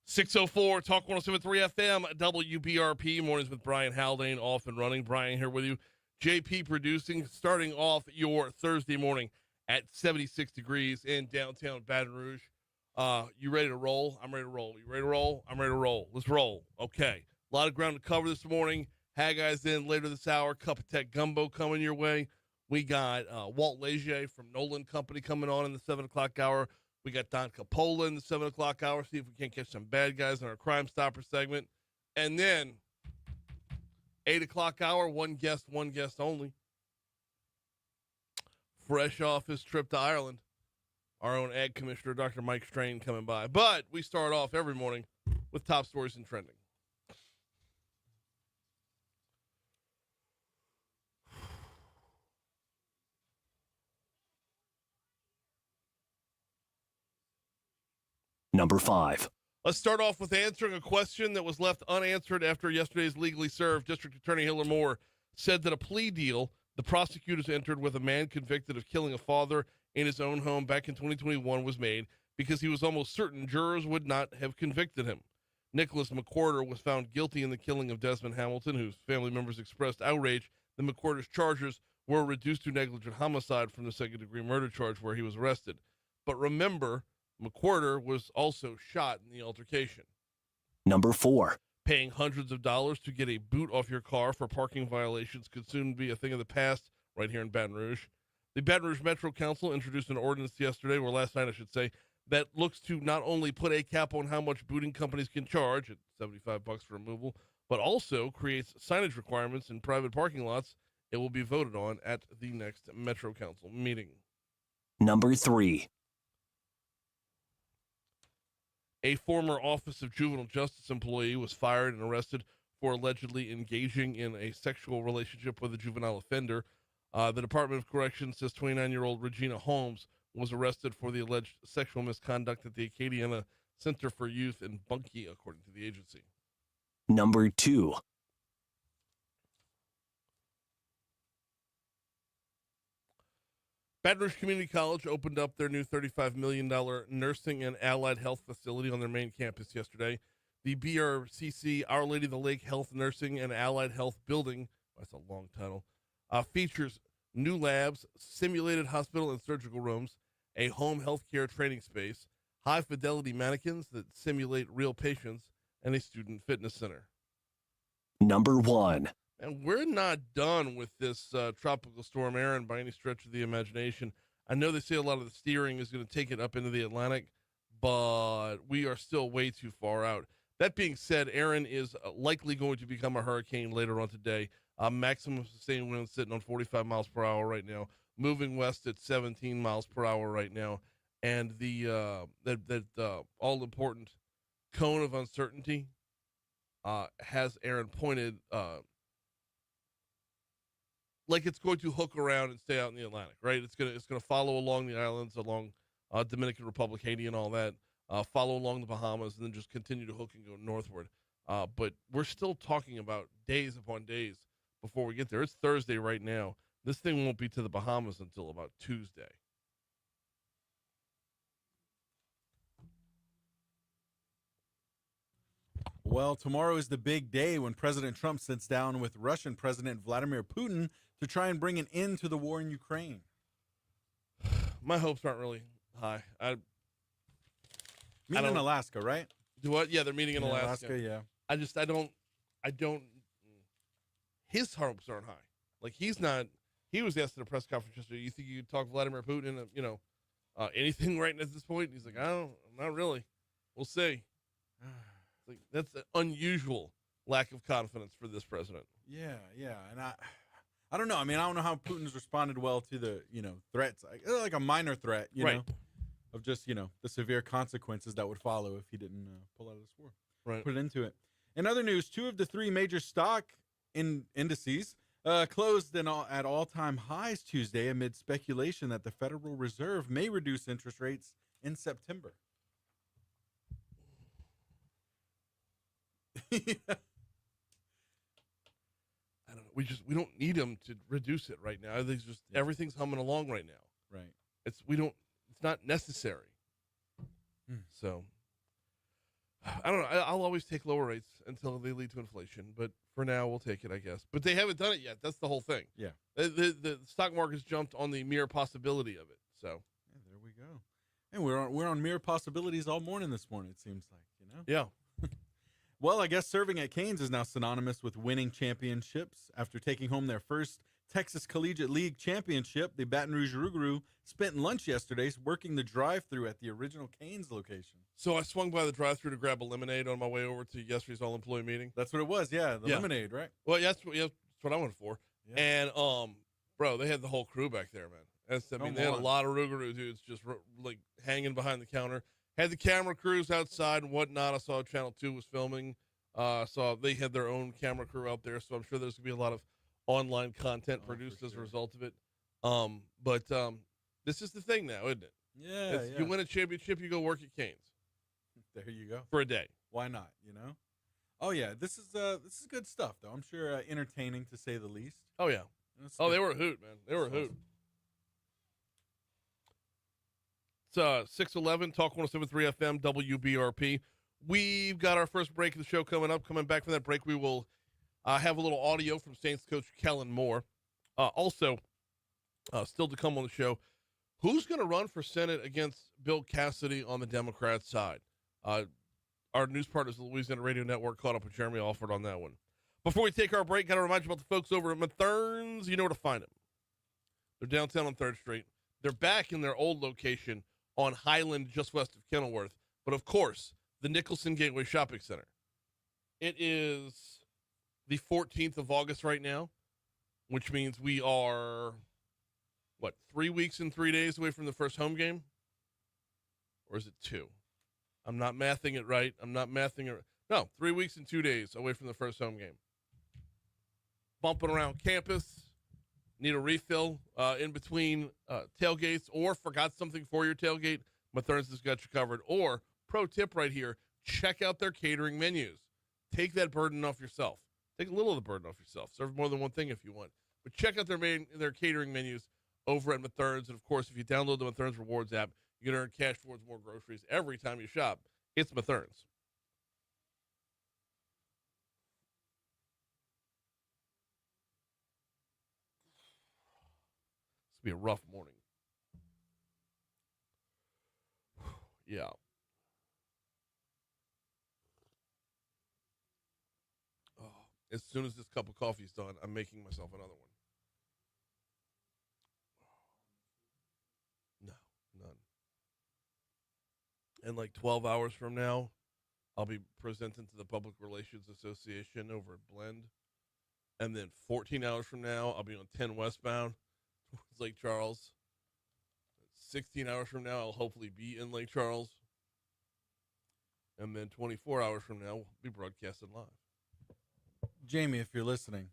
604 Talk 107.3 FM, WBRP, mornings with Brian Haldane, off and running. Brian here with you. JP producing, starting off your Thursday morning at 76 degrees in downtown Baton Rouge. You ready to roll? I'm ready to roll. You ready to roll? I'm ready to roll. Let's roll. Okay. A lot of ground to cover this morning. Haggai's in later this hour. Cup of Tech Gumbo coming your way. We got Walt Leger from Nolan Company coming on in the 7 o'clock hour. We got Don Capola in the 7 o'clock hour. See if we can't catch some bad guys in our Crimestoppers segment. And then 8 o'clock hour, one guest only. Fresh off his trip to Ireland, our own Ag Commissioner, Dr. Mike Strain, coming by. But we start off every morning with top stories and trending. Number 5. Let's start off with answering a question that was left unanswered after yesterday's Legally Served. District Attorney Hiller Moore said that a plea deal the prosecutors entered with a man convicted of killing a father in his own home back in 2021 was made because he was almost certain jurors would not have convicted him. Nicholas McWhorter was found guilty in the killing of Desmond Hamilton, whose family members expressed outrage that McWhorter's charges were reduced to negligent homicide from the second-degree murder charge where he was arrested. But remember, McWhorter was also shot in the altercation. Number 4. Paying hundreds of dollars to get a boot off your car for parking violations could soon be a thing of the past right here in Baton Rouge. The Baton Rouge Metro Council introduced an ordinance yesterday, or last night I should say, that looks to not only put a cap on how much booting companies can charge at $75 for removal, but also creates signage requirements in private parking lots. It will be voted on at the next Metro Council meeting. Number 3. A former Office of Juvenile Justice employee was fired and arrested for allegedly engaging in a sexual relationship with a juvenile offender. The Department of Corrections says 29-year-old Regina Holmes was arrested for the alleged sexual misconduct at the Acadiana Center for Youth in Bunkie, according to the agency. Number 2. Baton Rouge Community College opened up their new $35 million nursing and allied health facility on their main campus yesterday. The BRCC Our Lady of the Lake Health Nursing and Allied Health Building, that's a long title, features new labs, simulated hospital and surgical rooms, a home health care training space, high-fidelity mannequins that simulate real patients, and a student fitness center. Number 1. And we're not done with this tropical storm Erin by any stretch of the imagination. I know they say a lot of the steering is going to take it up into the Atlantic, but we are still way too far out. That being said, Erin is likely going to become a hurricane later on today. Maximum sustained wind sitting on 45 miles per hour right now, moving west at 17 miles per hour right now. And the all-important cone of uncertainty has Erin pointed like it's going to hook around and stay out in the Atlantic, right? It's gonna follow along the islands, along Dominican Republic, Haiti, and all that. Follow along the Bahamas, and then just continue to hook and go northward. But we're still talking about days upon days before we get there. It's Thursday right now. This thing won't be to the Bahamas until about Tuesday. Well, tomorrow is the big day when President Trump sits down with Russian President Vladimir Putin to try and bring an end to the war in Ukraine. My hopes aren't really high. Meeting in Alaska, right? Do what? Yeah, they're meeting in Alaska. Yeah. I don't. His hopes aren't high. Like he's not. He was asked at a press conference yesterday, "You think you could talk Vladimir Putin into, anything right at this point?" And he's like, not really. We'll see. Like that's an unusual lack of confidence for this president. Yeah, and I don't know. I mean, I don't know how Putin's responded well to the threats, like a minor threat, you know, of just the severe consequences that would follow if he didn't pull out of this war. Right. Put it into it. In other news, 2 of the 3 major stock indices closed at all-time highs Tuesday amid speculation that the Federal Reserve may reduce interest rates in September. I don't know. We don't need them to reduce it right now. Everything's humming along right now. Right. It's not necessary. So I don't know. I'll always take lower rates until they lead to inflation, but for now, we'll take it, I guess. But they haven't done it yet. That's the whole thing. Yeah. The stock market's jumped on the mere possibility of it. So Yeah, there we go. And we're on mere possibilities all morning this morning, it seems like, yeah. Well, I guess serving at Canes is now synonymous with winning championships. After taking home their first Texas Collegiate League championship, the Baton Rouge Rougarou spent lunch yesterday working the drive-thru at the original Canes location. So I swung by the drive-thru to grab a lemonade on my way over to yesterday's all-employee meeting. That's what it was, yeah, the lemonade, right? Well, that's what I went for. Yeah. And bro, they had the whole crew back there, man. They had a lot of Rougarou dudes just like hanging behind the counter. Had the camera crews outside and whatnot. I saw Channel 2 was filming. So they had their own camera crew out there. So I'm sure there's going to be a lot of online content produced as a result of it. But this is the thing now, isn't it? Yeah, You win a championship, you go work at Canes. There you go. For a day. Why not, Oh, yeah, this is good stuff, though. I'm sure entertaining, to say the least. Oh, yeah. They were a hoot, man. They were a hoot. It's 6:11, Talk 107.3 FM, WBRP. We've got our first break of the show coming up. Coming back from that break, we will have a little audio from Saints coach Kellen Moore. Also, still to come on the show, who's going to run for Senate against Bill Cassidy on the Democrat side? Our news partners, the Louisiana Radio Network, caught up with Jeremy Alford on that one. Before we take our break, got to remind you about the folks over at Mathern's. You know where to find them. They're downtown on 3rd Street. They're back in their old location on Highland, just west of Kenilworth. But, of course, the Nicholson Gateway Shopping Center. It is the 14th of August right now, which means we are, 3 weeks and 3 days away from the first home game? Or is it 2? I'm not mathing it right. No, 3 weeks and 2 days away from the first home game. Bumping around campus. Need a refill in between tailgates, or forgot something for your tailgate, Mathern's has got you covered. Or, pro tip right here, check out their catering menus. Take that burden off yourself. Take a little of the burden off yourself. Serve more than one thing if you want. But check out their catering menus over at Mathern's. And, of course, if you download the Mathern's Rewards app, you can earn cash towards more groceries every time you shop. It's Mathern's. Be a rough morning. Yeah. Oh, as soon as this cup of coffee is done, I'm making myself another one. No, none. And like 12 hours from now, I'll be presenting to the Public Relations Association over at Blend. And then 14 hours from now, I'll be on 10 westbound. Towards Lake Charles. 16 hours from now, I'll hopefully be in Lake Charles. And then 24 hours from now, we'll be broadcasting live. Jamie, if you're listening,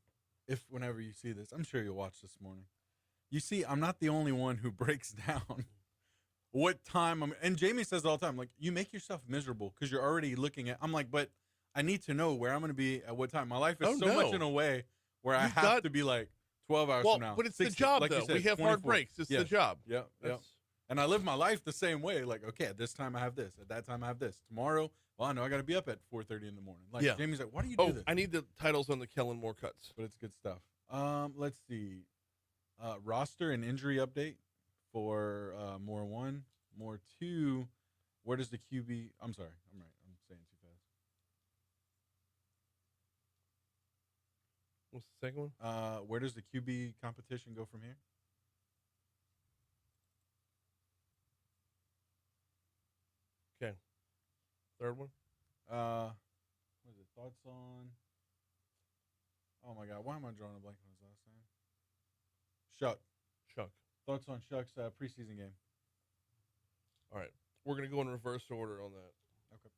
whenever you see this, I'm sure you'll watch this morning. You see, I'm not the only one who breaks down what time and Jamie says it all the time, like, you make yourself miserable because you're already looking at, I'm like, but I need to know where I'm going to be at what time. My life is much in a way where I have to be like, 12 hours from now. But it's 60, the job, like though. Said, we have 24. Hard breaks. It's the job. Yeah. And I live my life the same way. Like, okay, at this time I have this. At that time I have this. Tomorrow, well, I know I got to be up at 4:30 in the morning. Like, Jamie's like, why do you do this? I need the titles on the Kellen Moore cuts. But it's good stuff. Let's see. Roster and injury update for Moore 1. Moore 2. Where does the QB... I'm sorry. I'm right. I'm saying too fast. What's the second one? Where does the QB competition go from here? Okay. Third one? What is it? Thoughts on... Oh, my God. Why am I drawing a blank on his last name? Shuck. Thoughts on Shuck's preseason game? All right. We're going to go in reverse order on that. Okay.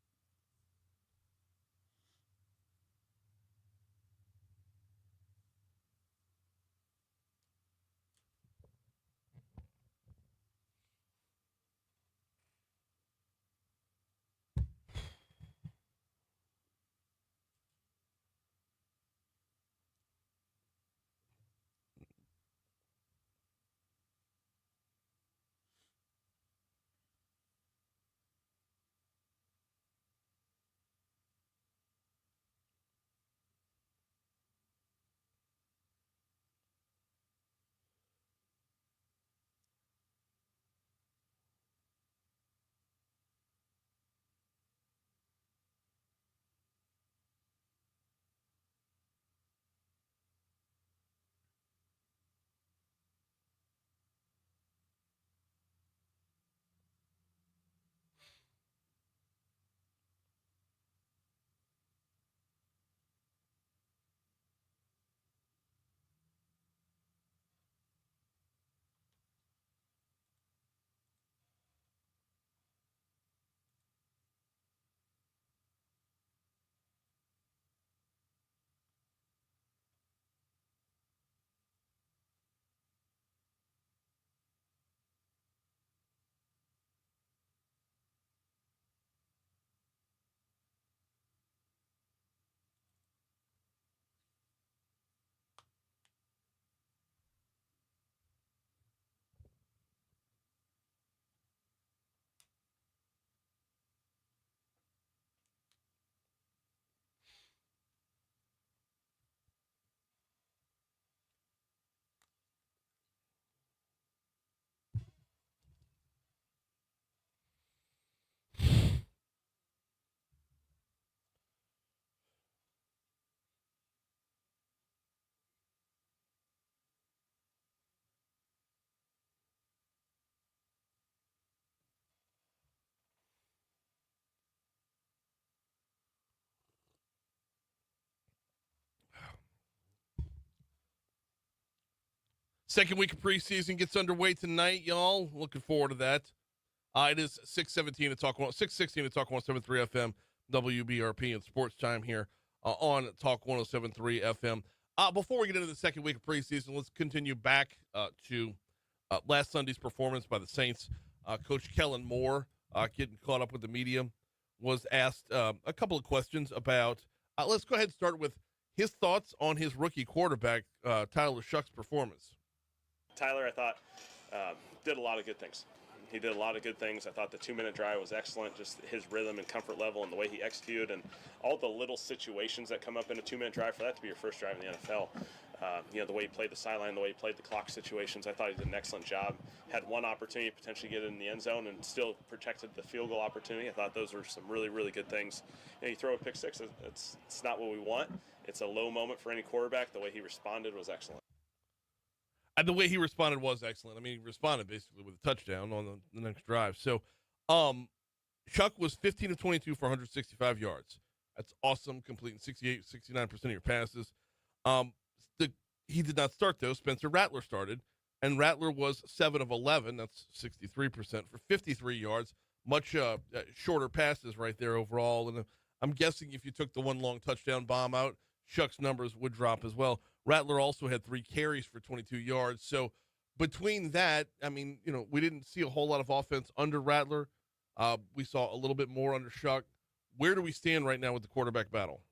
Second week of preseason gets underway tonight, y'all. Looking forward to that. It is 6:17 to talk 6:16 to talk 107.3 FM, WBRP, and sports time here on Talk 107.3 FM. Before we get into the second week of preseason, let's continue back to last Sunday's performance by the Saints. Coach Kellen Moore, getting caught up with the media, was asked a couple of questions about. Let's go ahead and start with his thoughts on his rookie quarterback, Tyler Shuck's performance. Tyler, I thought, did a lot of good things. He did a lot of good things. I thought the 2-minute drive was excellent, just his rhythm and comfort level and the way he executed and all the little situations that come up in a 2-minute drive. For that to be your first drive in the NFL, the way he played the sideline, the way he played the clock situations, I thought he did an excellent job. Had one opportunity to potentially get it in the end zone and still protected the field goal opportunity. I thought those were some really, really good things. You throw a pick six, it's not what we want. It's a low moment for any quarterback. The way he responded was excellent. And the way he responded was excellent. I mean, he responded basically with a touchdown on the next drive. So, Chuck was 15 of 22 for 165 yards. That's awesome, completing 69% of your passes. He did not start, though. Spencer Rattler started, and Rattler was 7 of 11. That's 63% for 53 yards. Much shorter passes right there overall. And I'm guessing if you took the one long touchdown bomb out, Chuck's numbers would drop as well. Rattler also had 3 carries for 22 yards. So between that, I mean, we didn't see a whole lot of offense under Rattler. We saw a little bit more under Chuck. Where do we stand right now with the quarterback battle?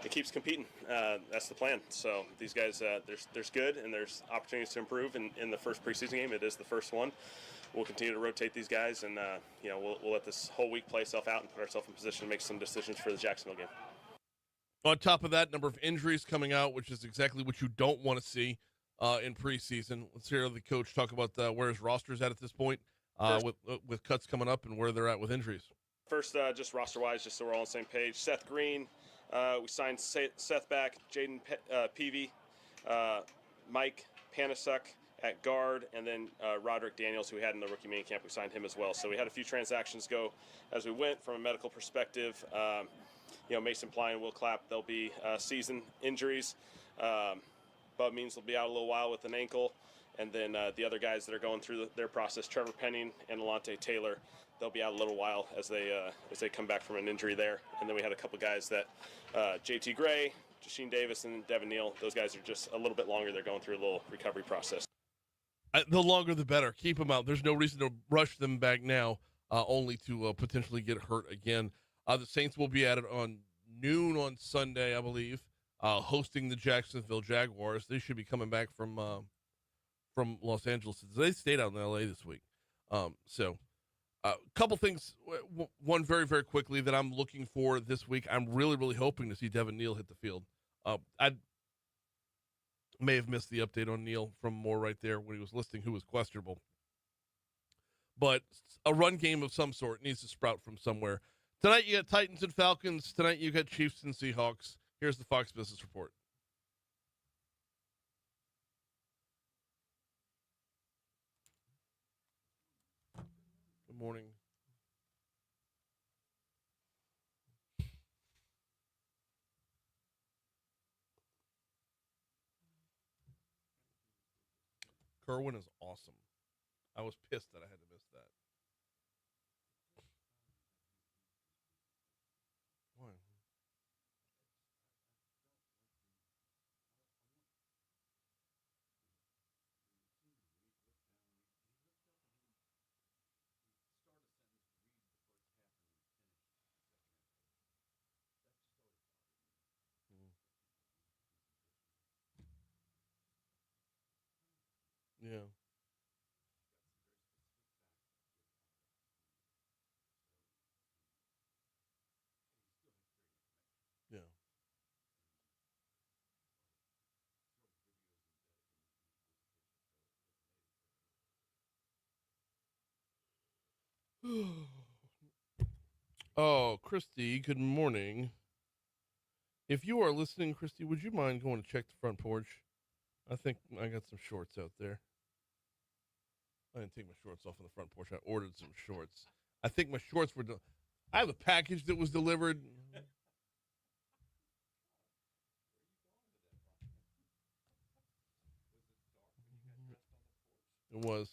It keeps competing. That's the plan. So these guys, there's good and there's opportunities to improve in the first preseason game. It is the first one. We'll continue to rotate these guys, and we'll let this whole week play itself out and put ourselves in position to make some decisions for the Jacksonville game. On top of that, number of injuries coming out, which is exactly what you don't want to see in preseason. Let's hear the coach talk about where his roster's at this point, with cuts coming up and where they're at with injuries. First, just roster-wise, just so we're all on the same page. Seth Green, we signed Seth back. Jaden Peavy, Mike Panasuk at guard, and then Roderick Daniels, who we had in the rookie minicamp, we signed him as well. So we had a few transactions go as we went from a medical perspective. Mason Ply and Will Clapp, they'll be season injuries. Bub Means will be out a little while with an ankle. And then the other guys that are going through their process, Trevor Penning and Alante Taylor, they'll be out a little while as they come back from an injury there. And then we had a couple guys that JT Gray, Jasheen Davis, and Devin Neal, those guys are just a little bit longer. They're going through a little recovery process. The longer the better. Keep them out. There's no reason to rush them back now, only to potentially get hurt again. The Saints will be at it on noon on Sunday, I believe, hosting the Jacksonville Jaguars. They should be coming back from Los Angeles. They stayed out in L.A. this week. A couple things. One very, very quickly that I'm looking for this week. I'm really, really hoping to see Devin Neal hit the field. I may have missed the update on Neal from Moore right there when he was listing who was questionable. But a run game of some sort needs to sprout from somewhere. Tonight you got Titans and Falcons. Tonight you got Chiefs and Seahawks. Here's the Fox Business Report. Good morning. Kerwin is awesome. I was pissed that I had to miss that. Why? Yeah. Yeah. Oh, Christy, good morning. If you are listening, Christy, would you mind going to check the front porch? I think I got some shorts out there. I didn't take my shorts off on the front porch. I ordered some shorts. I think my shorts were I have a package that was delivered. It was.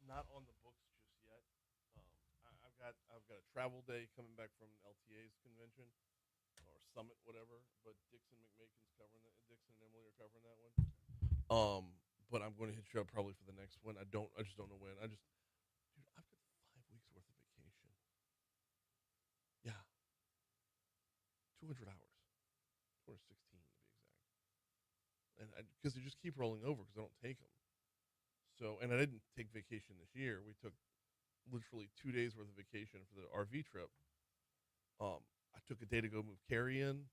Not on the books just yet. I've got a travel day coming back from LTA's convention or summit, whatever. But Dixon McMakin's covering that. Dixon and Emily are covering that one. But I'm going to hit you up probably for the next one. I just don't know when. Dude, I've got 5 weeks worth of vacation. Yeah, 200 hours, 216 to be exact. And because they just keep rolling over because I don't take them. So, and I didn't take vacation this year. We took literally 2 days worth of vacation for the RV trip. I took a day to go move Carrie in.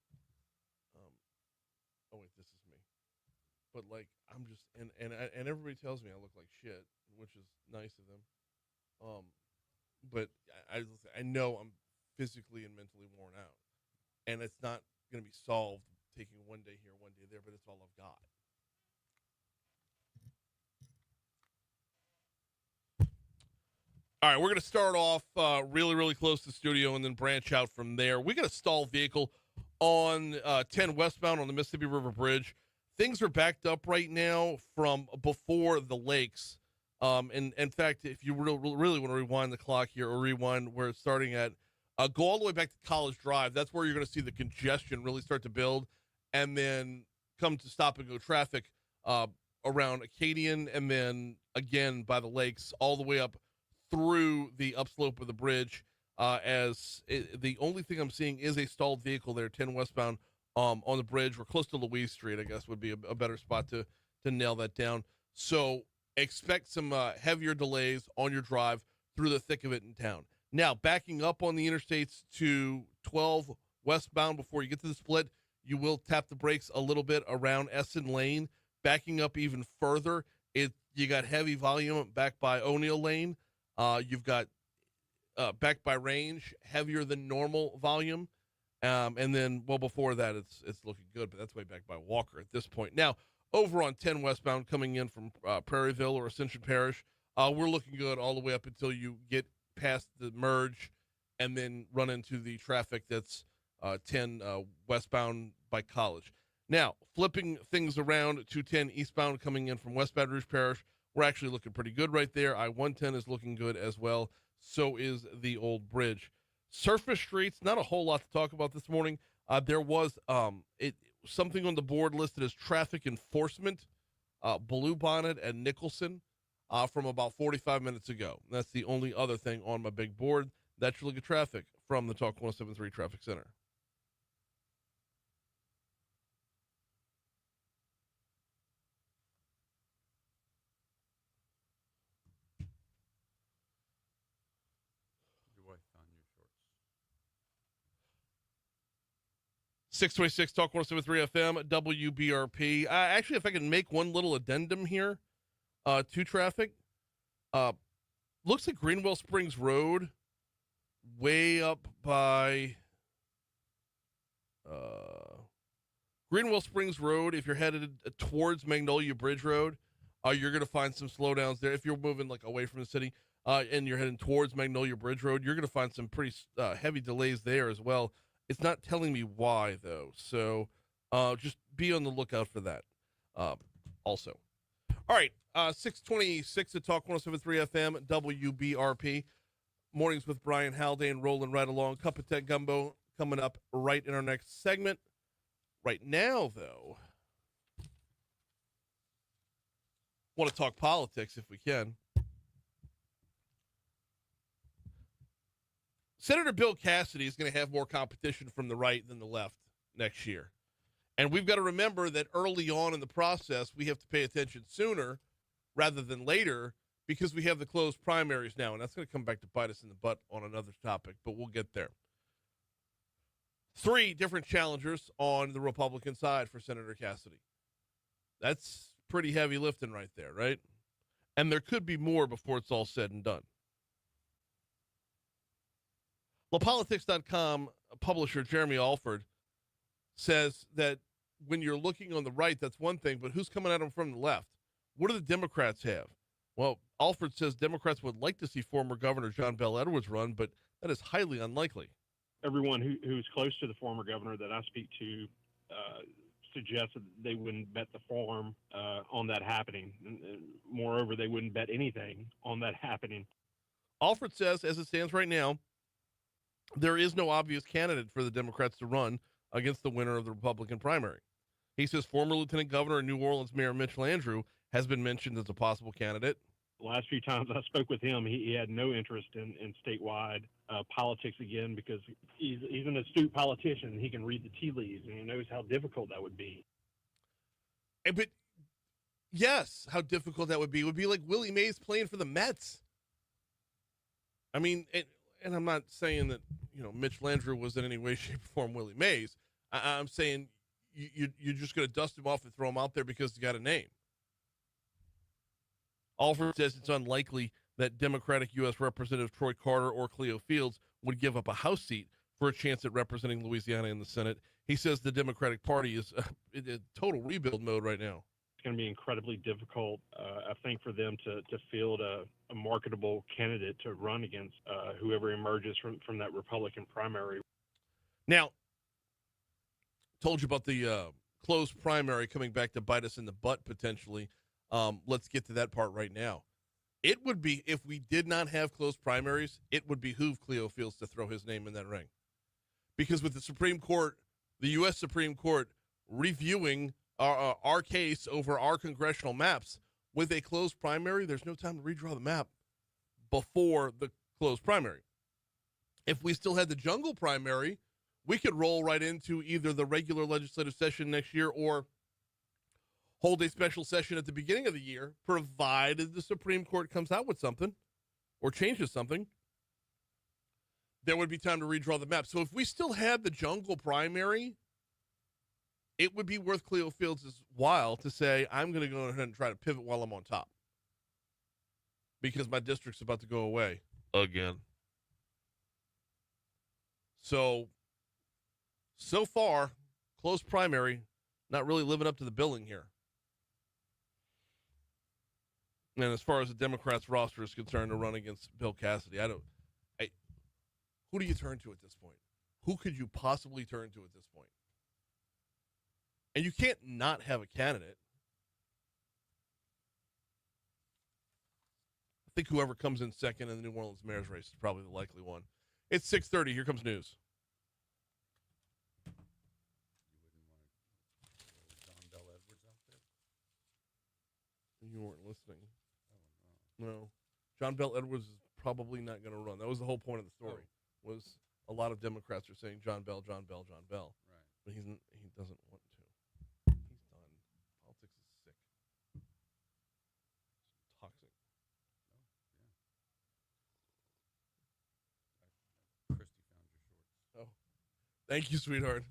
Oh wait, this is me. But like, I'm just and everybody tells me I look like shit, which is nice of them. But I know I'm physically and mentally worn out, and it's not going to be solved taking one day here, one day there. But it's all I've got. All right, we're going to start off really, really close to the studio and then branch out from there. We got a stalled vehicle on 10 westbound on the Mississippi River Bridge. Things are backed up right now from before the lakes. And in fact, if you really want to rewind the clock here or rewind where it's starting at, go all the way back to College Drive. That's where you're going to see the congestion really start to build and then come to stop and go traffic around Acadian and then again by the lakes all the way up through the upslope of the bridge. The only thing I'm seeing is a stalled vehicle there, 10 westbound on the bridge. We're close to Louise Street, I guess would be a better spot to nail that down. So expect some heavier delays on your drive through the thick of it in town. Now, backing up on the interstates to 12 westbound before you get to the split, you will tap the brakes a little bit around Essen Lane. Backing up even further, you got heavy volume back by O'Neill Lane. You've got back by Range, heavier than normal volume. And then, well, before that, it's looking good, but that's way back by Walker at this point. Now, over on 10 westbound coming in from Prairieville or Ascension Parish, we're looking good all the way up until you get past the merge and then run into the traffic that's 10 westbound by College. Now, flipping things around to 10 eastbound coming in from West Baton Rouge Parish, we're actually looking pretty good right there. I-110 is looking good as well. So is the old bridge. Surface streets, not a whole lot to talk about this morning. There was something on the board listed as traffic enforcement, Blue Bonnet and Nicholson from about 45 minutes ago. That's the only other thing on my big board. That's your look at traffic from the Talk 107.3 Traffic Center. Your wife found your shorts. 626 Talk 107.3 FM, WBRP. Actually, if I can make one little addendum here to traffic, looks like Greenwell Springs Road, way up by Greenwell Springs Road. If you're headed towards Magnolia Bridge Road, you're going to find some slowdowns there. If you're moving like away from the city, and you're heading towards Magnolia Bridge Road, you're going to find some pretty heavy delays there as well. It's not telling me why, though. So just be on the lookout for that also. All right, 626 at Talk 107.3 FM, WBRP. Mornings with Brian Haldane rolling right along. Cup of Tech Gumbo coming up right in our next segment. Right now, though, want to talk politics if we can. Senator Bill Cassidy is going to have more competition from the right than the left next year. And we've got to remember that early on in the process, we have to pay attention sooner rather than later because we have the closed primaries now. And that's going to come back to bite us in the butt on another topic, but we'll get there. 3 different challengers on the Republican side for Senator Cassidy. That's pretty heavy lifting right there, right? And there could be more before it's all said and done. LaPolitics.com publisher Jeremy Alford says that when you're looking on the right, that's one thing, but who's coming at them from the left? What do the Democrats have? Well, Alford says Democrats would like to see former Governor John Bel Edwards run, but that is highly unlikely. Everyone who's close to the former governor that I speak to suggested they wouldn't bet the farm on that happening. And moreover, they wouldn't bet anything on that happening. Alford says, as it stands right now, there is no obvious candidate for the Democrats to run against the winner of the Republican primary. He says former Lieutenant Governor and New Orleans Mayor Mitch Landrieu has been mentioned as a possible candidate. The last few times I spoke with him, he had no interest in statewide politics again because he's an astute politician. He can read the tea leaves, and he knows how difficult that would be. But yes, how difficult that would be. It would be like Willie Mays playing for the Mets. I mean, and I'm not saying that, Mitch Landrieu was in any way, shape, or form Willie Mays. I'm saying you're just going to dust him off and throw him out there because he's got a name. Alford says it's unlikely that Democratic U.S. Representative Troy Carter or Cleo Fields would give up a House seat for a chance at representing Louisiana in the Senate. He says the Democratic Party is in total rebuild mode right now. It's going to be incredibly difficult, I think, for them to field a marketable candidate to run against whoever emerges from that Republican primary. Now, told you about the closed primary coming back to bite us in the butt potentially. Let's get to that part right now. It would be, if we did not have closed primaries, it would behoove Cleo Fields to throw his name in that ring. Because with the Supreme Court, the U.S. Supreme Court reviewing our case over our congressional maps, with a closed primary, there's no time to redraw the map before the closed primary. If we still had the jungle primary, we could roll right into either the regular legislative session next year or hold a special session at the beginning of the year, provided the Supreme Court comes out with something or changes something. There would be time to redraw the map. So if we still had the jungle primary, it would be worth Cleo Fields' while to say, I'm going to go ahead and try to pivot while I'm on top because my district's about to go away again. So far, closed primary, not really living up to the billing here. And as far as the Democrats' roster is concerned to run against Bill Cassidy, who do you turn to at this point? Who could you possibly turn to at this point? And you can't not have a candidate. I think whoever comes in second in the New Orleans mayor's race is probably the likely one. It's 6:30. Here comes news. John Bel Edwards out there? You weren't listening. No. John Bel Edwards is probably not going to run. That was the whole point of the story. Was a lot of Democrats are saying John Bel. Right. But he doesn't want to. He's done. Politics is sick. It's toxic. Christy found your shorts. Oh. Thank you, sweetheart.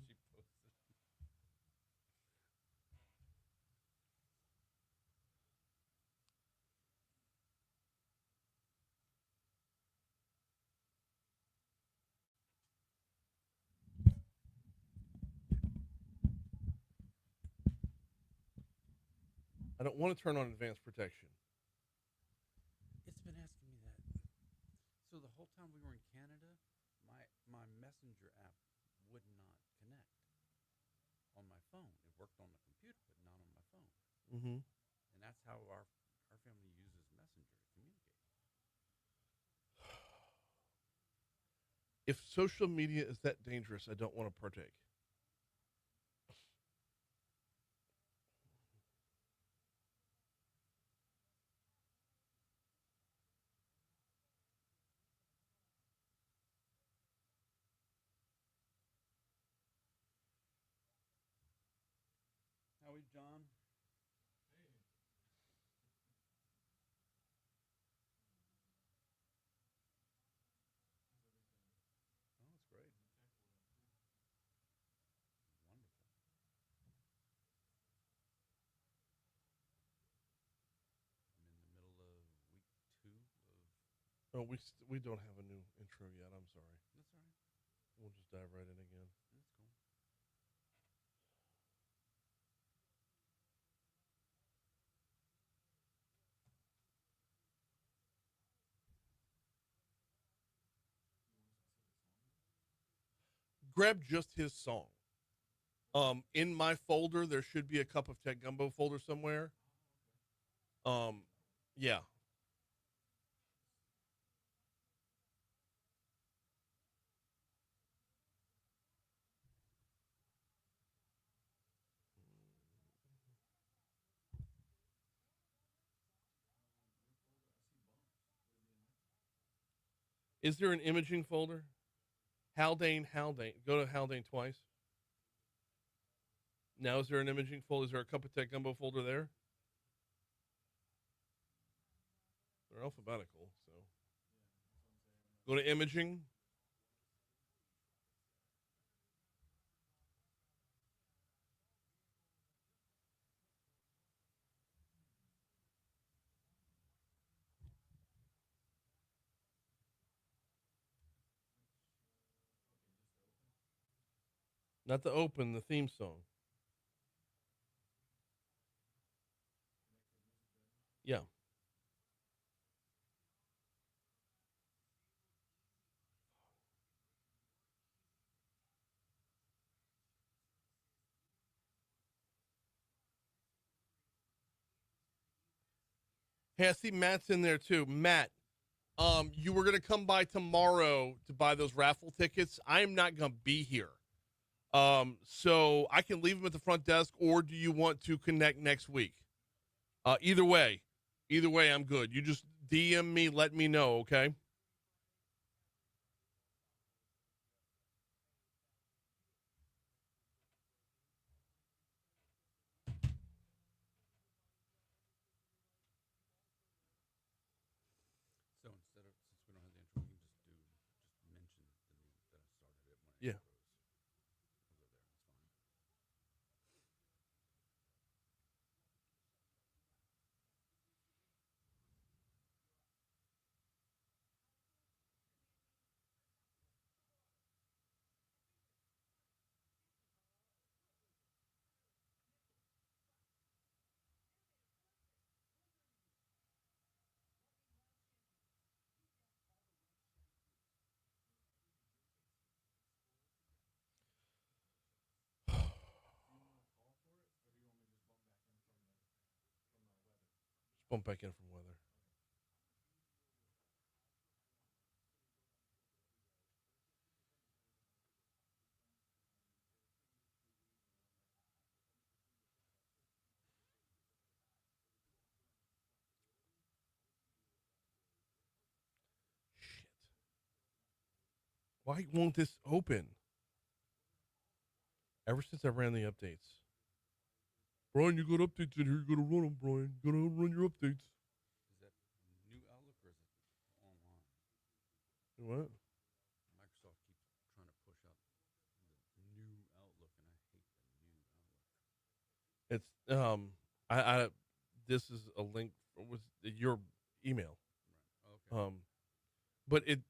I don't want to turn on advanced protection. It's been asking me that. time we were in Canada, my messenger app would not connect on my phone. It worked on the computer, but not on my phone. Mm-hmm. And that's how our family uses Messenger to communicate. If social media is that dangerous, I don't want to partake. Howie, John. Oh, that's great. Wonderful. I'm in the middle of week 2 of. Oh, we don't have a new intro yet. I'm sorry. That's all right. We'll just dive right in again. That's cool. Grab just his song. In my folder, there should be a Cup of Tech Gumbo folder somewhere. Yeah. Is there an imaging folder? Haldane. Go to Haldane twice. Now, is there an imaging folder? Is there a Cup of Tech Gumbo folder there? They're alphabetical, so. Go to imaging. Not the open, the theme song. Yeah. Hey, I see Matt's in there too. Matt, you were gonna come by tomorrow to buy those raffle tickets. I'm not gonna be here. So I can leave them at the front desk, or do you want to connect next week? Either way, I'm good. You just DM me, let me know, okay? So instead of, since we don't have the intro, we can just mention the new that I started it when it Yeah. intros. We'll go there. That's fine. Just bump back in from weather. Shit. Why won't this open? Ever since I ran the updates. Brian, you got updates in here. You gotta run them, Brian. You gotta run your updates. Is that new Outlook or is it online? What? Microsoft keeps trying to push out the new Outlook, and I hate the new Outlook. It's I this is a link with your email. Right. Okay. But it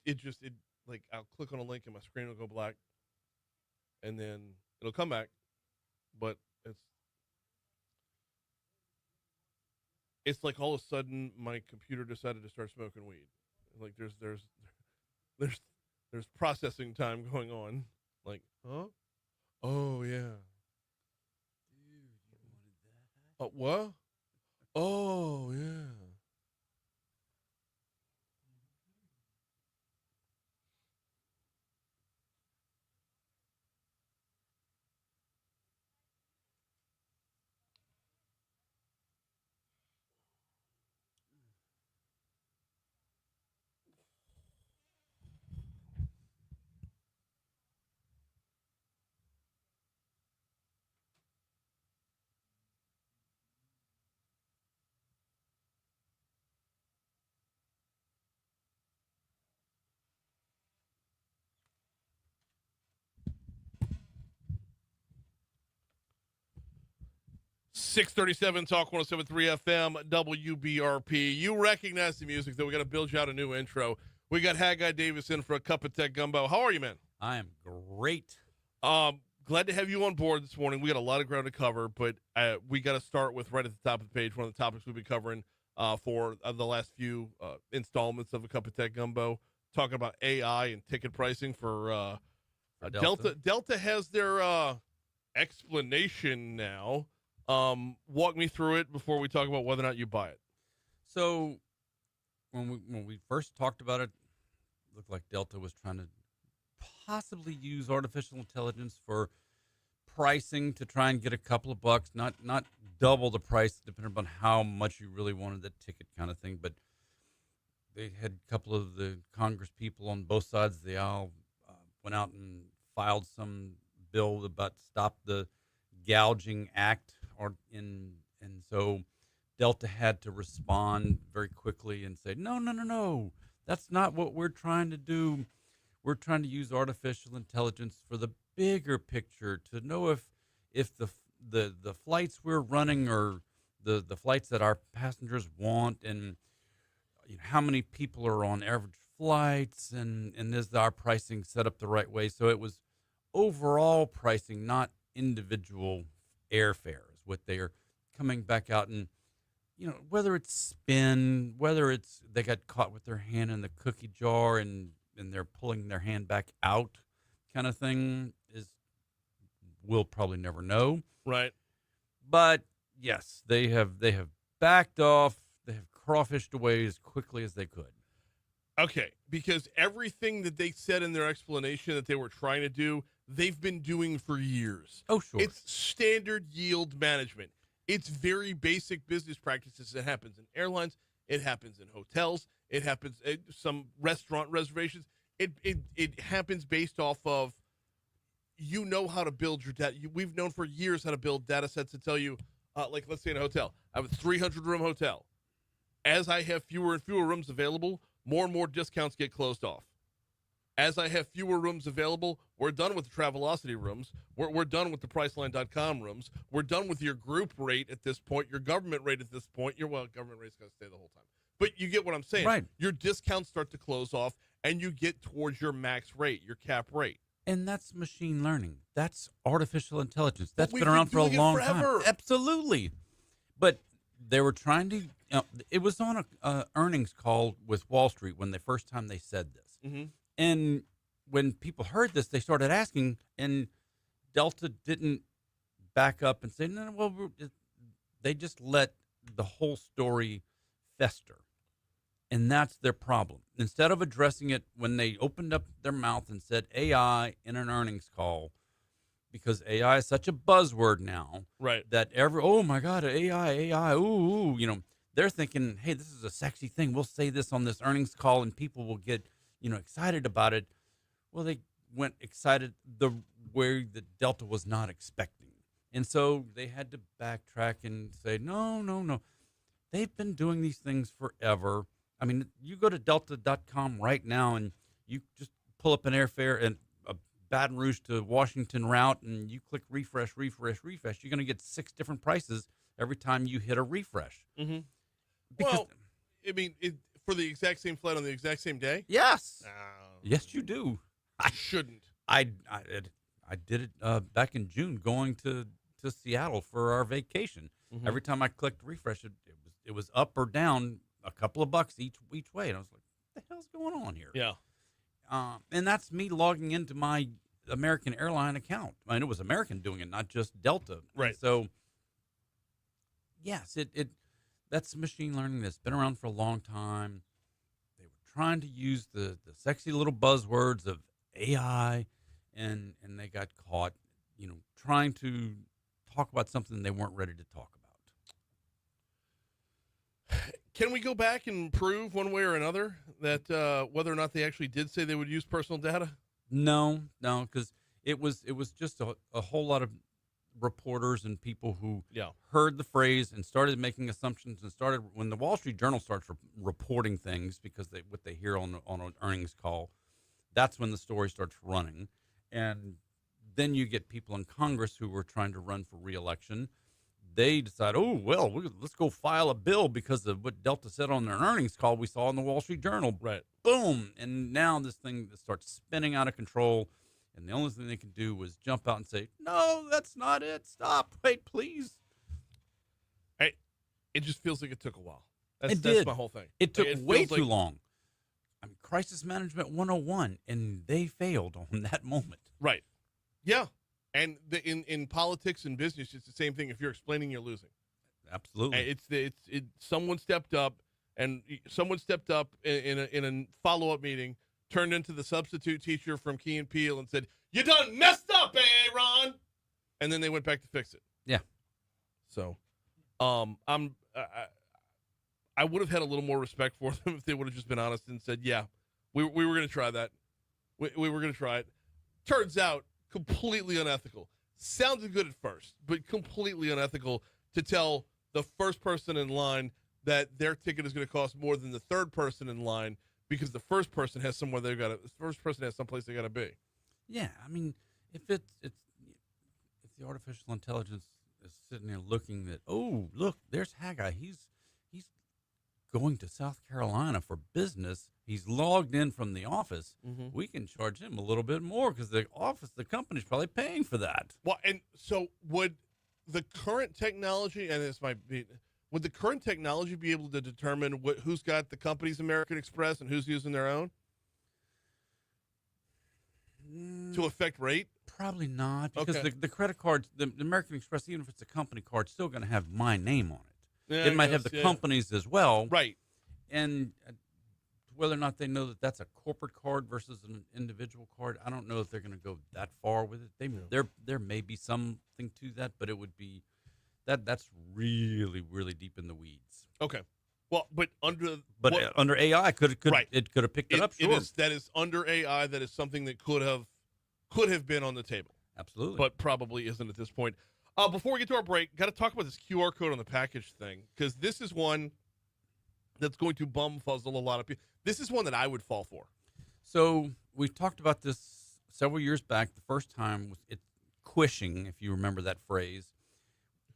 like I'll click on a link and my screen will go black, and then it'll come back, but it's like all of a sudden my computer decided to start smoking weed. Like there's there's processing time going on. Like, huh? Oh yeah. What? Oh yeah. .637 Talk 107.3 FM WBRP. You recognize the music, though. We got to build you out a new intro. We got Haggai Davis in for a cup of tech gumbo. How are you, man? I am great. Glad to have you on board this morning. We got a lot of ground to cover, but we got to start with right at the top of the page, one of the topics we've been covering for the last few installments of a cup of tech gumbo, talking about AI and ticket pricing for Delta. Delta has their explanation now. Walk me through it before we talk about whether or not you buy it. So when we first talked about it, it looked like Delta was trying to possibly use artificial intelligence for pricing to try and get a couple of bucks, not double the price, depending on how much you really wanted the ticket kind of thing. But they had a couple of the Congress people on both sides of the aisle went out and filed some bill about stop the gouging act, and so Delta had to respond very quickly and say, no, that's not what we're trying to do. We're trying to use artificial intelligence for the bigger picture to know if the flights we're running are the flights that our passengers want, and how many people are on average flights, and is our pricing set up the right way. So it was overall pricing, not individual airfares, what they are coming back out. And whether it's spin, whether it's they got caught with their hand in the cookie jar and they're pulling their hand back out kind of thing, we'll probably never know. Right. But yes, they have backed off. They have crawfished away as quickly as they could. Okay, because everything that they said in their explanation that they were trying to do, they've been doing for years. Oh, sure. It's standard yield management. It's very basic business practices. It happens in airlines. It happens in hotels. It happens at some restaurant reservations. It happens based off of, how to build your data. We've known for years how to build data sets to tell you, like let's say in a hotel, I have a 300-room hotel. As I have fewer and fewer rooms available, more and more discounts get closed off. As I have fewer rooms available, we're done with the Travelocity rooms. We're done with the Priceline.com rooms. We're done with your group rate at this point, your government rate at this point. Government rate's going to stay the whole time. But you get what I'm saying. Right. Your discounts start to close off, and you get towards your max rate, your cap rate. And that's machine learning. That's artificial intelligence. That's We've been around for a long forever. time. Absolutely. But they were trying to, it was on a earnings call with Wall Street when the first time they said this. Mm-hmm. And when people heard this, they started asking, and Delta didn't back up and say, no, well, they just let the whole story fester. And that's their problem. Instead of addressing it when they opened up their mouth and said AI in an earnings call, because AI is such a buzzword now, right? That oh my God, AI, ooh, they're thinking, hey, this is a sexy thing. We'll say this on this earnings call and people will get, excited about it. Well, they went excited the way that Delta was not expecting. And so they had to backtrack and say, no. They've been doing these things forever. I mean, you go to delta.com right now and you just pull up an airfare and a Baton Rouge to Washington route, and you click refresh. You're going to get 6 different prices every time you hit a refresh. Mm-hmm. Because, for the exact same flight on the exact same day? Yes. Yes, you do. I shouldn't. I did it back in June going to Seattle for our vacation. Mm-hmm. Every time I clicked refresh, it was up or down a couple of bucks each way. And I was like, what the hell's going on here? Yeah. And that's me logging into my American airline account. I mean, it was American doing it, not just Delta. Right. And so, yes, that's machine learning that's been around for a long time. They were trying to use the sexy little buzzwords of AI, and they got caught, trying to talk about something they weren't ready to talk about. Can we go back and prove one way or another that whether or not they actually did say they would use personal data? No, because it was just a whole lot of reporters and people who heard the phrase and started making assumptions and started when the Wall Street Journal starts reporting things because what they hear on an earnings call, that's when the story starts running. And then you get people in Congress who were trying to run for re-election. They decide, let's go file a bill because of what Delta said on their earnings call we saw in the Wall Street Journal. Right. Boom. And now this thing starts spinning out of control. And the only thing they can do was jump out and say, no, that's not it. Stop. Wait, please. It just feels like it took a while. It did. That's my whole thing. It took way too like, long. I mean, crisis management 101, and they failed on that moment. Right. Yeah. And in politics and business, it's the same thing. If you're explaining, you're losing. Absolutely. Someone stepped up in a follow-up meeting, turned into the substitute teacher from Key and Peele and said, "You done messed up, Aaron," and then they went back to fix it. Yeah. So, I would have had a little more respect for them if they would have just been honest and said, "Yeah, we were going to try that. We were going to try it." Turns out, completely unethical. Sounded good at first, but completely unethical to tell the first person in line that their ticket is going to cost more than the third person in line because the first person has someplace they got to be. Yeah, I mean, if the artificial intelligence is sitting there looking at, oh, look, there's Haggai. He's going to South Carolina for business. He's logged in from the office. Mm-hmm. We can charge him a little bit more because the company's probably paying for that. Well, and so would the current technology, and this might be, would the current technology be able to determine who's got the company's American Express and who's using their own to affect rate? Probably not, because Okay. the credit cards, the American Express, even if it's a company card, still going to have my name on it. Yeah, It might have the companies as well. Right. And whether or not they know that that's a corporate card versus an individual card, I don't know if they're going to go that far with it. There may be something to that, but it would be that's really, really deep in the weeds. Okay. Well, but under AI, it could have picked it up. Sure, that is under AI. That is something that could have been on the table. Absolutely, but probably isn't at this point. Before we get to our break, got to talk about this QR code on the package thing, because this is one that's going to bumfuzzle a lot of people. This is one that I would fall for. So we talked about this several years back. The first time was it quishing, if you remember that phrase.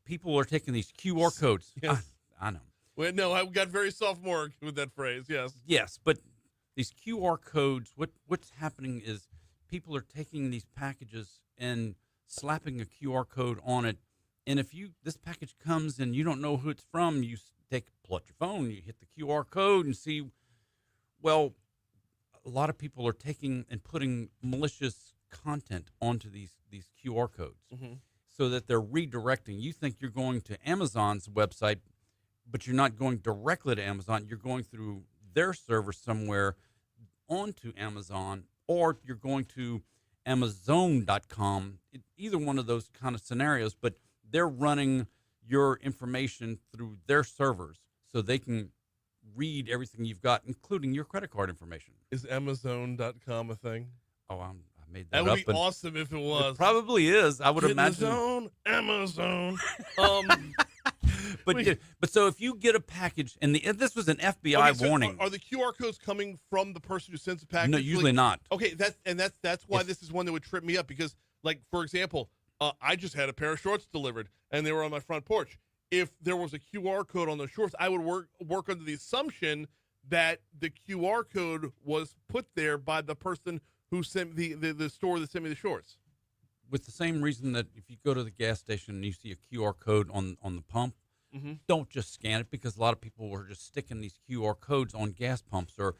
People are taking these QR codes. Yes. I know. Well, no, I got very sophomoric with that phrase. Yes. Yes, but these QR codes, what's happening is people are taking these packages and slapping a QR code on it. And if this package comes and you don't know who it's from, you pull out your phone, you hit the QR code and see. Well, a lot of people are taking and putting malicious content onto these QR codes, Mm-hmm. so that they're redirecting. You think you're going to Amazon's website, but you're not going directly to Amazon. You're going through their server somewhere onto Amazon, or you're going to Amazon.com. Either one of those kind of scenarios, but they're running your information through their servers so they can read everything you've got, including your credit card information. Is Amazon.com a thing? Oh, I made that up. That would be awesome if it was. It probably is. I would Get imagine. in the zone, Amazon. But so if you get a package, and this was an FBI warning. Are the QR codes coming from the person who sends the package? No, usually not. Okay, that's why this is one that would trip me up, because, like, for example, I just had a pair of shorts delivered and they were on my front porch. If there was a QR code on those shorts, I would work under the assumption that the QR code was put there by the person who sent the store that sent me the shorts. With the same reason that if you go to the gas station and you see a QR code on the pump, mm-hmm. don't just scan it, because a lot of people are just sticking these QR codes on gas pumps. Or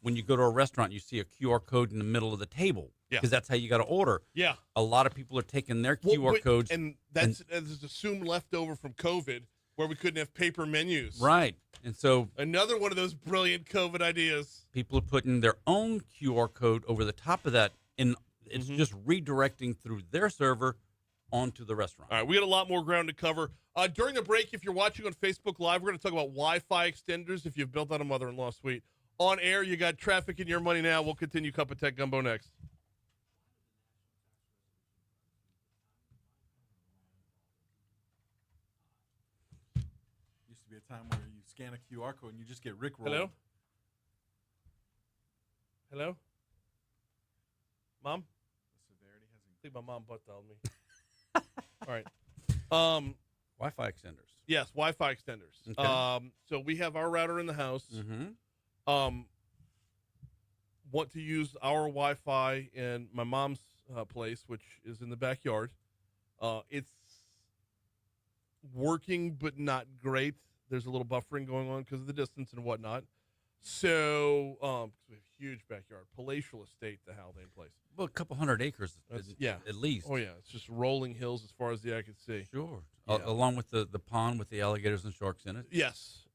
when you go to a restaurant, you see a QR code in the middle of the table Yeah. because that's how you got to order. Yeah. A lot of people are taking their Well, QR codes. and that's assumed leftover from COVID, where we couldn't have paper menus. Right. And so Another one of those brilliant COVID ideas. people are putting their own QR code over the top of that, and it's just redirecting through their server onto the restaurant. All right, we got a lot more ground to cover. During the break, if you're watching on Facebook Live, we're going to talk about Wi-Fi extenders if you've built out a mother-in-law suite. On air, you got Traffic in Your Money Now. We'll continue Cup of Tech Gumbo next. Used to be a time where you scan a QR code and you just get rickrolled. Hello? Hello? Mom? The severity hasn't. I think my mom butt dialed me. All right. Wi-Fi extenders. Yes, Wi-Fi extenders. Okay. So we have our router in the house. Want to use our Wi-Fi in my mom's place, which is in the backyard. It's working, but not great. There's a little buffering going on because of the distance and whatnot. So, 'cause we have a huge backyard, palatial estate, the Haldane place. Well, a couple hundred acres, Yeah. at least. Oh yeah, it's just rolling hills as far as the eye can see. Sure. Yeah. Along with the pond with the alligators and sharks in it. Yes.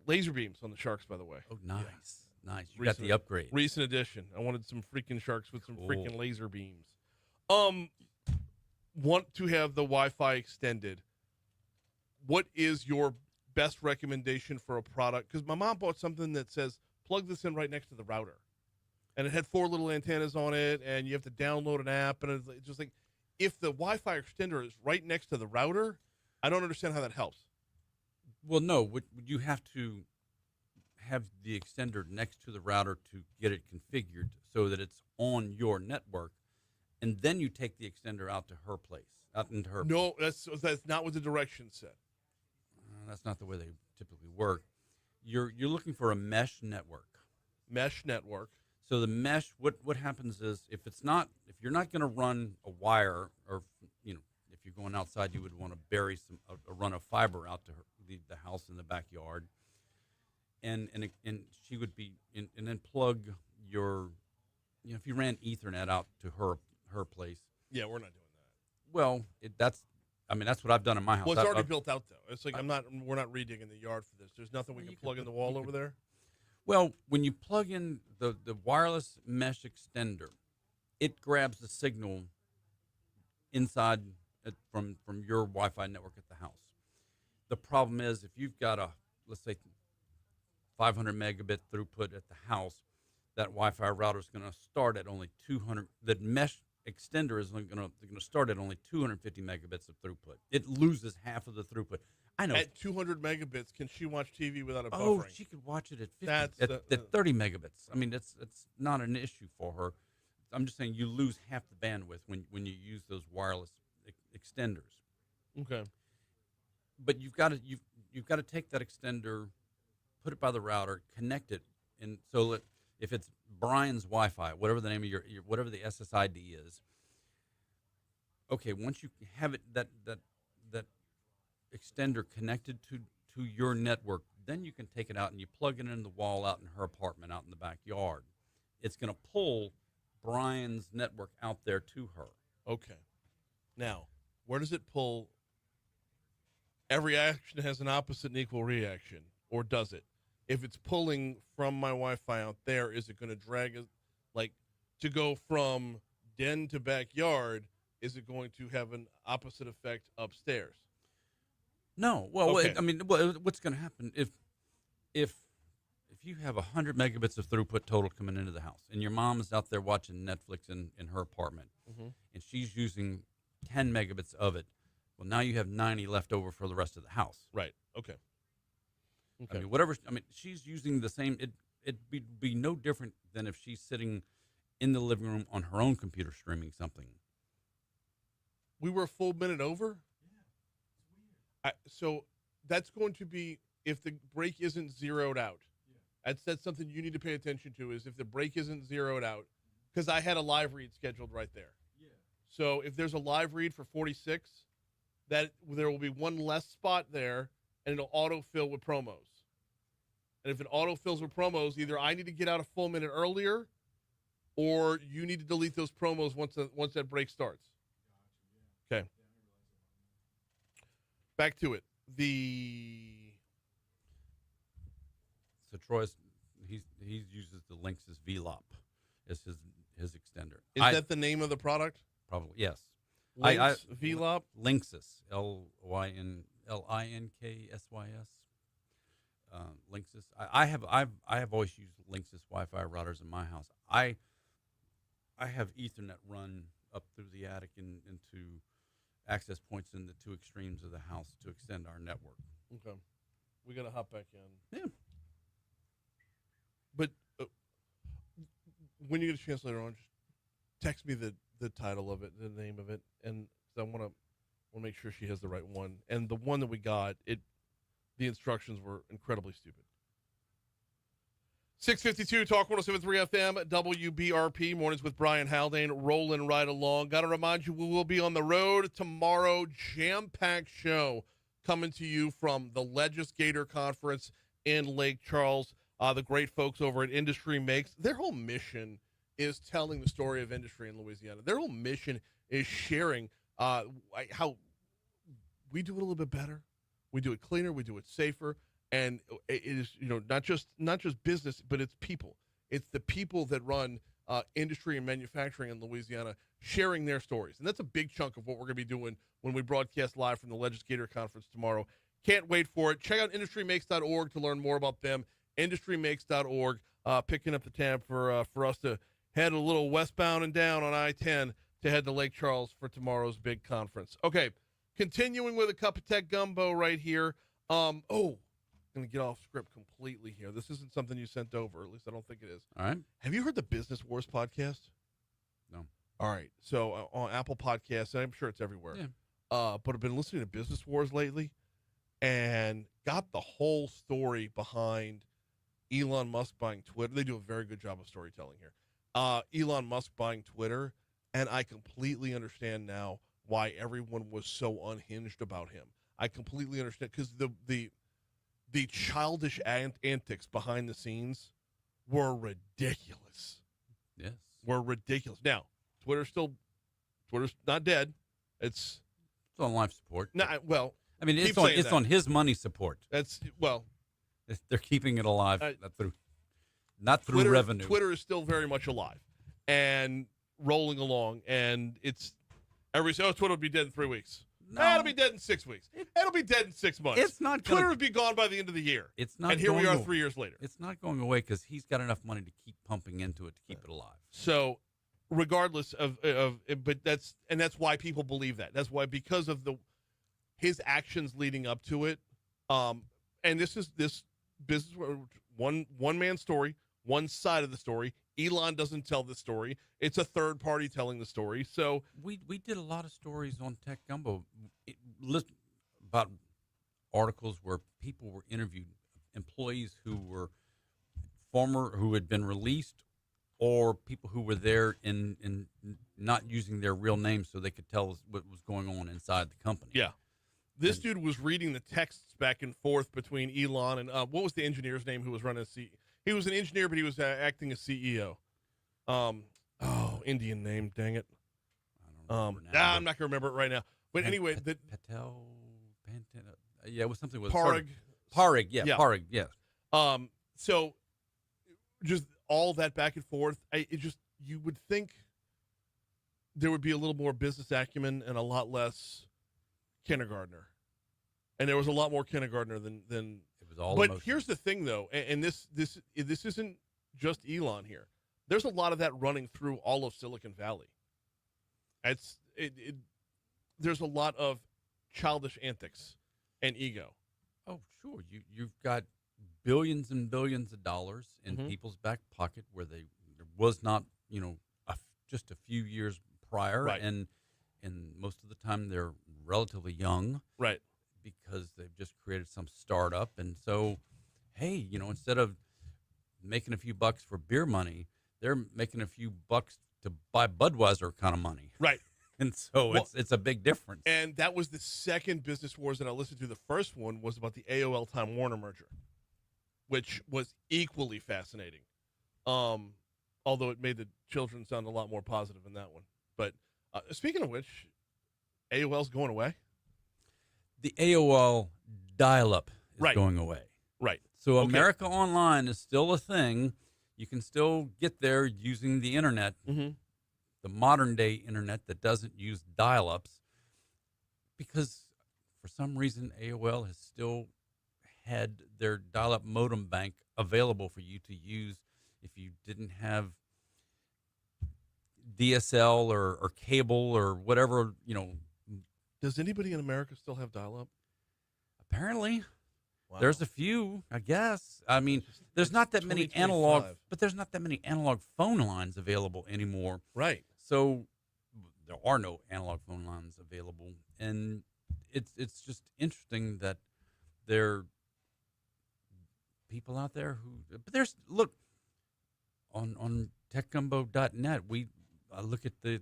Laser beams on the sharks, by the way. Oh, nice. Nice. You Recent- got the upgrade. Recent addition. I wanted some freaking sharks with some Cool. freaking laser beams. Want to have the Wi-Fi extended. What is your best recommendation for a product? Because my mom bought something that says plug this in right next to the router, and it had 4 little antennas on it, and you have to download an app, and it's just like, if the Wi-Fi extender is right next to the router, I don't understand how that helps. Well, no. Would you have to have the extender next to the router to get it configured so that it's on your network, and then you take the extender out to her place, out into her. No, that's not what the directions said. That's not the way they typically work. You're looking for a mesh network. Mesh network. So the mesh, what happens is if you're not going to run a wire, or if you're going outside, you would want to bury a run of fiber out to the house in the backyard, and she would be and then plug your, if you ran Ethernet out to her place. Yeah, we're not doing that. Well, that's what I've done in my house. Well, it's already built out though. It's like we're not redigging the yard for this. There's nothing we can plug in the wall over there. Well, when you plug in the wireless mesh extender, it grabs the signal inside from your Wi-Fi network at the house. The problem is if you've got let's say 500 megabit throughput at the house, that Wi-Fi router is going to start at only 200. The mesh extender is going to start at only 250 megabits of throughput. It loses half of the throughput. I know. At 200 megabits, can she watch TV without a buffering? Oh, she could watch it at 50, at 30 megabits. I mean, it's not an issue for her. I'm just saying you lose half the bandwidth when you use those wireless extenders. Okay. But you've got to take that extender, put it by the router, connect it, and so that if it's Brian's Wi-Fi, whatever the name of your whatever the SSID is. Okay, once you have it that extender connected to your network, then you can take it out and you plug it in the wall out in her apartment out in the backyard. It's going to pull Brian's network out there to her. Okay. Now, where does it pull? Every action has an opposite and equal reaction, or does it? If it's pulling from my Wi-Fi out there, is it going to drag it, like, to go from den to backyard? Is it going to have an opposite effect upstairs? No. Well, Okay. What's going to happen if you have 100 megabits of throughput total coming into the house, and your mom is out there watching Netflix in her apartment, and she's using 10 megabits of it, well, now you have 90 left over for the rest of the house. Right. Okay. I mean, she's using the same. It'd be no different than if she's sitting in the living room on her own computer streaming something. We were a full minute over? Yeah. So that's going to be if the break isn't zeroed out. Yeah. That's something you need to pay attention to, is if the break isn't zeroed out, because I had a live read scheduled right there. Yeah. So if there's a live read for 46, that there will be one less spot there, and it'll autofill with promos. And if it autofills with promos, either I need to get out a full minute earlier, or you need to delete those promos once that break starts. Okay. Back to it. So Troy's he uses the Linksys VLOP as his extender. Is that the name of the product? Probably yes. Links, VLOP? Linksys, LINKSYS. Linksys. I have always used Linksys Wi-Fi routers in my house. I have Ethernet run up through the attic and into access points in the two extremes of the house to extend our network. Okay. We got to hop back in. Yeah. But when you get a chance later on, just text me the title of it, the name of it, and I want to make sure she has the right one. And the one that we got, the instructions were incredibly stupid. 652 Talk 107.3 FM, WBRP, mornings with Brian Haldane, rolling right along. Got to remind you, we will be on the road tomorrow, jam-packed show coming to you from the Legislator Conference in Lake Charles. The great folks over at Industry Makes, their whole mission is telling the story of industry in Louisiana. Their whole mission is sharing how we do it a little bit better. We do it cleaner. We do it safer. And it is, not just business, but it's people. It's the people that run industry and manufacturing in Louisiana sharing their stories. And that's a big chunk of what we're going to be doing when we broadcast live from the Legislator Conference tomorrow. Can't wait for it. Check out industrymakes.org to learn more about them. Industrymakes.org, picking up the tab for us to head a little westbound and down on I-10 to head to Lake Charles for tomorrow's big conference. Okay, continuing with a cup of tech gumbo right here. I'm going to get off script completely here. This isn't something you sent over. At least I don't think it is. All right. Have you heard the Business Wars podcast? No. All right. So on Apple Podcasts, I'm sure it's everywhere. Yeah. But I've been listening to Business Wars lately and got the whole story behind Elon Musk buying Twitter. They do a very good job of storytelling here. Elon Musk buying Twitter, and I completely understand now why everyone was so unhinged about him. I completely understand because the childish antics behind the scenes were ridiculous. Yes. Were ridiculous. Now, Twitter's not dead. It's on life support. Well, I mean, it's on his money support. They're keeping it alive not through revenue. Twitter is still very much alive and rolling along, and everybody says, Twitter will be dead in 3 weeks. No. It'll be dead in 6 weeks. It'll be dead in 6 months. It's not Twitter will be gone by the end of the year. It's not. And here we are 3 years later. It's not going away because he's got enough money to keep pumping into it to keep it alive. So, regardless but that's why people believe that. That's why, because of his actions leading up to it. And this business, one man's story, one side of the story. Elon doesn't tell the story. It's a third party telling the story. So we did a lot of stories on Tech Gumbo about articles where people were interviewed, employees who had been released, or people who were there in not using their real names so they could tell us what was going on inside the company. Yeah. This dude was reading the texts back and forth between Elon and what was the engineer's name who was running he was an engineer, but he was acting as CEO. Indian name, dang it. I don't remember now. I'm not gonna remember it right now. But anyway, Patel, it was something with Parig. Parig, yeah, Yeah. Parig, yes. So just all that back and forth. You would think there would be a little more business acumen and a lot less kindergartner, and there was a lot more kindergartner than it was all. But emotion. Here's the thing, though, and this isn't just Elon here. There's a lot of that running through all of Silicon Valley. There's a lot of childish antics and ego. Oh, sure. You've got billions and billions of dollars in people's back pocket where there was not, just a few years prior, right. and most of the time they're relatively young, right? Because they've just created some startup, and so, hey, instead of making a few bucks for beer money, they're making a few bucks to buy Budweiser kind of money, right? And so it's a big difference. And that was the second Business Wars that I listened to. The first one was about the AOL Time Warner merger. which was equally fascinating. Although it made the children sound a lot more positive in that one. But speaking of which, AOL's going away. The AOL dial-up is Right. going away. Right. So Okay. America Online is still a thing. You can still get there using the internet, Mm-hmm. the modern day internet that doesn't use dial-ups, because for some reason AOL has still had their dial-up modem bank available for you to use if you didn't have DSL or cable or whatever, Does anybody in America still have dial-up? apparently. Wow. There's a few, I guess. I mean, there's It's not that many analog, 2025. but there's not that many analog phone lines available anymore. Right. So there are no analog phone lines available, and it's just interesting that there are people out there who. But there's look on techgumbo.net. I look at the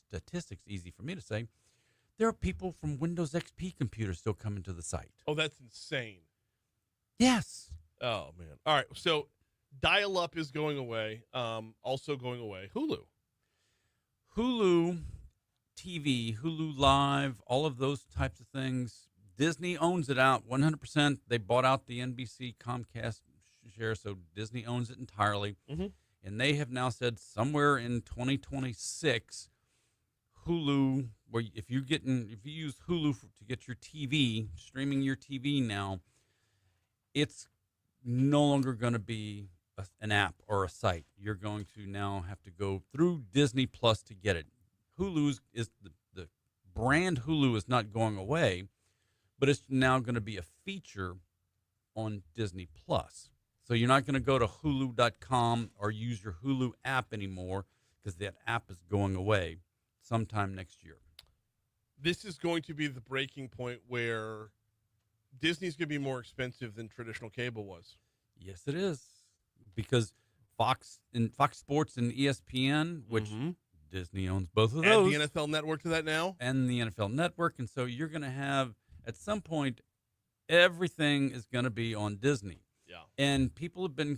statistics. Easy for me to say. There are people from Windows XP computers still coming to the site. Oh, that's insane. Yes. Oh, man. All right. So dial-up is going away. Also going away. Hulu TV, Hulu Live, all of those types of things. Disney owns it out 100%. They bought out the NBC Comcast share, so Disney owns it entirely. Mm-hmm. And they have now said somewhere in 2026, Hulu, where if you use Hulu to get your TV, streaming your TV now, it's no longer going to be an app or a site. You're going to now have to go through Disney Plus to get it. Hulu's is the brand Hulu is not going away, but it's now going to be a feature on Disney Plus. So you're not going to go to hulu.com or use your Hulu app anymore because that app is going away sometime next year. This is going to be the breaking point where Disney's going to be more expensive than traditional cable was. Yes, it is. Because Fox Sports and ESPN, which Mhm. Disney owns both of Add those. the NFL Network to that now. And the NFL Network. And so you're going to have, at some point, everything is going to be on Disney. Yeah. And people have been,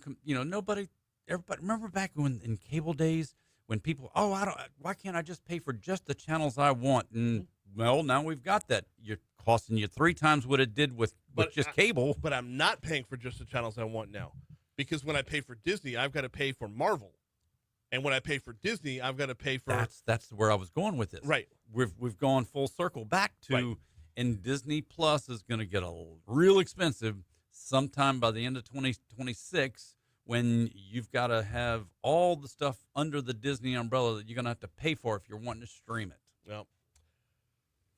everybody, remember back in cable days when people, why can't I just pay for just the channels I want? And, well, now we've got that. You're costing you 3 times what it did with just cable. But I'm not paying for just the channels I want now. Because when I pay for Disney, I've got to pay for Marvel. And when I pay for Disney, I've got to pay for... That's where I was going with this. Right. We've gone full circle back to, Right. And Disney Plus is going to get real expensive sometime by the end of 2026 when you've got to have all the stuff under the Disney umbrella that you're going to have to pay for if you're wanting to stream it. Well,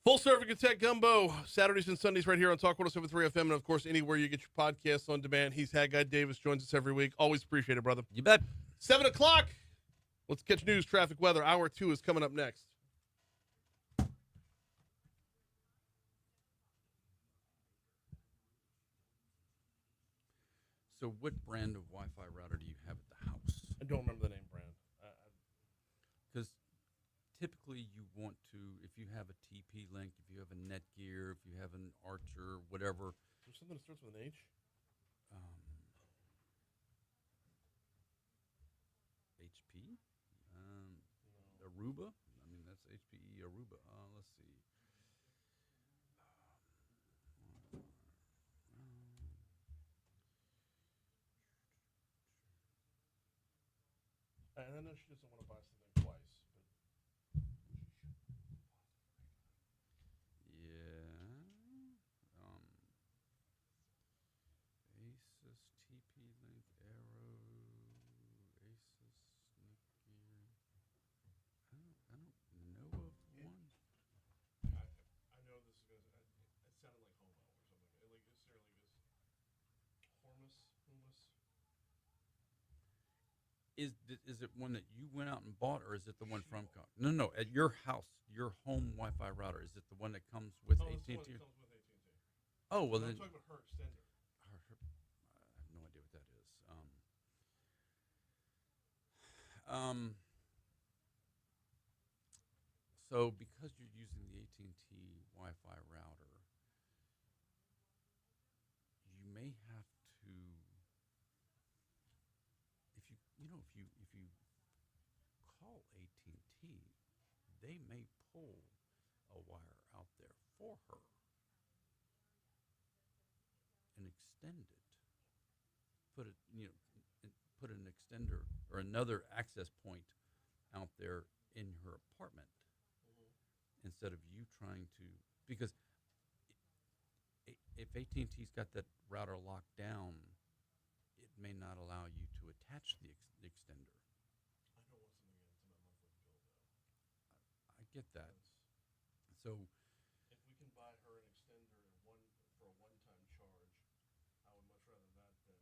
full serving at Tech Gumbo, Saturdays and Sundays right here on Talk 107.3 FM. And, of course, anywhere you get your podcasts on demand. He's Haggai Davis, joins us every week. Always appreciate it, brother. You bet. 7 o'clock. Let's catch news, traffic, weather. Hour 2 is coming up next. So what brand of Wi-Fi router do you have at the house? I don't remember the name brand. Because typically you want to, if you have a TP-Link, if you have a Netgear, if you have an Archer, whatever. Is there something that starts with an H? HP? Aruba? I mean, that's HPE Aruba. Let's see. And I know she doesn't want to buy something twice, but Yeah. Asus, TP-Link, Arrow, Asus, Netgear. I don't know of one. I know this is gonna. It sounded like Homo or something. Like Hormus. Is it one that you went out and bought, or is it the one from Cox? No. At your house, your home Wi-Fi router, is it the one that comes with AT&T? Oh, well I'm then. talking about her extender. I have no idea what that is. So because you're using the AT&T Wi-Fi router, you may have you call AT&T, they may pull a wire out there for her and extend it. Put it, put an extender or another access point out there in her apartment instead of you trying to, because if AT&T's got that router locked down, it may not allow you to attach the extender. I get that. So if we can buy her an extender for a one-time charge, I would much rather that than,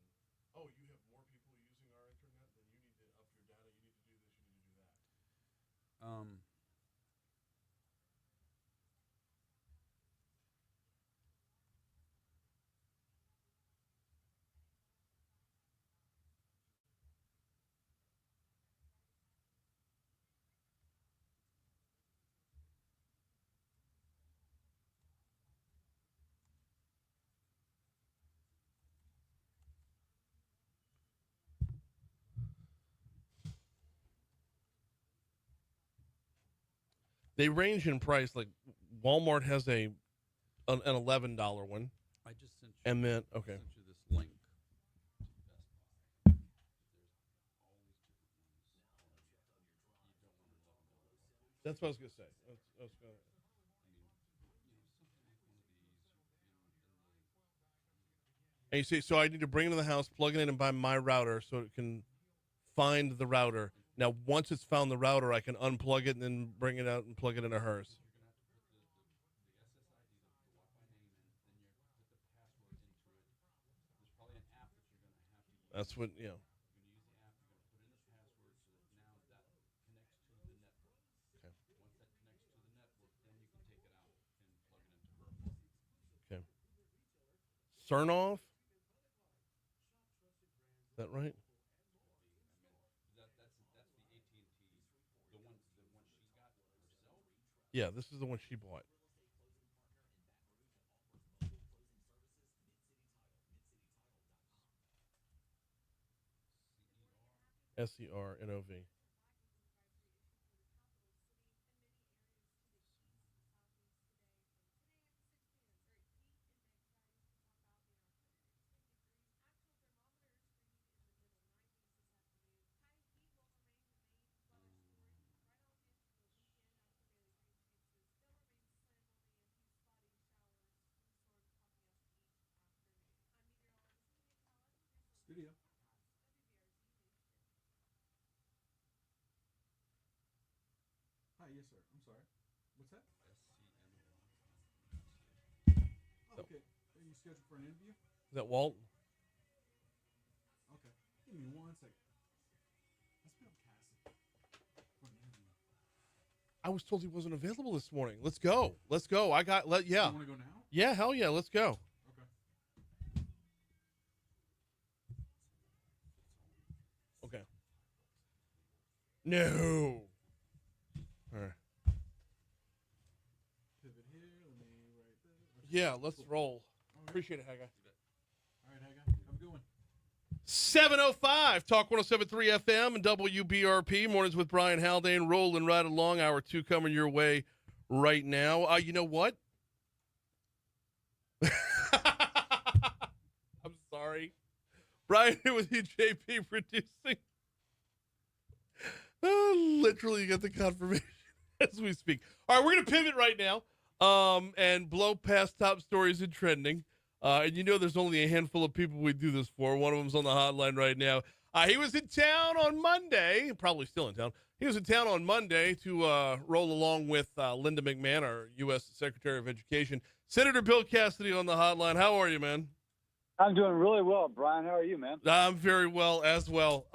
oh, you have more people using our internet, then you need to up your data, you need to do this, you need to do that. They range in price. Like Walmart has an $11 one, I just sent you, and then okay, sent you this link. that's what I was gonna say. I was gonna. And you see, so I need to bring it to the house, plug it in, and buy my router so it can find the router. Now, once it's found the router, I can unplug it and then bring it out and plug it into hers. That's what, you know. Okay. Okay. Cernoff? Is that right? Yeah, this is the one she bought. SERNOV. Studio. Hi, yes, sir. I'm sorry. What's that? Oh, okay. Are you scheduled for an interview? Is that Walt? Okay. Give me 1 second. Let's be on Cassie for an interview. I was told he wasn't available this morning. Let's go. Let's go. Yeah. You want to go now? Yeah, hell yeah. Let's go. Okay. Okay. No. All right. Pivot here. Let me right there. Yeah, let's roll. All right. Appreciate it, Haggai. All right, Haggai. Have a good one. 7:05, Talk 107.3 FM and WBRP. Mornings with Brian Haldane, rolling right along. Hour 2 coming your way right now. You know what? I'm sorry. Brian here with you, JP, producing. Literally, you got the confirmation as we speak. All right, we're going to pivot right now and blow past top stories and trending. And you know there's only a handful of people we do this for. One of them's on the hotline right now. He was in town on Monday, probably still in town. He was in town on Monday to roll along with Linda McMahon, our U.S. Secretary of Education. Senator Bill Cassidy on the hotline. How are you, man? I'm doing really well, Brian. How are you, man? I'm very well as well.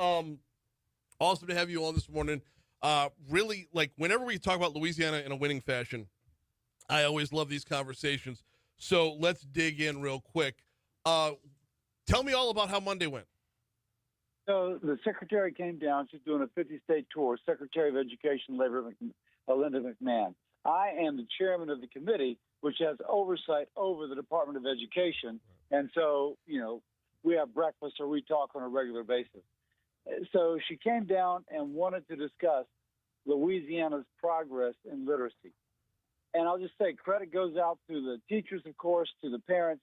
Awesome to have you on this morning. Really, like, whenever we talk about Louisiana in a winning fashion, I always love these conversations. So let's dig in real quick. Tell me all about how Monday went. So the secretary came down. She's doing a 50-state tour. Secretary of Education, Linda McMahon. I am the chairman of the committee, which has oversight over the Department of Education. And so, you know, we have breakfast or we talk on a regular basis. So she came down and wanted to discuss Louisiana's progress in literacy. And I'll just say credit goes out to the teachers, of course, to the parents,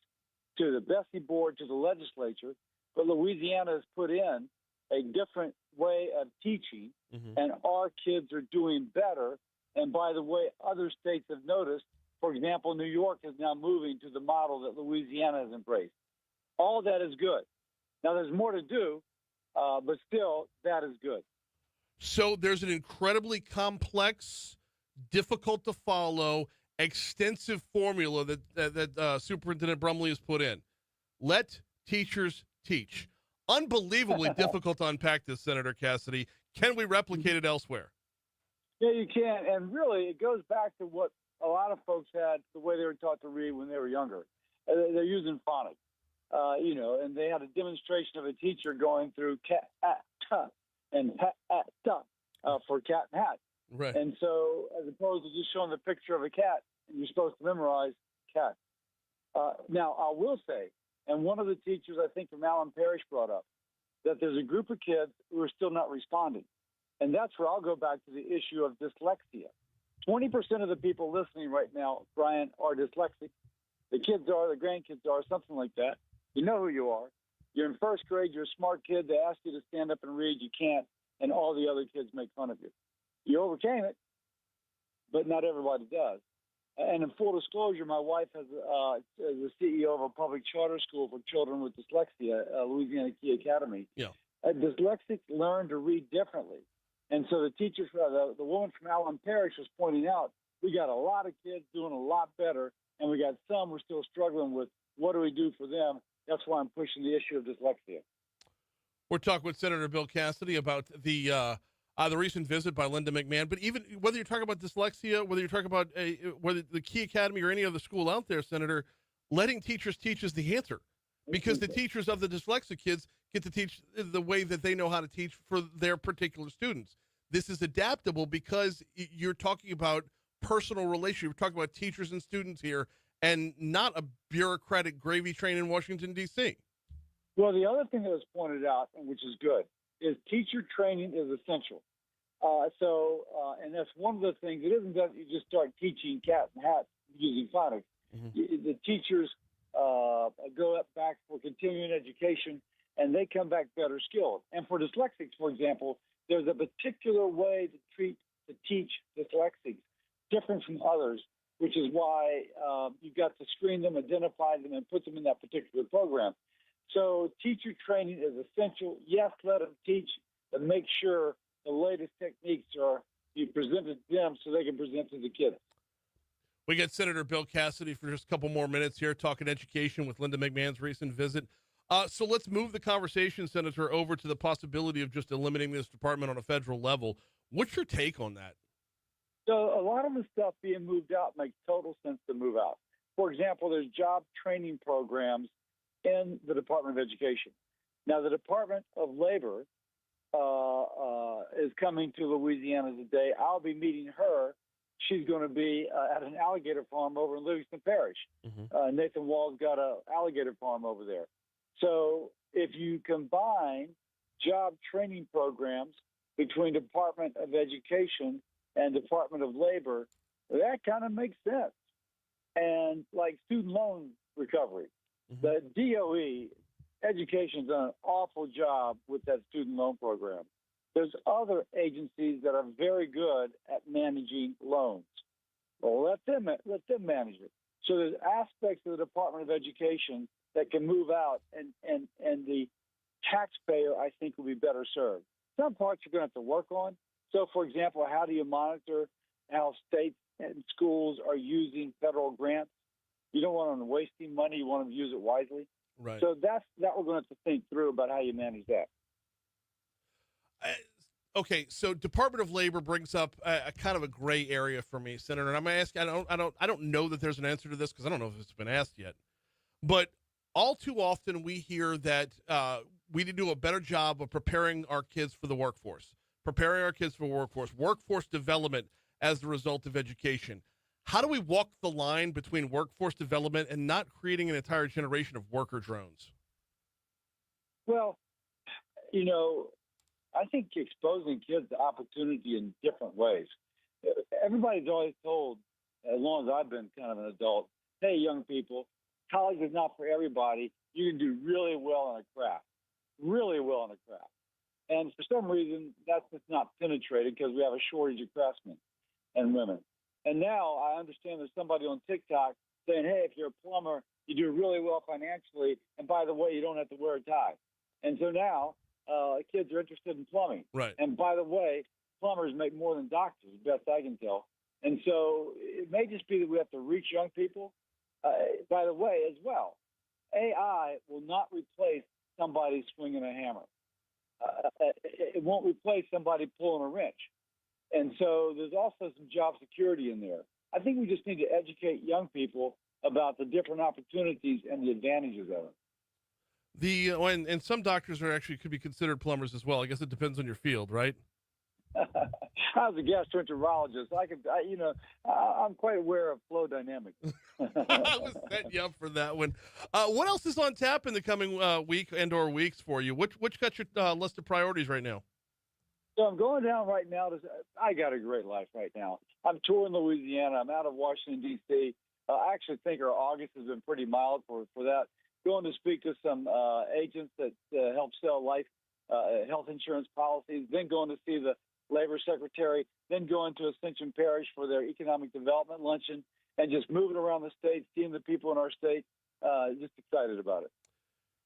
to the Bessie board, to the legislature. But Louisiana has put in a different way of teaching, and our kids are doing better. And by the way, other states have noticed. For example, New York is now moving to the model that Louisiana has embraced. All that is good. Now, there's more to do, but still, that is good. So there's an incredibly complex, difficult to follow, extensive formula that Superintendent Brumley has put in. Let teachers teach. Unbelievably difficult to unpack this, Senator Cassidy. Can we replicate it elsewhere? Yeah, you can. And really, it goes back to what a lot of folks had, the way they were taught to read when they were younger. They're using phonics, and they had a demonstration of a teacher going through cat, ta, and hat, ta, for cat and hat. Right. And so, as opposed to just showing the picture of a cat, and you're supposed to memorize cat. Now, I will say, and one of the teachers, I think from Allen Parish, brought up that there's a group of kids who are still not responding. And that's where I'll go back to the issue of dyslexia. 20% of the people listening right now, Brian, are dyslexic. The kids are, the grandkids are, something like that. You know who you are. You're in first grade, you're a smart kid. They ask you to stand up and read, you can't, and all the other kids make fun of you. You overcame it, but not everybody does. And in full disclosure, my wife is the CEO of a public charter school for children with dyslexia, Louisiana Key Academy. Yeah. Dyslexics learn to read differently. And so the teachers, the woman from Allen Parish was pointing out, we got a lot of kids doing a lot better, and we got some we're still struggling with. What do we do for them? That's why I'm pushing the issue of dyslexia. We're talking with Senator Bill Cassidy about the recent visit by Linda McMahon. But even whether you're talking about dyslexia, whether you're talking about whether the Key Academy or any other school out there, Senator, letting teachers teach is the answer. Because the teachers of the dyslexic kids get to teach the way that they know how to teach for their particular students. This is adaptable because you're talking about personal relationship. We're talking about teachers and students here and not a bureaucratic gravy train in Washington, D.C. Well, the other thing that was pointed out, and which is good, is teacher training is essential. And that's one of the things. It isn't that you just start teaching cat and hat using phonics. The teachers go up back for continuing education, and they come back better skilled. And for dyslexics, for example, there's a particular way to teach dyslexics, different from others, which is why you've got to screen them, identify them, and put them in that particular program. So teacher training is essential. Yes, let them teach, but make sure the latest techniques are you presented to them so they can present to the kids. We got Senator Bill Cassidy for just a couple more minutes here talking education with Linda McMahon's recent visit. So let's move the conversation, Senator, over to the possibility of just eliminating this department on a federal level. What's your take on that? So a lot of the stuff being moved out makes total sense to move out. For example, there's job training programs in the Department of Education. Now, the Department of Labor is coming to Louisiana today. I'll be meeting her. She's going to be at an alligator farm over in Livingston Parish. Nathan Wall's got an alligator farm over there. So if you combine job training programs between Department of Education and Department of Labor, that kind of makes sense. And like student loan recovery, the DOE, Education's done an awful job with that student loan program. There's other agencies that are very good at managing loans. Well, let them manage it. So there's aspects of the Department of Education that can move out, and the taxpayer, I think, will be better served. Some parts you're going to have to work on. So, for example, how do you monitor how states and schools are using federal grants? You don't want them wasting money. You want them to use it wisely. Right. So that we're going to have to think through about how you manage that. Okay, so Department of Labor brings up a kind of a gray area for me, Senator. And I'm going to ask. I don't know that there's an answer to this because I don't know if it's been asked yet. But all too often we hear that we need to do a better job of preparing our kids for the workforce, workforce development as the result of education. How do we walk the line between workforce development and not creating an entire generation of worker drones? Well, I think exposing kids to opportunity in different ways. Everybody's always told, as long as I've been kind of an adult, hey, young people, college is not for everybody. You can do really well in a craft, really well in a craft. And for some reason, that's just not penetrated because we have a shortage of craftsmen and women. And now I understand there's somebody on TikTok saying, hey, if you're a plumber, you do really well financially. And by the way, you don't have to wear a tie. And so now kids are interested in plumbing. Right. And by the way, plumbers make more than doctors, best I can tell. And so it may just be that we have to reach young people. By the way, as well, AI will not replace somebody swinging a hammer. It won't replace somebody pulling a wrench. And so there's also some job security in there. I think we just need to educate young people about the different opportunities and the advantages of it. And some doctors are actually could be considered plumbers as well. I guess it depends on your field, right? I was a gastroenterologist. I'm quite aware of flow dynamics. I was setting you up for that one. What else is on tap in the coming week and/or weeks for you? Which got your list of priorities right now? So I'm going down right now. I got a great life right now. I'm touring Louisiana. I'm out of Washington, D.C. I actually think our August has been pretty mild for that. Going to speak to some agents that help sell life health insurance policies, then going to see the labor secretary, then going to Ascension Parish for their economic development luncheon, and just moving around the state, seeing the people in our state. Just excited about it.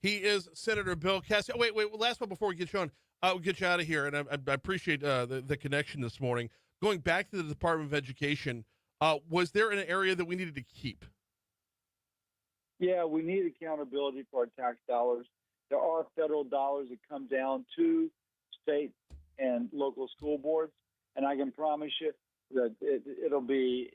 He is Senator Bill Cassidy. Wait, last one before we get you on. We'll get you out of here, and I appreciate the connection this morning. Going back to the Department of Education, was there an area that we needed to keep? Yeah, we need accountability for our tax dollars. There are federal dollars that come down to state and local school boards, and I can promise you that there'll be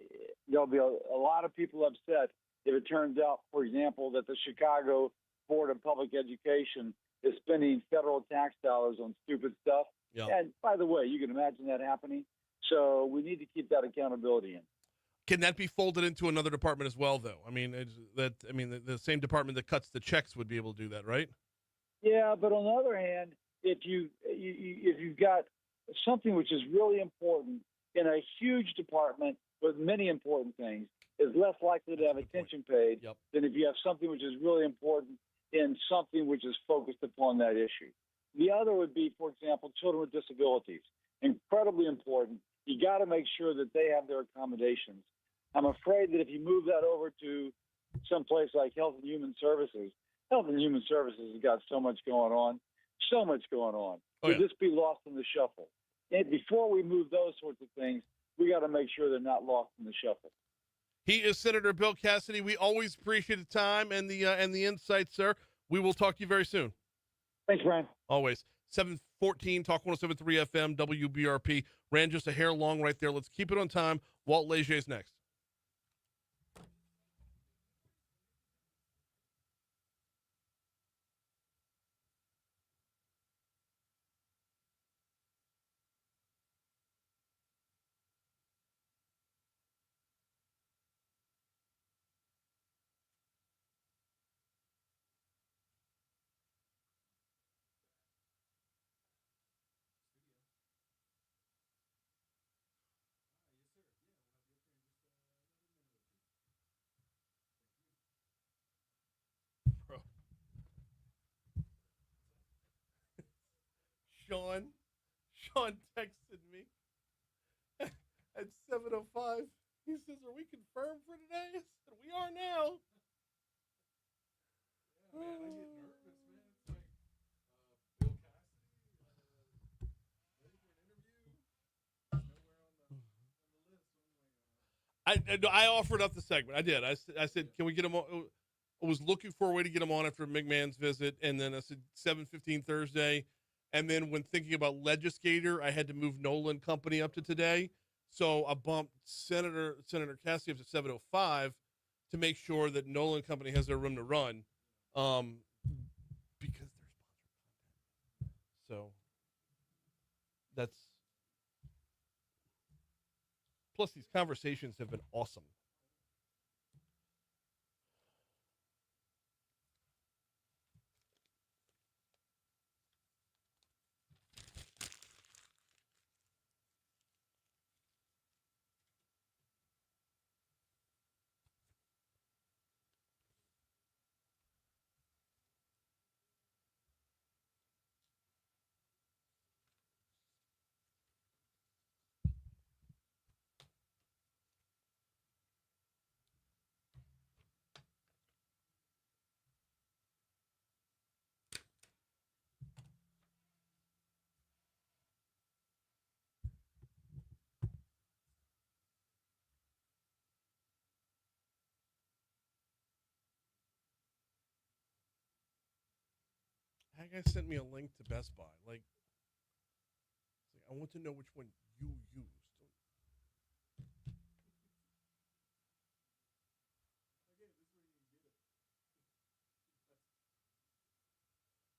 a lot of people upset if it turns out, for example, that the Chicago Board of Public Education is spending federal tax dollars on stupid stuff. Yeah. And by the way, you can imagine that happening. So we need to keep that accountability in. Can that be folded into another department as well, though? I mean, the same department that cuts the checks would be able to do that, right? Yeah, but on the other hand, if you've got something which is really important in a huge department with many important things, is less likely to have attention paid than if you have something which is really important in something which is focused upon that issue. The other would be, for example, children with disabilities. Incredibly important. You got to make sure that they have their accommodations. I'm afraid that if you move that over to someplace like Health and Human Services has got so much going on. Oh, Will this be lost in the shuffle? And before we move those sorts of things, we got to make sure they're not lost in the shuffle. He is Senator Bill Cassidy. We always appreciate the time and the insights, sir. We will talk to you very soon. Thanks, Brian. Always. 714 Talk 107.3 FM WBRP. Ran just a hair long right there. Let's keep it on time. Walt Leger is next. Sean texted me at 7:05. He says, "Are we confirmed for today?" I said, "We are now." Yeah, man, I get nervous, man. It's like Bill Cassidy, ready for an interview. Nowhere on the list. So I offered up the segment. I did. I said, "Can we get him on?" I was looking for a way to get him on after McMahon's visit, and then I said 7:15 Thursday. And then when thinking about Legislator, I had to move Nolan Company up to today. So I bumped Senator Cassidy up to 7:05 to make sure that Nolan Company has their room to run, because they're sponsored content. So that's, plus these conversations have been awesome. Haggai sent me a link to Best Buy. Like, I want to know which one you used.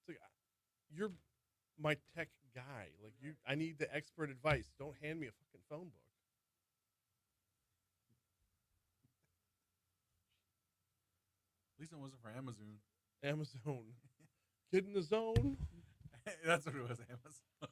It's like, you're my tech guy. Like, I need the expert advice. Don't hand me a fucking phone book. At least it wasn't for Amazon. Amazon. Get in the zone. That's what it was, Amazon.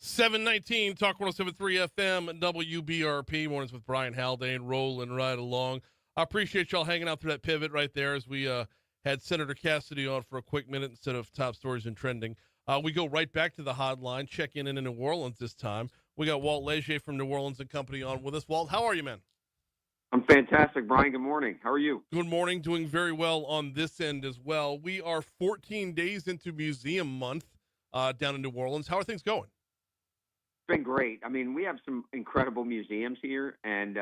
719 Talk 1073 FM WBRP mornings with Brian Haldane rolling right along. I appreciate y'all hanging out through that pivot right there as we had Senator Cassidy on for a quick minute instead of top stories and trending. We go right back to the hotline, check in New Orleans this time. We got Walt Leger from New Orleans and Company on with us. Walt, how are you, man? I'm fantastic, Brian. Good morning. How are you? Good morning. Doing very well on this end as well. We are 14 days into Museum Month down in New Orleans. How are things going? It's been great. I mean, we have some incredible museums here, and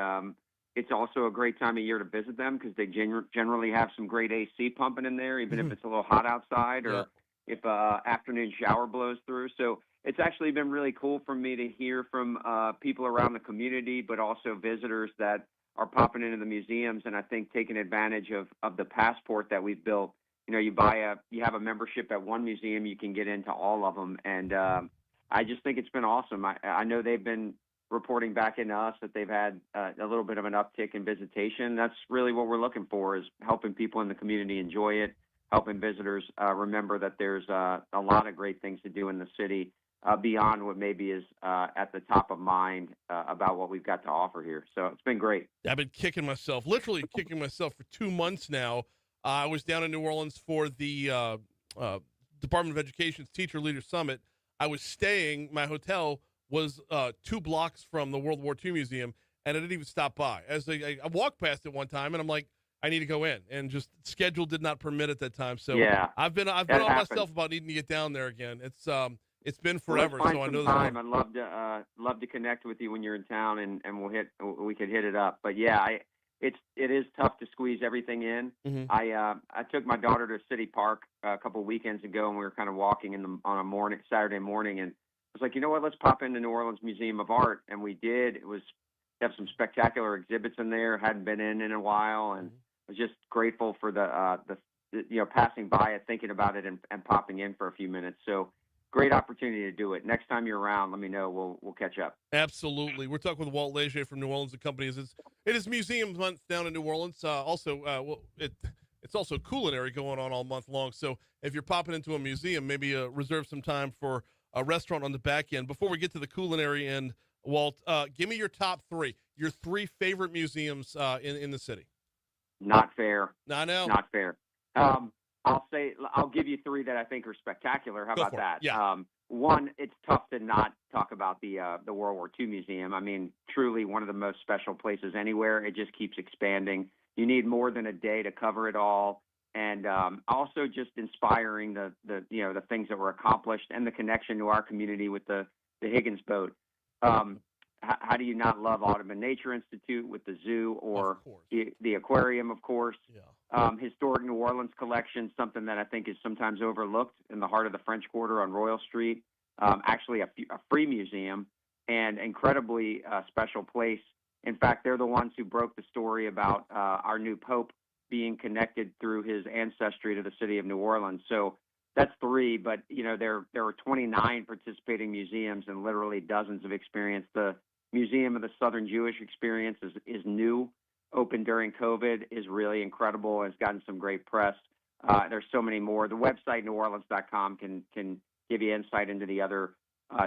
it's also a great time of year to visit them because they generally have some great AC pumping in there, even if it's a little hot outside or if afternoon shower blows through. So it's actually been really cool for me to hear from people around the community, but also visitors that are popping into the museums, and I think taking advantage of the passport that we've built. You know, you have a membership at one museum, you can get into all of them, and I just think it's been awesome. I know they've been reporting back into us that they've had a little bit of an uptick in visitation. That's really what we're looking for, is helping people in the community enjoy it, helping visitors remember that there's a lot of great things to do in the city beyond what maybe is at the top of mind about what we've got to offer here. So it's been great. I've been literally kicking myself for 2 months now. I was down in New Orleans for the Department of Education's Teacher Leader Summit. My hotel was 2 blocks from the World War II Museum, and I didn't even stop by. I walked past it one time, and I'm like, I need to go in, and just schedule did not permit at that time. So yeah, I've been on myself about needing to get down there again. It's been forever, well, so I know time. I'd love to connect with you when you're in town, and we could hit it up. But yeah, it is tough to squeeze everything in. Mm-hmm. I took my daughter to City Park a couple of weekends ago, and we were kind of walking on a Saturday morning, and I was like, you know what, let's pop into New Orleans Museum of Art, and we did. They have some spectacular exhibits in there. Hadn't been in a while, and I was just grateful for the passing by it, thinking about it, and popping in for a few minutes. So great opportunity to do it. Next time you're around, let me know. We'll catch up. Absolutely. We're talking with Walt Leger from New Orleans and Company. It is Museum Month down in New Orleans. It's also culinary going on all month long. So if you're popping into a museum, maybe reserve some time for a restaurant on the back end. Before we get to the culinary end, Walt, give me your top 3, your 3 favorite museums in the city. Not fair. I know. Not fair. I'll give you 3 that I think are spectacular. How about that? Yeah. One, it's tough to not talk about the World War II Museum. I mean, truly one of the most special places anywhere. It just keeps expanding. You need more than a day to cover it all, and also just inspiring the things that were accomplished and the connection to our community with the Higgins boat. How do you not love Audubon Nature Institute with the zoo or the aquarium, of course? Yeah. Historic New Orleans collection, something that I think is sometimes overlooked in the heart of the French Quarter on Royal Street. actually a free museum and incredibly special place. In fact, they're the ones who broke the story about our new Pope being connected through his ancestry to the city of New Orleans. So that's 3, but there are 29 participating museums and literally dozens of experience. The Museum of the Southern Jewish Experience is new, opened during COVID, is really incredible, has gotten some great press. There's so many more. The website neworleans.com can give you insight into the other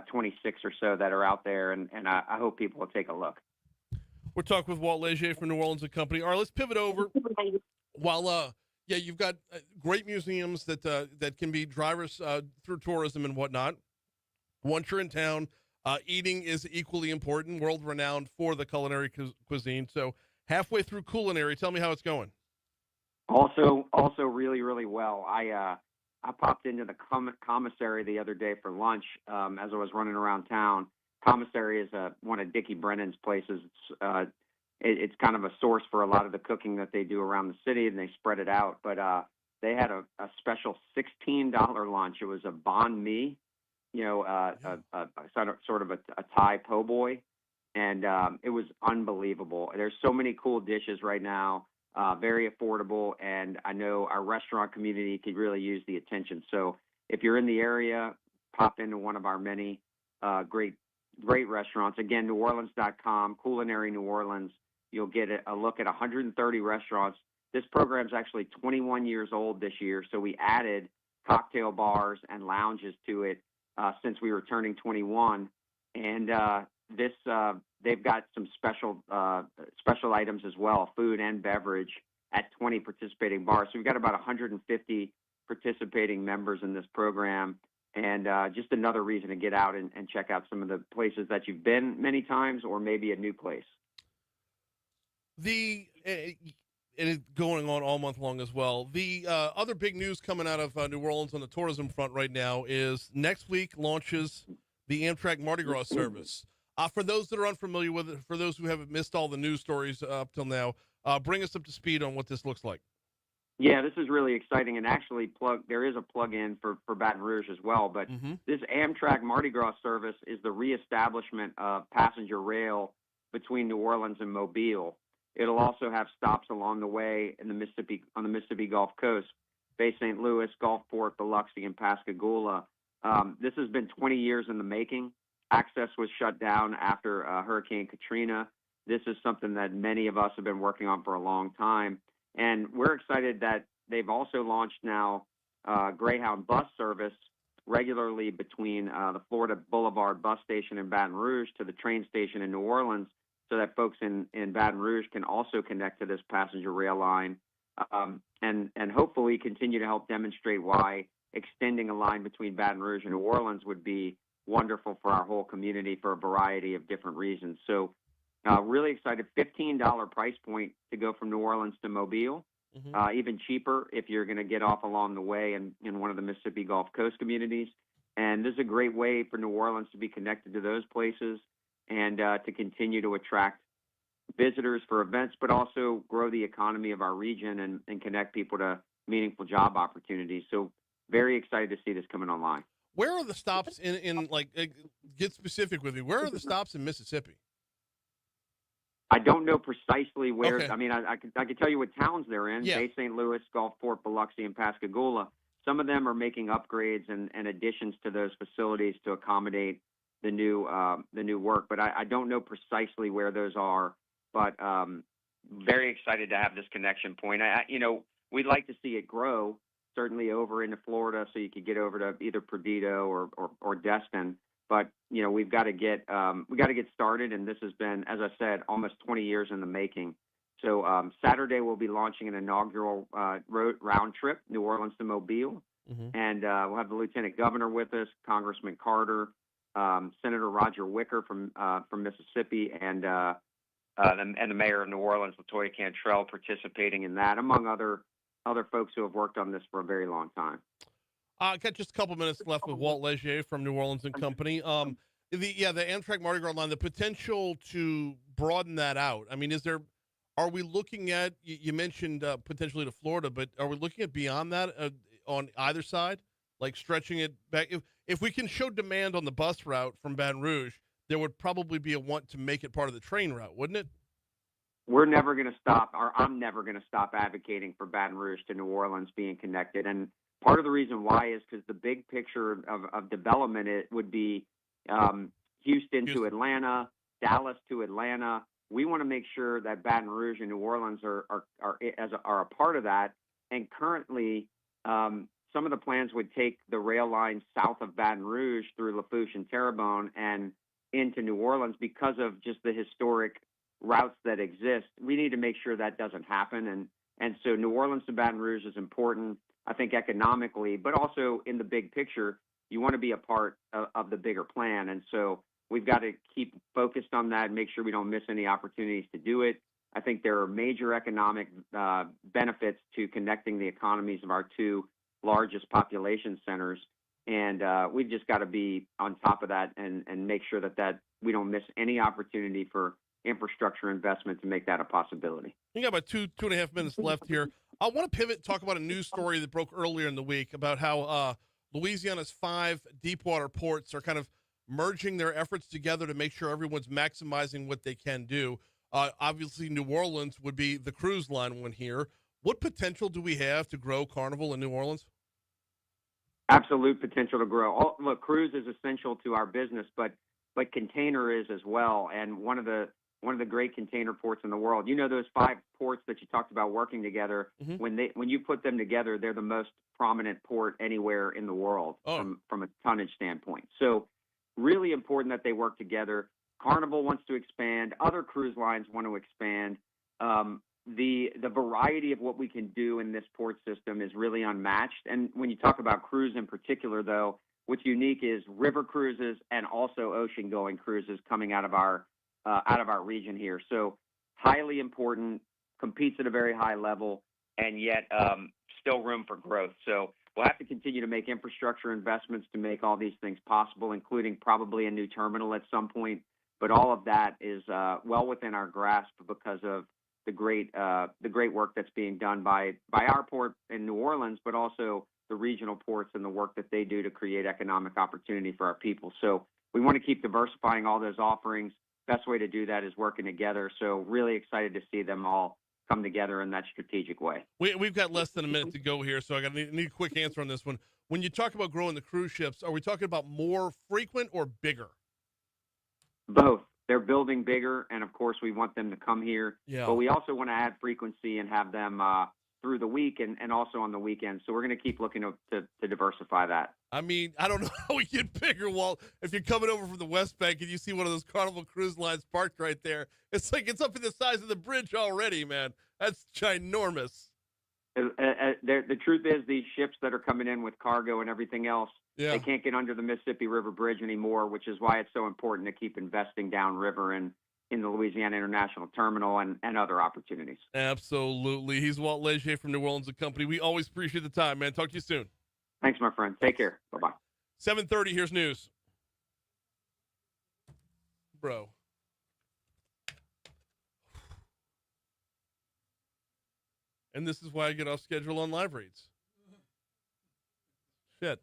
26 or so that are out there, and I hope people will take a look. We're talking with Walt Leger from New Orleans and Company. All right, let's pivot over. While you've got great museums that can be drivers through tourism and whatnot. Once you're in town, eating is equally important, world renowned for the culinary cuisine. So halfway through culinary, tell me how it's going. Also really, really well. I popped into the commissary the other day for lunch as I was running around town. Commissary is one of Dickie Brennan's places. It's kind of a source for a lot of the cooking that they do around the city, and they spread it out. But they had a special $16 lunch. It was a banh mi, a sort of a Thai po' boy, and it was unbelievable. There's so many cool dishes right now, very affordable, and I know our restaurant community could really use the attention. So if you're in the area, pop into one of our many great restaurants. Again, neworleans.com, Culinary New Orleans. You'll get a look at 130 restaurants. This program is actually 21 years old this year, so we added cocktail bars and lounges to it since we were turning 21. And they've got some special items as well, food and beverage at 20 participating bars. So we've got about 150 participating members in this program. And just another reason to get out and check out some of the places that you've been many times, or maybe a new place. And it's going on all month long as well. The other big news coming out of New Orleans on the tourism front right now is next week launches the Amtrak Mardi Gras service. For those that are unfamiliar with it, for those who haven't missed all the news stories up till now, bring us up to speed on what this looks like. Yeah, this is really exciting, and actually there is a plug-in for Baton Rouge as well, but this Amtrak Mardi Gras service is the reestablishment of passenger rail between New Orleans and Mobile. It'll also have stops along the way on the Mississippi Gulf Coast, Bay St. Louis, Gulfport, Biloxi, and Pascagoula. This has been 20 years in the making. Access was shut down after Hurricane Katrina. This is something that many of us have been working on for a long time. And we're excited that they've also launched now Greyhound bus service regularly between the Florida Boulevard bus station in Baton Rouge to the train station in New Orleans, so that folks in Baton Rouge can also connect to this passenger rail line and hopefully continue to help demonstrate why extending a line between Baton Rouge and New Orleans would be wonderful for our whole community for a variety of different reasons. So really excited. $15 price point to go from New Orleans to Mobile. Even cheaper if you're going to get off along the way in one of the Mississippi Gulf Coast communities. And this is a great way for New Orleans to be connected to those places and to continue to attract visitors for events, but also grow the economy of our region and connect people to meaningful job opportunities. So very excited to see this coming online. Where are the stops in get specific with me, where are the stops in Mississippi? I don't know precisely where. Okay. I mean, I could tell you what towns they're in: Yeah. Bay St. Louis, Gulfport, Biloxi, and Pascagoula. Some of them are making upgrades and additions to those facilities to accommodate the new work. But I don't know precisely where those are. But very excited to have this connection point. We'd like to see it grow, certainly over into Florida, so you could get over to either Perdido or Destin. But we've got to get started, and this has been, as I said, almost 20 years in the making. So Saturday we'll be launching an inaugural round trip, New Orleans to Mobile, and we'll have the Lieutenant Governor with us, Congressman Carter, Senator Roger Wicker from Mississippi, and the Mayor of New Orleans, LaToya Cantrell, participating in that, among other folks who have worked on this for a very long time. Got just a couple minutes left with Walt Leger from New Orleans and Company. The Amtrak Mardi Gras line, the potential to broaden that out. I mean, are we looking at, you mentioned potentially to Florida, but are we looking at beyond that on either side? like stretching it back. If we can show demand on the bus route from Baton Rouge, there would probably be a want to make it part of the train route, wouldn't it? We're never going to stop, or I'm never going to stop advocating for Baton Rouge to New Orleans being connected. And part of the reason why is because the big picture of development would be Houston to Atlanta, Dallas to Atlanta. We want to make sure that Baton Rouge and New Orleans are a part of that. And currently, some of the plans would take the rail line south of Baton Rouge through Lafourche and Terrebonne and into New Orleans because of just the historic routes that exist. We need to make sure that doesn't happen. And so New Orleans to Baton Rouge is important, I think, economically, but also in the big picture, you want to be a part of the bigger plan. And so we've got to keep focused on that and make sure we don't miss any opportunities to do it. I think there are major economic benefits to connecting the economies of our two largest population centers. And we've just got to be on top of that and make sure that we don't miss any opportunity for infrastructure investment to make that a possibility. We got about two and a half minutes left here. I want to pivot and talk about a news story that broke earlier in the week about how Louisiana's 5 deepwater ports are kind of merging their efforts together to make sure everyone's maximizing what they can do. Obviously, New Orleans would be the cruise line one here. What potential do we have to grow Carnival in New Orleans? Absolute potential to grow. Look, cruise is essential to our business, but container is as well. And one of the great container ports in the world. You know, those 5 ports that you talked about working together. Mm-hmm. When you put them together, they're the most prominent port anywhere in the world from a tonnage standpoint. So really important that they work together. Carnival wants to expand. Other cruise lines want to expand. The variety of what we can do in this port system is really unmatched. And when you talk about cruise in particular, though, what's unique is river cruises and also ocean-going cruises coming out of our region here. So highly important, competes at a very high level, and yet still room for growth. So we'll have to continue to make infrastructure investments to make all these things possible, including probably a new terminal at some point. But all of that is well within our grasp because of the great work that's being done by our port in New Orleans, but also the regional ports and the work that they do to create economic opportunity for our people. So we want to keep diversifying all those offerings. Best way to do that is working together. So really excited to see them all come together in that strategic way. We've got less than a minute to go here, so I need a quick answer on this one. When you talk about growing the cruise ships, are we talking about more frequent or bigger? Both. They're building bigger, and of course we want them to come here. Yeah. But we also want to add frequency and have them through the week and also on the weekends. So we're going to keep looking to diversify that. I mean, I don't know how we get bigger, Walt. If you're coming over from the West Bank and you see one of those Carnival Cruise Lines parked right there, it's like it's up in the size of the bridge already, man. That's ginormous. The truth is these ships that are coming in with cargo and everything else, yeah, they can't get under the Mississippi River Bridge anymore, which is why it's so important to keep investing downriver and in the Louisiana International Terminal and other opportunities. Absolutely. He's Walt Leger from New Orleans & Company. We always appreciate the time, man. Talk to you soon. Thanks, my friend. Take care. Bye-bye. 7:30, here's news. Bro. And this is why I get off schedule on live reads. Shit.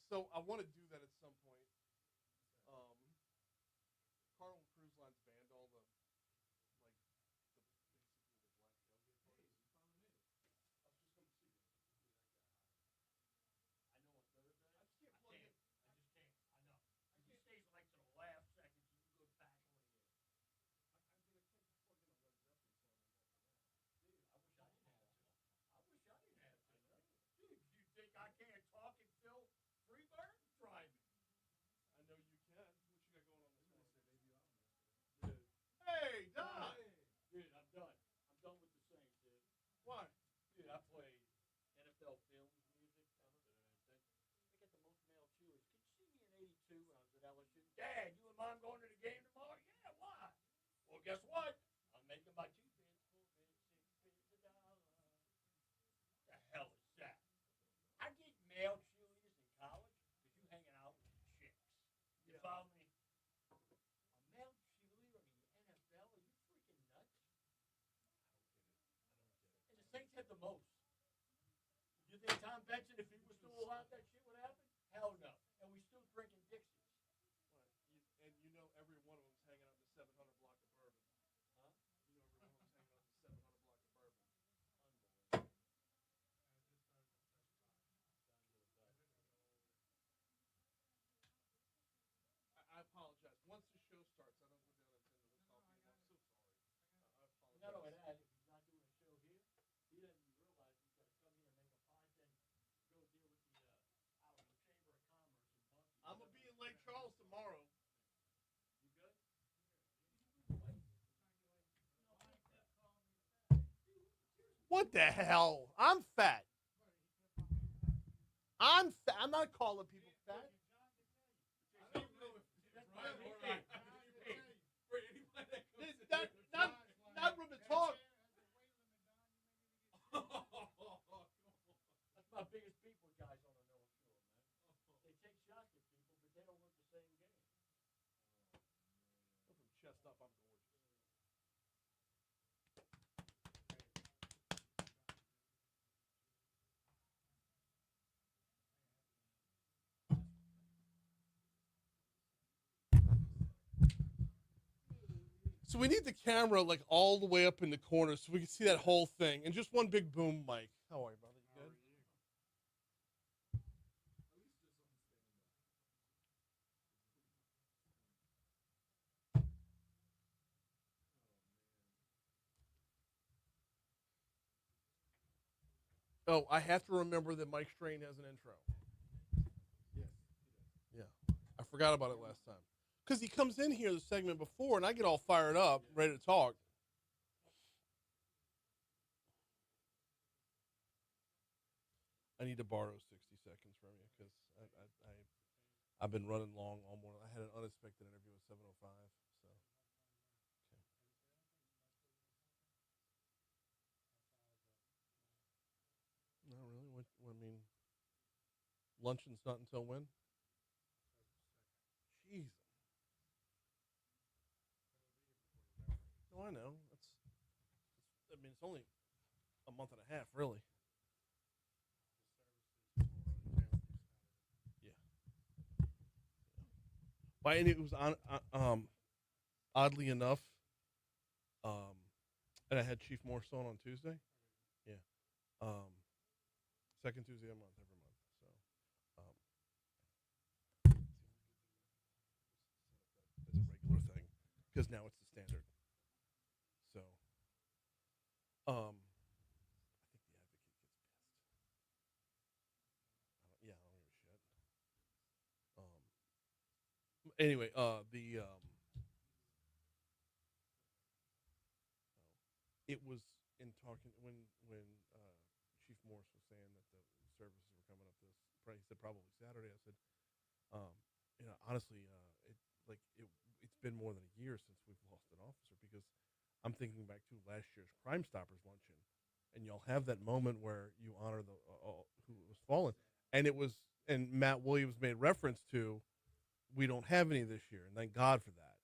I want to do that at some point. Carnival Cruise Line's banned all the Hey, Don! Dude, I'm done. I'm done with the Saints, dude. Why? Dude, I play NFL films, music. I get the most male cheerleaders. Could you see me in 82 when I was at LSU? Dad, you and Mom going to the game tomorrow? Yeah, why? Well, guess what? I'm making my 2 bids, 4 bids, 6 bids $1. The hell is that? I get male cheerleaders in college because you hanging out with chicks. You follow me? A male cheerleader Saints had the most. You think Tom Benson, if he was still alive, that shit would happen? Hell no. And we still drinking Dixies. And you know every one of them's hanging out in the 700 block of bourbon. Huh? You know every one of them's hanging out in the 700 block of bourbon. Unbelievable. I apologize. Once the show starts, I don't go down into the coffee anymore. I'm so sorry. I apologize. Not only that, if he's not doing a show here, he doesn't even realize he's got to come here and make a podcast, go deal with the, I don't know, Chamber of Commerce in Bucky. I'm going to be in Lake Charles tomorrow. You good? What the hell? I'm fat. I'm fat. I'm not calling people fat. Not room to talk. That's my biggest beef with guys on the North Shore, man. They take shots at people, but they don't work the same game. From chest up, I'm gorgeous. So we need the camera like all the way up in the corner so we can see that whole thing, and just one big boom mic. How are you, brother? You good? Oh, I have to remember that Mike Strain has an intro. Yeah, I forgot about it last time. Because he comes in here the segment before, and I get all fired up, ready to talk. I need to borrow 60 seconds from you because I've been running long all morning. I had an unexpected interview at 7:05. So, okay. No, really? What I mean, luncheon's not until when? Jeez. No, I know. I mean, it's only a month and a half, really. Yeah. Why? And it was on. Oddly enough, and I had Chief Morse on Tuesday. Yeah. Second Tuesday of the month every month. So, as a regular thing, because now it's the standard. So, I think the advocate gets pissed. I don't give a shit. Anyway, it was in talking when Chief Morse was saying that the services were coming up this. He said probably Saturday. I said, um, honestly, it's been more than a year since we've lost an officer because I'm thinking back to last year's Crimestoppers luncheon, and y'all have that moment where you honor the who was fallen, and Matt Williams made reference to, we don't have any this year, and thank God for that.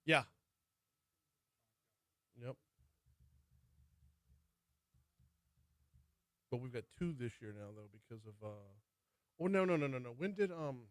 Yeah. Yep. But we've got two this year now though because of oh no. When did I'm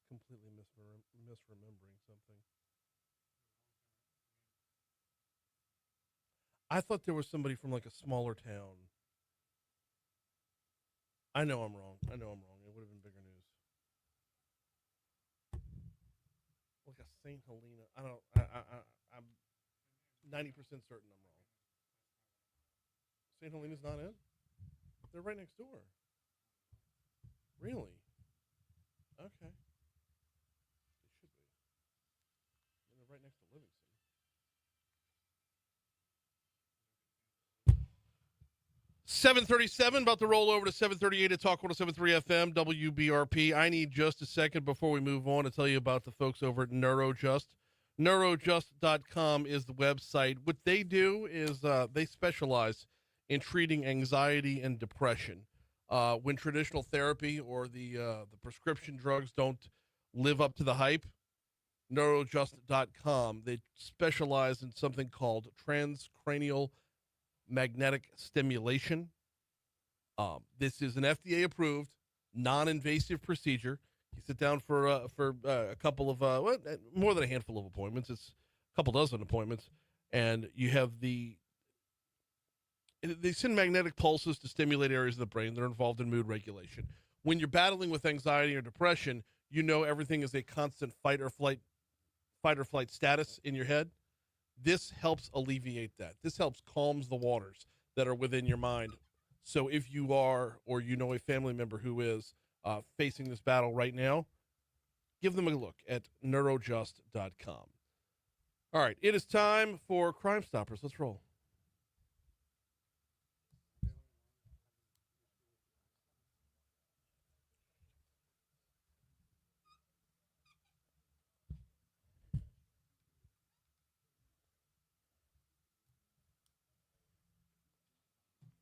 completely misremembering something. I thought there was somebody from like a smaller town. I know I'm wrong. It would have been bigger news. Like a St. Helena. I'm 90% certain I'm wrong. St. Helena's not in? They're right next door. Really? Okay. They should be. And they're right next to Livingston. 737, about to roll over to 738 at Talk 107.3 FM, WBRP. I need just a second before we move on to tell you about the folks over at Neurojust. Neurojust.com is the website. What they do is they specialize in treating anxiety and depression. When traditional therapy or the prescription drugs don't live up to the hype, Neurojust.com, they specialize in something called transcranial magnetic stimulation. This is an FDA-approved, non-invasive procedure. You sit down for a couple of more than a handful of appointments. It's a couple dozen appointments, and you have they send magnetic pulses to stimulate areas of the brain that are involved in mood regulation. When you're battling with anxiety or depression, you know everything is a constant fight or flight status in your head. This helps alleviate that. This helps calms the waters that are within your mind. So if you are, or you know a family member who is facing this battle right now, give them a look at neurojust.com. All right, it is time for Crimestoppers. Let's roll.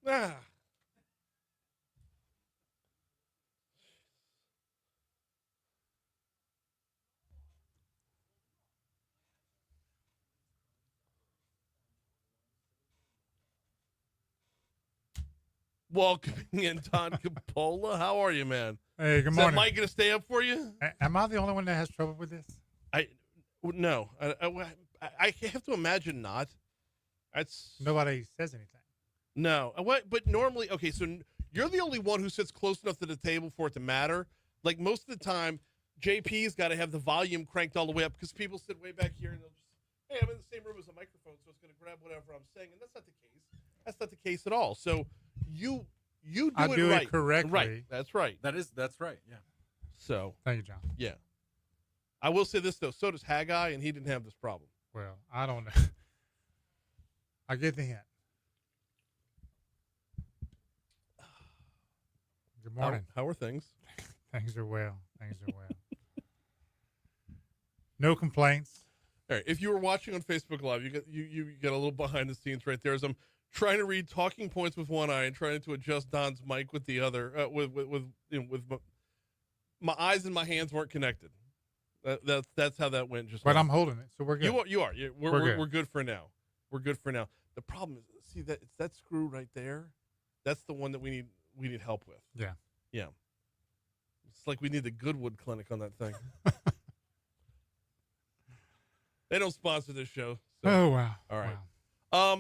Ah. Welcoming in Don Capola. How are you, man? Hey, good Is morning. that Mike going to stay up for you? Am I the only one that has trouble with this? No. I have to imagine not. Nobody says anything. No. But normally, okay, so you're the only one who sits close enough to the table for it to matter. Like most of the time, JP's got to have the volume cranked all the way up because people sit way back here and they'll just, hey, I'm in the same room as a microphone, so it's going to grab whatever I'm saying. And that's not the case. That's not the case at all. So you do it correctly. Right. That's right. That's right. Yeah. So Thank you, John. yeah. I will say this though, so does Haggai, and he didn't have this problem. Well, I don't know. I get the hint. Good morning. How are things? Things are well. No complaints. All right. If you were watching on Facebook Live, you get a little behind the scenes right there as I'm trying to read talking points with one eye and trying to adjust Don's mic with the other. With my eyes and my hands weren't connected. That's how that went. Just but I'm holding it, so we're good. You are. We're good for now. We're good for now. The problem is, see that it's that screw right there. That's the one that we need help with. Yeah. Yeah. It's like we need the Goodwood Clinic on that thing. They don't sponsor this show. So. Oh wow. All right. Wow.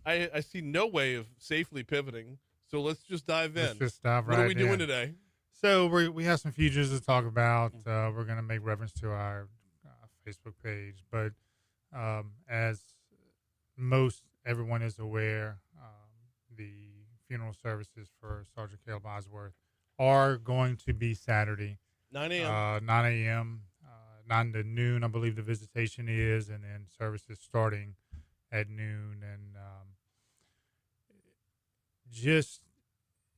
I see no way of safely pivoting, so let's just dive in. Let's just dive right in. What are we in. doing today? So we have some futures to talk about. We're going to make reference to our Facebook page, but as most everyone is aware, the funeral services for Sergeant Caleb Osworth are going to be Saturday, 9 a.m. 9 a.m., 9 to noon, I believe the visitation is, and then services starting at noon. And just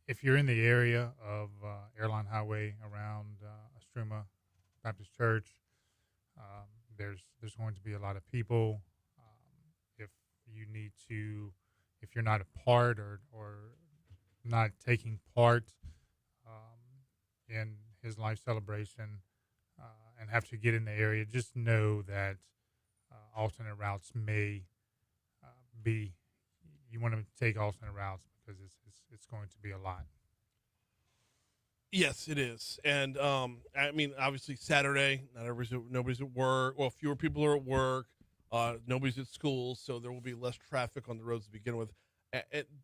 if you're in the area of Airline Highway around Estruma Baptist Church, there's going to be a lot of people. If you're not a part or not taking part in his life celebration and have to get in the area, just know that alternate routes may be. You want to take alternate routes because it's going to be a lot. Yes, it is. And I mean, obviously Saturday, nobody's at work. Well, fewer people are at work. Nobody's at school, so there will be less traffic on the roads to begin with.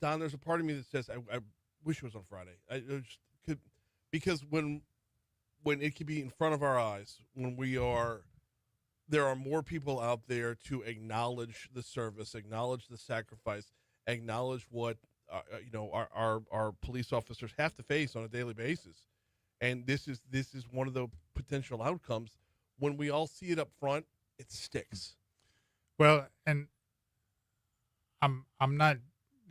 Don, there's a part of me that says I wish it was on Friday. I just could, because when it could be in front of our eyes, when there are more people out there to acknowledge the service, acknowledge the sacrifice, acknowledge what our police officers have to face on a daily basis, and this is one of the potential outcomes. When we all see it up front, it sticks. Well, and I'm not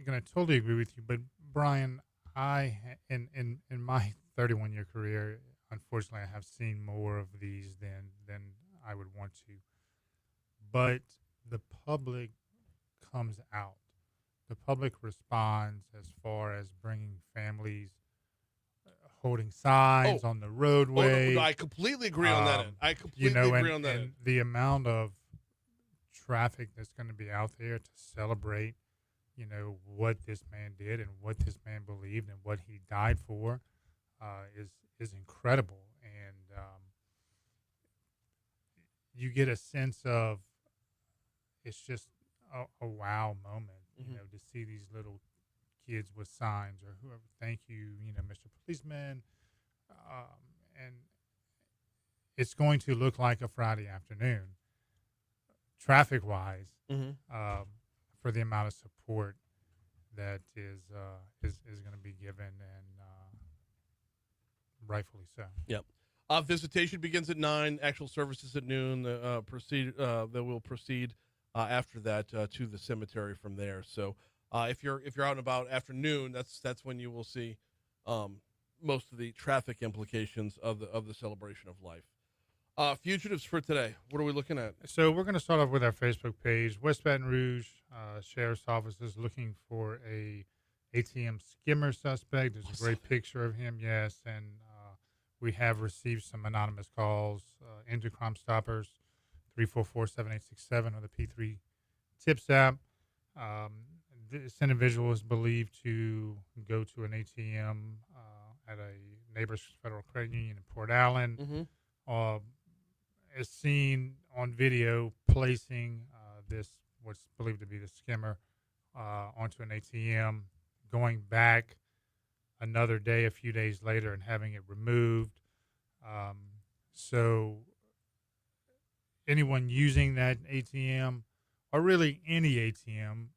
going to totally agree with you, but Brian, in my 31-year career, unfortunately, I have seen more of these than I would want to. But the public comes out. The public responds as far as bringing families, holding signs on the roadway. I completely agree on that end. I completely agree on that end. And the amount of traffic that's going to be out there to celebrate, what this man did and what this man believed and what he died for, is incredible. And you get a sense of, it's just a wow moment, to see these little kids with signs or whoever, thank you, Mr. Policeman. And it's going to look like a Friday afternoon, traffic wise, for the amount of support that is going to be given, and rightfully so. Yep. Visitation begins at 9. Actual services at noon. That will proceed after that to the cemetery from there. So if you're out and about after noon, that's when you will see most of the traffic implications of the celebration of life. Fugitives for today. What are we looking at? So we're going to start off with our Facebook page. West Baton Rouge Sheriff's Office is looking for a ATM skimmer suspect. There's a great picture of him, yes, and we have received some anonymous calls into Crimestoppers, 344-7867 or the P3 Tips app. This individual is believed to go to an ATM at a Neighbors Federal Credit Union in Port Allen. Is seen on video placing what's believed to be the skimmer onto an ATM, going back another day, a few days later, and having it removed. So anyone using that ATM, or really any ATM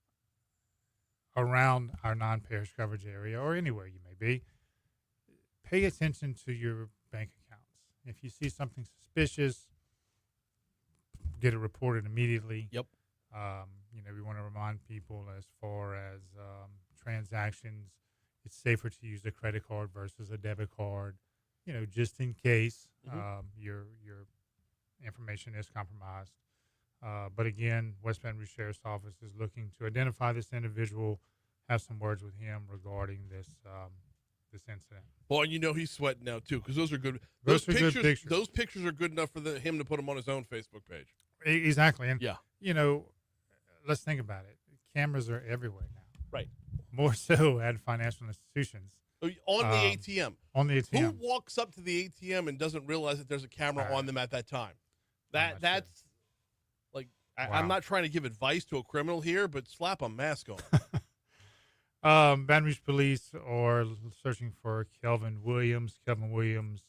around our non-parish coverage area or anywhere you may be, pay attention to your bank accounts. If you see something suspicious, get it reported immediately. Yep. We want to remind people as far as transactions, it's safer to use a credit card versus a debit card, just in case your information is compromised. But again, West Baton Rouge Sheriff's Office is looking to identify this individual, have some words with him regarding this incident. Well, and he's sweating now too, because those are good. Those are good pictures. Those pictures are good enough for him to put them on his own Facebook page. Exactly, and yeah, let's think about it. Cameras are everywhere now. Right. More so at financial institutions. On the ATM. On the ATM. Who walks up to the ATM and doesn't realize that there's a camera on them at that time? That's like, wow. I'm not trying to give advice to a criminal here, but slap a mask on. Baton Rouge police are searching for Kelvin Williams. Kelvin Williams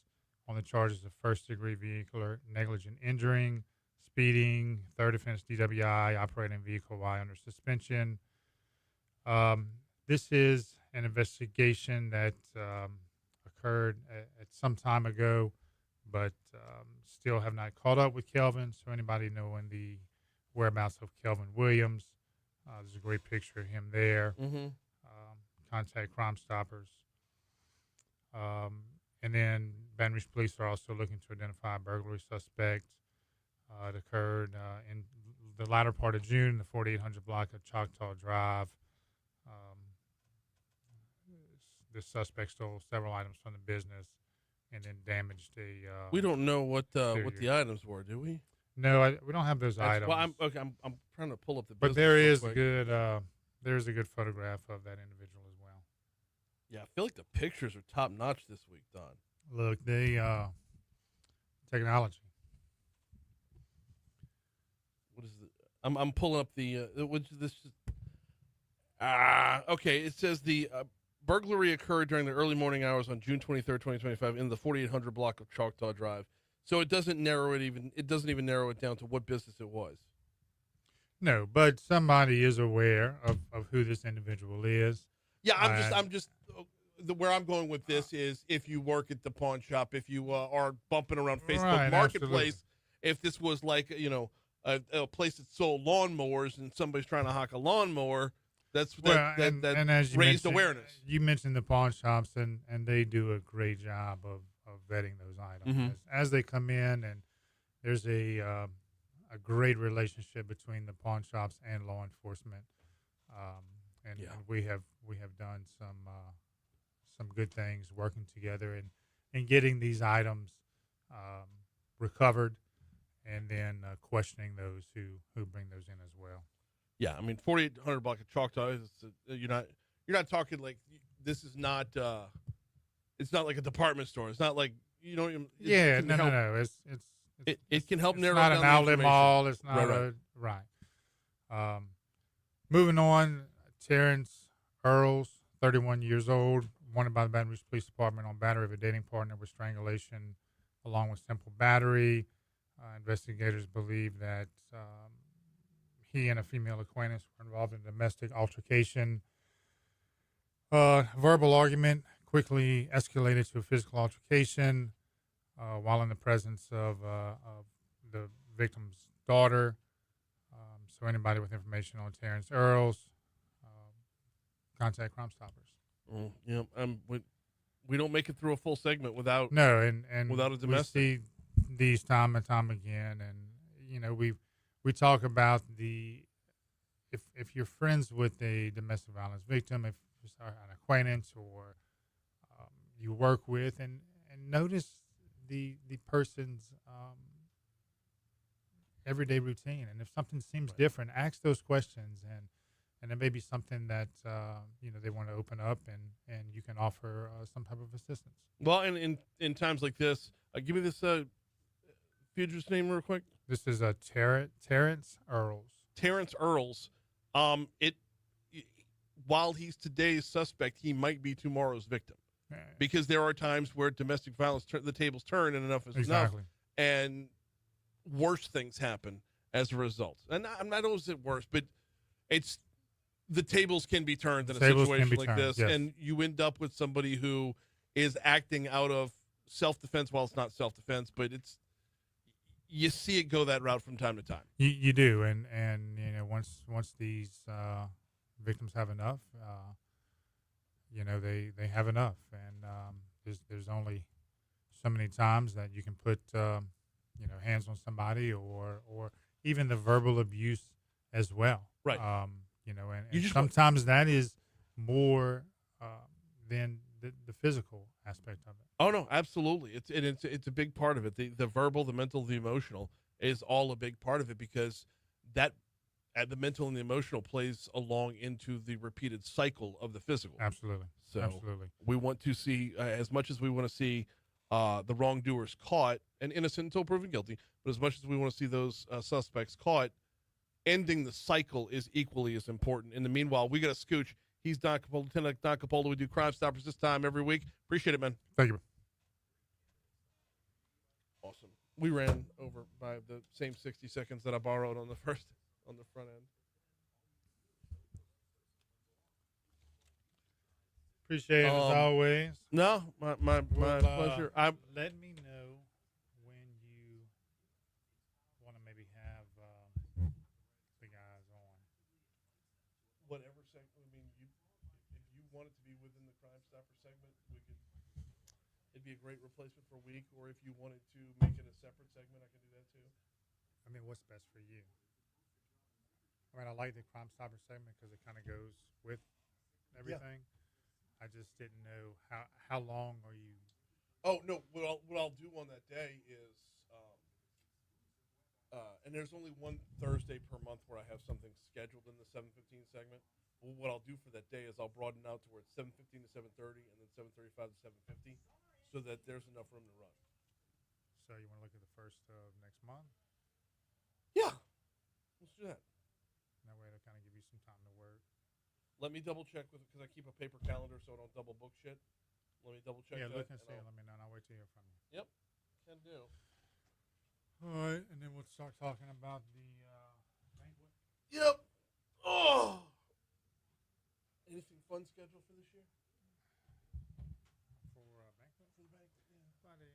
on the charges of first-degree vehicular negligent injuring, speeding, third offense DWI, operating vehicle while under suspension. This is an investigation that occurred at some time ago, but still have not caught up with Kelvin. So anybody knowing the whereabouts of Kelvin Williams, there's a great picture of him there. Contact Crimestoppers. And then Baton Rouge police are also looking to identify a burglary suspect. It occurred in the latter part of June, the 4800 block of Choctaw Drive. This suspect stole several items from the business and then damaged a. We don't know what the items were, do we? No, we don't have those items. Well, I'm trying to pull up the. But there is there's a good photograph of that individual as well. Yeah, I feel like the pictures are top notch this week, Don. Look, they technology. What is I'm pulling up the which this. Okay. It says the burglary occurred during the early morning hours on June 23rd, 2025, in the 4800 block of Choctaw Drive. So it doesn't narrow it even. It doesn't even narrow it down to what business it was. No, but somebody is aware of who this individual is. Yeah, I'm just where I'm going with this is if you work at the pawn shop, if you are bumping around Facebook Right, Marketplace, absolutely. if this was like a place that sold lawnmowers and somebody's trying to hawk a lawnmower, that's that as you raised mentioned, awareness. You mentioned the pawn shops, and they do a great job of vetting those items as they come in, and there's a great relationship between the pawn shops and law enforcement, and we have done some good things working together and getting these items recovered, and then questioning those who bring those in as well. Yeah, I mean 4800 block of Choctaw. You're not talking like this is not. It's not like a department store. It's not like no. It can help it's narrow not down an the outlet information. mall. It's not right. Moving on, Terrence Earls, 31 years old, wanted by the Baton Rouge Police Department on battery of a dating partner with strangulation, along with simple battery. Investigators believe that he and a female acquaintance were involved in a domestic altercation. Verbal argument quickly escalated to a physical altercation while in the presence of the victim's daughter. So anybody with information on Terrence Earls, contact Crimestoppers. We don't make it through a full segment without and without a domestic. We see these time and time again, and we talk about if you're friends with a domestic violence victim, if it's an acquaintance or you work with, and notice the person's everyday routine, and if something seems different, ask those questions, and it may be something that they want to open up, and you can offer some type of assistance. Well, and in times like this, give me this fugitive name real quick. This is a Terrence Earls. Terrence Earls. While he's today's suspect, he might be tomorrow's victim, because there are times where domestic violence the tables turn, and enough is enough, and worse things happen as a result. And I'm not always at worse, but it's the tables can be turned in a situation like this, and you end up with somebody who is acting out of self-defense. Well, it's not self-defense, but you see it go that route from time to time. You do, and once these victims have enough, they have enough, and there's only so many times that you can put hands on somebody, or even the verbal abuse as well. Right. And sometimes that is more than the physical aspect of it. Oh no, absolutely. It's a big part of it. The verbal, the mental, the emotional is all a big part of it, because that the mental and the emotional plays along into the repeated cycle of the physical. Absolutely. So absolutely. We want to see as much as we want to see the wrongdoers caught and innocent until proven guilty, but as much as we want to see those suspects caught, ending the cycle is equally as important. In the meanwhile, we got a scooch. He's Don Capoldo, Lieutenant Don Capoldo. We do Crimestoppers this time every week. Appreciate it, man. Thank you. Awesome. We ran over by the same 60 seconds that I borrowed on the front end. Appreciate it as always. No, my pleasure. Let me know when you want to maybe have the guys on. Whatever segment. I mean, if you want it to be within the Crimestopper segment, it'd be a great replacement for a week. Or if you wanted to make it a separate segment, I can do that too. I mean, what's best for you? I mean, I like the Crimestoppers segment because it kind of goes with everything. Yeah. I just didn't know how long are you. Oh no! What I'll do on that day is, and there's only one Thursday per month where I have something scheduled in the 7:15 segment. Well, what I'll do for that day is I'll broaden out to where it's 7:15 to 7:30, and then 7:35 to 7:50, so that there's enough room to run. So you want to look at the first of next month? Yeah, let's do that. That way, it'll kind of give you some time to work. Let me double check because I keep a paper calendar so I don't double book shit. Let me double check. Yeah, that, look and see. Let me know. And I'll wait to hear from you. Yep, can do. All right, and then we'll start talking about the banquet. Yep. Oh. Anything fun scheduled for this year? For banquet? For the banquet, yeah. Friday.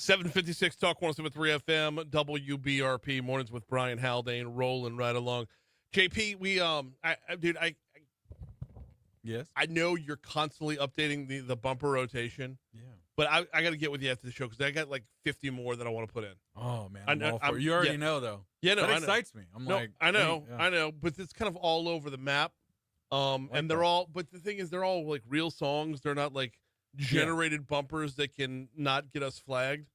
.756 Talk 107.3 FM WBRP mornings with Brian Haldane rolling right along. JP, Yes. I know you're constantly updating the bumper rotation. Yeah. But I got to get with you after the show because I got like 50 more that I want to put in. Oh man, you already know though. Yeah, no, that excites me. I know, but it's kind of all over the map. And they're all, but the thing is, they're all like real songs. They're not like generated bumpers that can not get us flagged.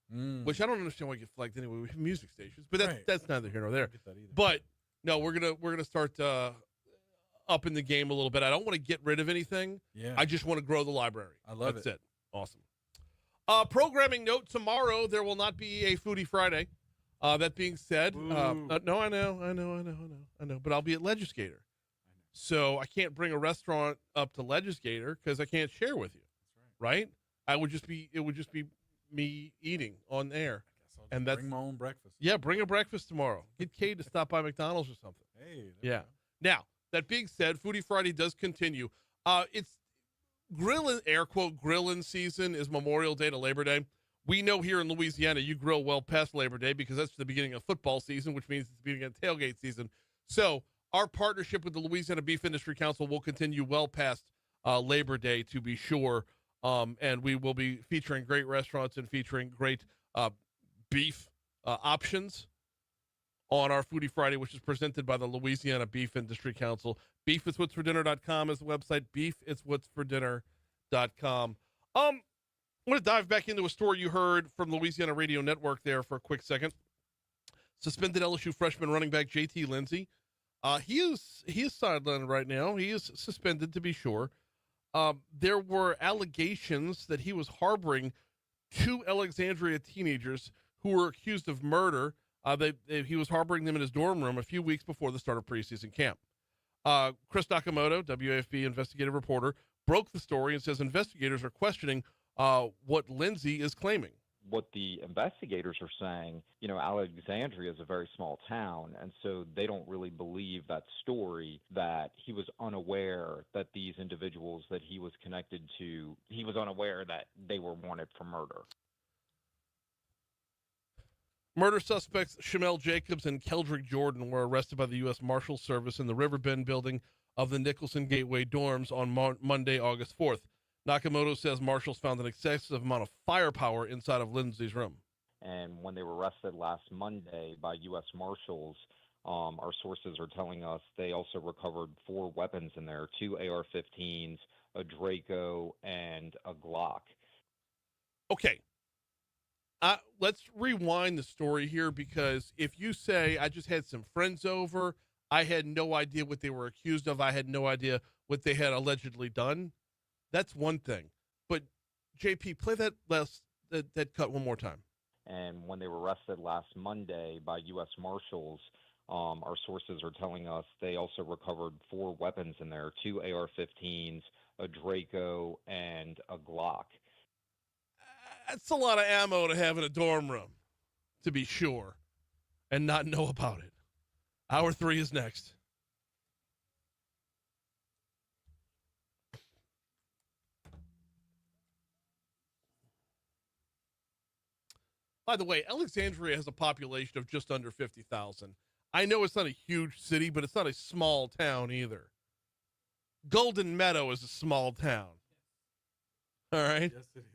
Which I don't understand why you get flagged anyway. We have music stations, but that's neither here nor there. But no, we're gonna start upping the game a little bit. I don't want to get rid of anything. Yeah, I just want to grow the library. I love That's it. Awesome. Programming note: tomorrow there will not be a Foodie Friday. That being said, no, I know, but I'll be at Legislator. So I can't bring a restaurant up to Legislator because I can't share with you. That's right. Right? It would just be me eating on air. And that's bring my own breakfast. Yeah, bring a breakfast tomorrow. Get Kate to stop by McDonald's or something. Hey. Yeah. Now, that being said, Foodie Friday does continue. It's grilling, air quote, grilling season is Memorial Day to Labor Day. We know here in Louisiana you grill well past Labor Day because that's the beginning of football season, which means it's the beginning of tailgate season. So our partnership with the Louisiana Beef Industry Council will continue well past Labor Day, to be sure. And we will be featuring great restaurants and featuring great beef options on our Foodie Friday, which is presented by the Louisiana Beef Industry Council. Beefiswhatsfordinner.com is the website. Beefiswhatsfordinner.com. I'm going to dive back into a story you heard from Louisiana Radio Network there for a quick second. Suspended LSU freshman running back J.T. Lindsey. He is sidelined right now. He is suspended, to be sure. There were allegations that he was harboring 2 Alexandria teenagers who were accused of murder. He was harboring them in his dorm room a few weeks before the start of preseason camp. Chris Nakamoto, WAFB investigative reporter, broke the story and says investigators are questioning what Lindsey is claiming. What the investigators are saying, Alexandria is a very small town, and so they don't really believe that story that he was unaware that these individuals that he was connected to, he was unaware that they were wanted for murder. Murder suspects Shamel Jacobs and Keldrick Jordan were arrested by the U.S. Marshals Service in the Riverbend building of the Nicholson Gateway dorms on Monday, August 4th. Nakamoto says marshals found an excessive amount of firepower inside of Lindsey's room. And when they were arrested last Monday by U.S. Marshals, our sources are telling us they also recovered 4 weapons in there, 2 AR-15s, a Draco, and a Glock. Okay. Let's rewind the story here, because if you say, I just had some friends over, I had no idea what they were accused of, I had no idea what they had allegedly done, that's one thing. But, JP, play that cut one more time. And when they were arrested last Monday by U.S. Marshals, our sources are telling us they also recovered 4 weapons in there, 2 AR-15s, a Draco, and a Glock. That's a lot of ammo to have in a dorm room, to be sure, and not know about it. Hour 3 is next. By the way, Alexandria has a population of just under 50,000. I know it's not a huge city, but it's not a small town either. Golden Meadow is a small town. All right? Yes, it is.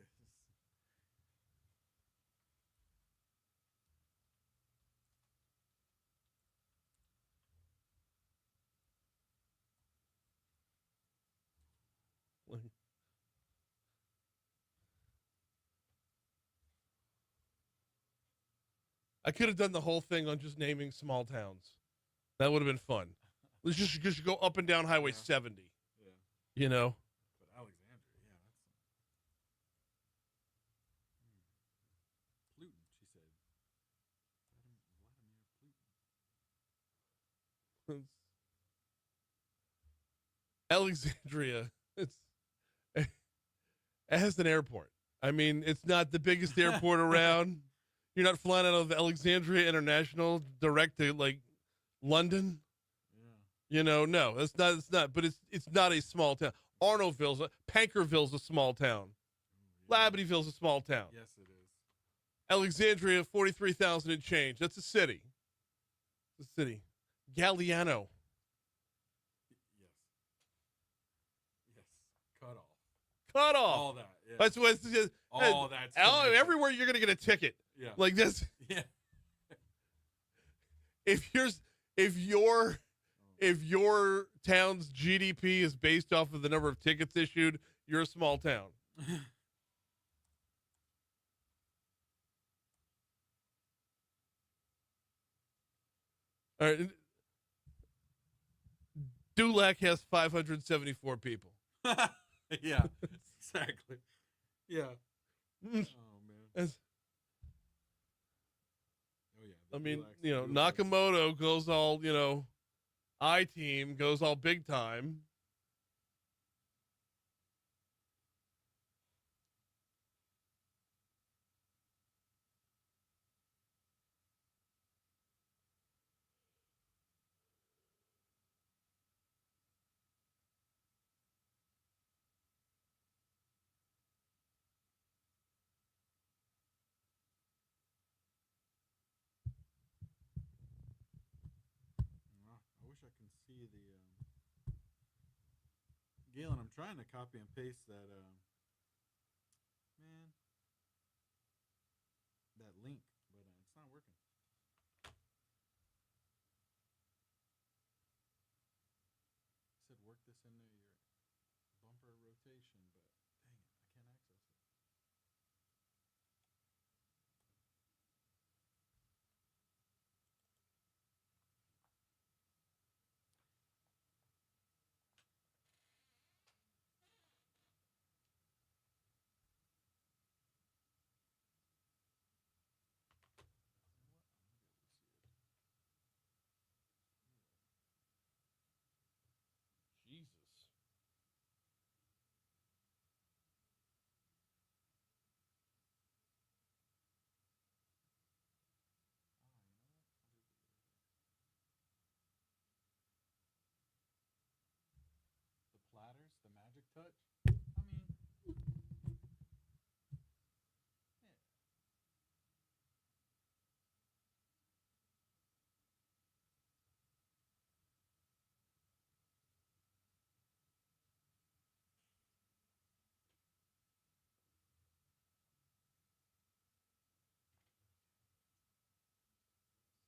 I could have done the whole thing on just naming small towns. That would have been fun. Let's just go up and down Highway 70. Yeah. You know? But Alexandria, yeah, that's Pluton, she said. Vladimir Pluton. Alexandria, it has an airport. I mean, it's not the biggest airport around. You're not flying out of Alexandria International direct to like London. Yeah. No, it's not. But it's not a small town. Pankerville's a small town. Labadeville's a small town. Yes, it is. Alexandria, 43,000 and change. That's a city. It's a city. Galliano. Yes. Cut off. Cut off. All that. Yeah. That's what. All that's everywhere you're gonna get a ticket. Yeah. Like this. Yeah. If your town's GDP is based off of the number of tickets issued, you're a small town. All right. Dulac has 574 people. Yeah. Exactly. Yeah. Oh man. I mean, Nakamoto goes all, I-Team goes all big time. I wish I can see the Galen. I'm trying to copy and paste that man that link, but it's not working. It said work this into your bumper rotation, but dang it, I can't access it. Jesus. The platters, the magic touch. I mean, yeah.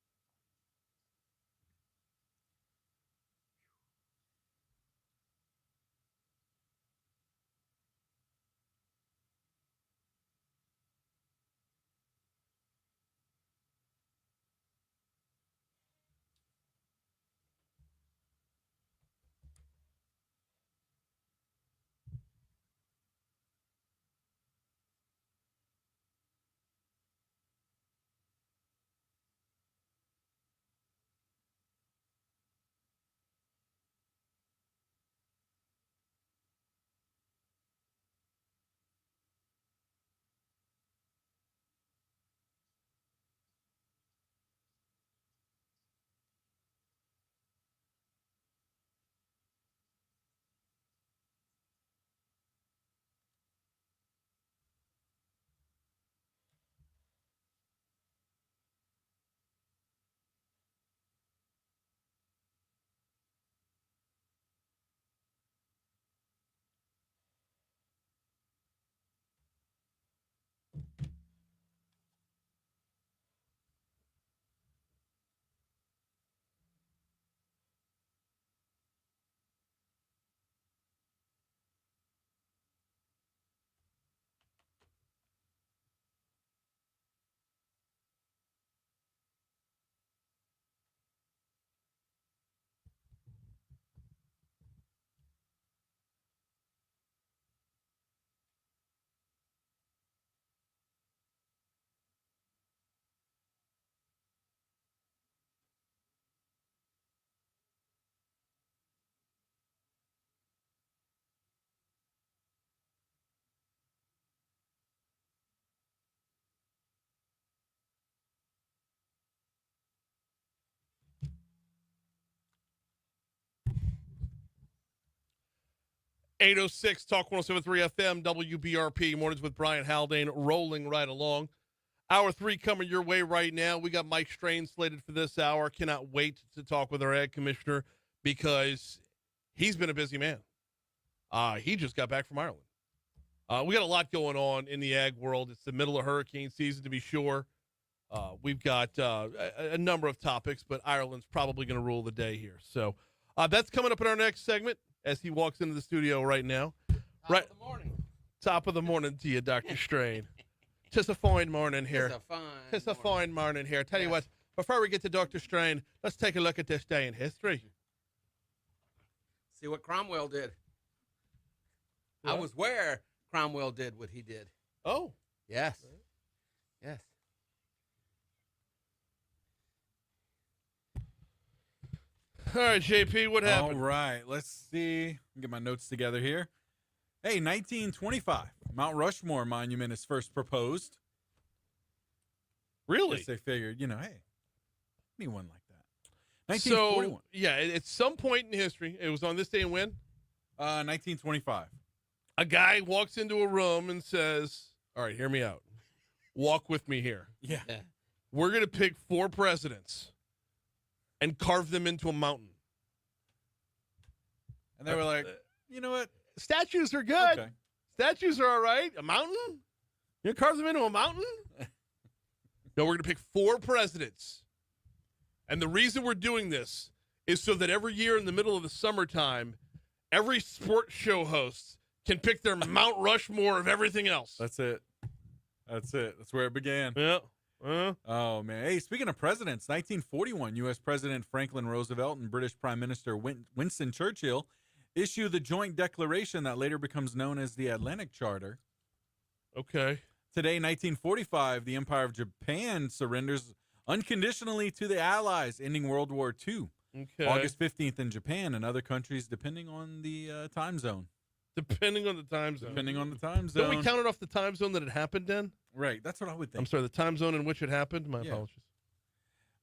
.806 Talk 107.3 FM WBRP mornings with Brian Haldane rolling right along. Hour 3 coming your way right now. We got Mike Strain slated for this hour. Cannot wait to talk with our ag commissioner because he's been a busy man. He just got back from Ireland. We got a lot going on in the ag world. It's the middle of hurricane season, to be sure. We've got a number of topics, but Ireland's probably going to rule the day here. So that's coming up in our next segment as he walks into the studio right now. Top of the morning. Top of the morning to you, Dr. Strain. Tis a fine morning here. Tis a fine morning here. Tell you what, before we get to Dr. Strain, let's take a look at this day in history. See what Cromwell did. What? I was where Cromwell did what he did. Oh. Yes. Yes. All right, JP, what happened? All right, let's see. Get my notes together here. Hey, 1925, Mount Rushmore Monument is first proposed. Really? Guess they figured, hey, anyone like that. So, 1941. yeah, at some point in history, it was on this day and when? 1925. A guy walks into a room and says, all right, hear me out. Walk with me here. Yeah. We're going to pick 4 presidents and carve them into a mountain. And they were like, you know what? Statues are good. Okay. Statues are all right. A mountain? You carve them into a mountain? No, we're going to pick 4 presidents. And the reason we're doing this is so that every year in the middle of the summertime, every sports show host can pick their Mount Rushmore of everything else. That's it. That's it. That's where it began. Yeah. Oh, man. Hey, speaking of presidents, 1941, U.S. President Franklin Roosevelt and British Prime Minister Winston Churchill issue the joint declaration that later becomes known as the Atlantic Charter. Okay. Today, 1945, the Empire of Japan surrenders unconditionally to the Allies, ending World War II. Okay. August 15th in Japan and other countries, depending on the time zone. Depending on the time zone. Depending on the time zone. Don't we count it off the time zone that it happened in? Right. That's what I would think. I'm sorry, the time zone in which it happened? My Yeah. apologies.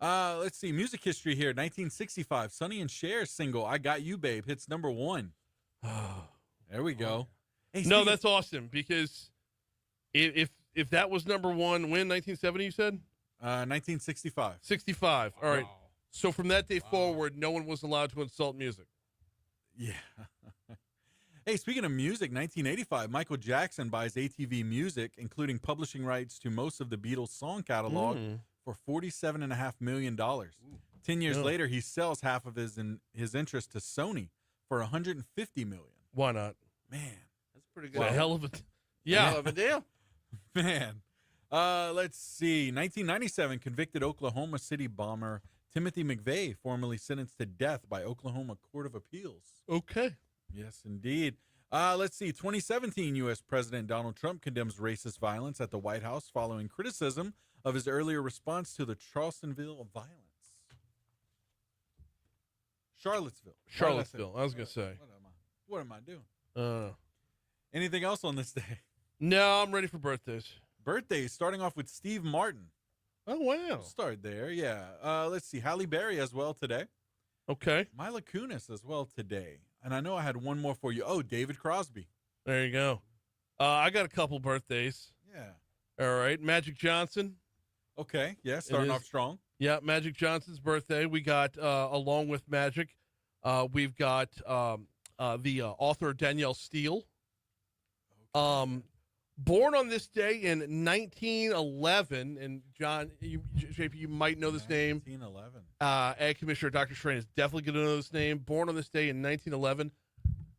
Let's see. Music history here. 1965. Sonny and Cher's single, I Got You, Babe, hits number 1. There we go. Hey, No, that's awesome because if that was number 1, when 1970 you said? 1965. 65. All right. So from that day forward, no one was allowed to insult music. Yeah. Hey, speaking of music, 1985, Michael Jackson buys ATV Music, including publishing rights to most of the Beatles song catalog, for $47.5 million. 10 years later, he sells half of his interest to Sony for $150 million. Why not? Man, That's pretty It's good. a hell of a Hell of a deal. man. Let's see. 1997, convicted Oklahoma City bomber Timothy McVeigh, formerly sentenced to death by Oklahoma Court of Appeals. Okay. Yes, indeed. Let's see. 2017, U.S. President Donald Trump condemns racist violence at the White House following criticism of his earlier response to the Charlottesville violence. Charlottesville. I was going to say. What am I doing? Anything else on this day? No, I'm ready for birthdays. Birthdays, starting off with Steve Martin. Oh, wow. Start there, yeah. Let's see. Halle Berry as well today. Okay. Mila Kunis as well today. And I know I had one more for you. Oh, David Crosby. There you go. I got a couple birthdays. Yeah. All right. Magic Johnson. Okay. Yeah, starting off strong. Yeah, Magic Johnson's birthday. We got, along with Magic, we've got the author Danielle Steele. Born on this day in 1911, and John, JP, you might know this name. 1911. Ag Commissioner Dr. Schrain is definitely going to know this name. Born on this day in 1911,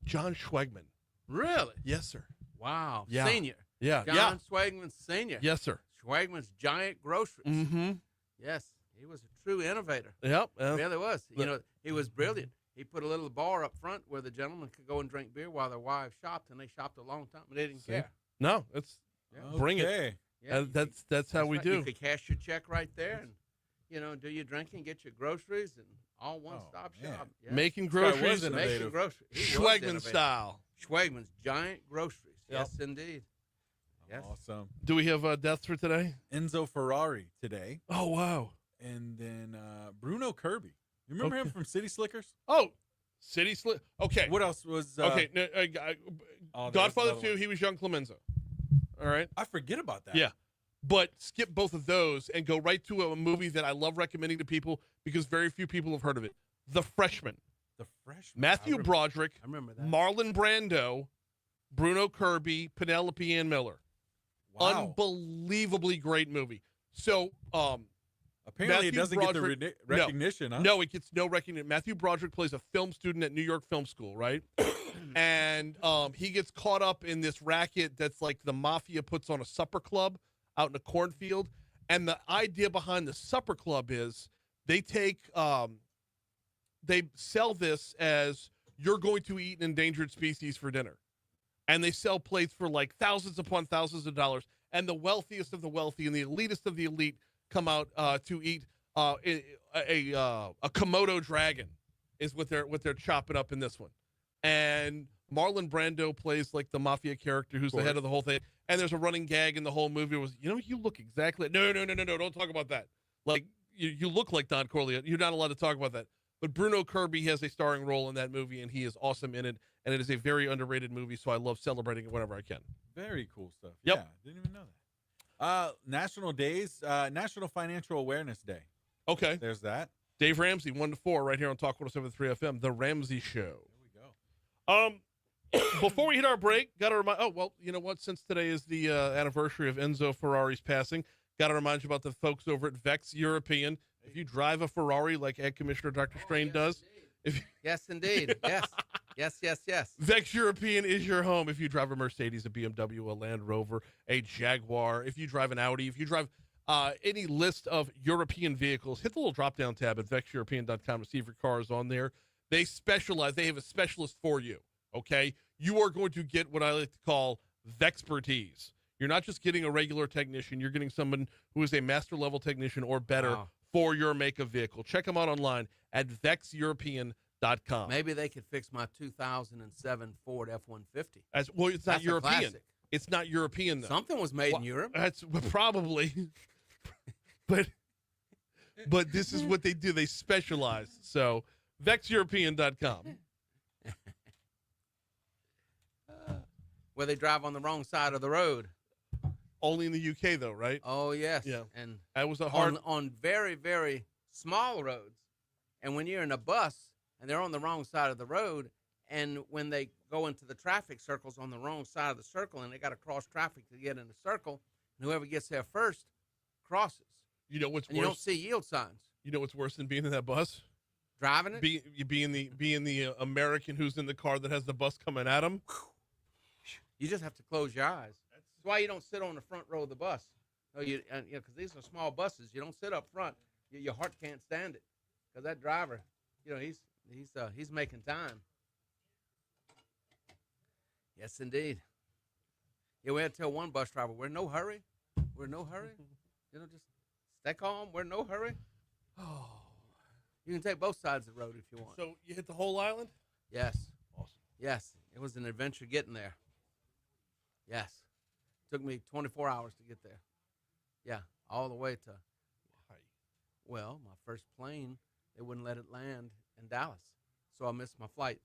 John Schwegman. Really? Yes, sir. Wow. Yeah. Senior. Yeah. John Schwegman Senior. Yes, sir. Schwegman's Giant Groceries. Mm-hmm. Yes. He was a true innovator. Yep. He really was. He was brilliant. He put a little bar up front where the gentlemen could go and drink beer while their wives shopped, and they shopped a long time, but they didn't care. No, it's bring it. Okay. Yeah, That's how we right. do. You could cash your check right there and, do your drinking, get your groceries, and all one-stop man. shop. Yeah. Making This guy was groceries, innovative. Making groceries. He was Schwegman innovative. style. Schwegman's Giant Groceries. Yep. Yes, indeed. Yes. Awesome. Do we have deaths for today? Enzo Ferrari today. Oh, wow. And then Bruno Kirby. You remember him from City Slickers? Oh, City Slip. Okay. What else was... Okay. No, there's Godfather another 2, one. he was young Clemenza. All right. I forget about that. Yeah. But skip both of those and go right to a movie that I love recommending to people because very few people have heard of it. The Freshman. The Freshman. Matthew Broderick, I remember that. Marlon Brando, Bruno Kirby, Penelope Ann Miller. Wow. Unbelievably great movie. So, Apparently it Matthew doesn't Broderick- get the recognition, huh? No, it gets no recognition. Matthew Broderick plays a film student at New York Film School, right? And he gets caught up in this racket that's like the mafia puts on a supper club out in a cornfield. And the idea behind the supper club is they take, they sell this as you're going to eat an endangered species for dinner. And they sell plates for like thousands upon thousands of dollars. And the wealthiest of the wealthy and the elitist of the elite come out to eat a Komodo dragon is what they're chopping up in this one. And Marlon Brando plays like the mafia character who's the head of the whole thing. And there's a running gag in the whole movie was, you look exactly no, don't talk about that. Like you look like Don Corleone. You're not allowed to talk about that. But Bruno Kirby has a starring role in that movie, and he is awesome in it. And it is a very underrated movie, so I love celebrating it whenever I can. Very cool stuff. Yep. Yeah, didn't even know that. National Financial Awareness Day. Okay. There's that. Dave Ramsey, 1 to 4, right here on Talk 107.3 FM, The Ramsey Show. There we go. Before we hit our break, got to remind. Oh well, you know what? Since today is the anniversary of Enzo Ferrari's passing, got to remind you about the folks over at Vex European. If you drive a Ferrari like Ed Commissioner Dr. Strain does, yes, indeed, yes. Vex European is your home. If you drive a Mercedes, a BMW, a Land Rover, a Jaguar, if you drive an Audi, if you drive any list of European vehicles, hit the little drop-down tab at vexeuropean.com to see if your car is on there. They specialize. They have a specialist for you, okay? You are going to get what I like to call Vexpertise. You're not just getting a regular technician. You're getting someone who is a master-level technician or better for your make of vehicle. Check them out online at vexeuropean.com. Maybe they could fix my 2007 Ford F-150. Well, it's not That's European. classic. It's not European, though. Something was made in Europe. That's probably. but this is what they do. They specialize. So, vexeuropean.com. Where they drive on the wrong side of the road. Only in the UK, though, right? Oh, yes. Yeah. And that was a hard. On very, very small roads. And when you're in a bus and they're on the wrong side of the road, and when they go into the traffic circles on the wrong side of the circle and they got to cross traffic to get in the circle, and whoever gets there first crosses. You know what's worse? You don't see yield signs. You know what's worse than being in that bus? Driving it? Being the American who's in the car that has the bus coming at him. You just have to close your eyes. That's why you don't sit on the front row of the bus. No, because these are small buses. You don't sit up front. Your heart can't stand it. Because that driver, he's making time. Yes, indeed. Yeah, we had to tell one bus driver, we're in no hurry. We're in no hurry. Just stay calm. We're in no hurry. Oh, you can take both sides of the road if you want. So you hit the whole island? Yes. Awesome. Yes, it was an adventure getting there. Yes. Took me 24 hours to get there. Yeah, all the way to. Why? Well, my first plane, they wouldn't let it land in Dallas. So I missed my flight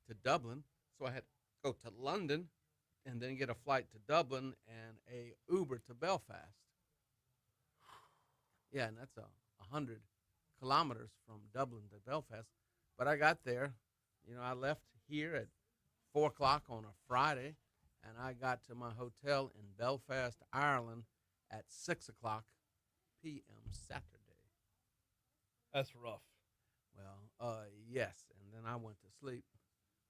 to Dublin. So I had to go to London and then get a flight to Dublin and a Uber to Belfast. Yeah, and that's 100 kilometers from Dublin to Belfast. But I got there. I left here at 4 o'clock on a Friday, and I got to my hotel in Belfast, Ireland at 6 o'clock p.m. Saturday. That's rough. Well, yes, and then I went to sleep,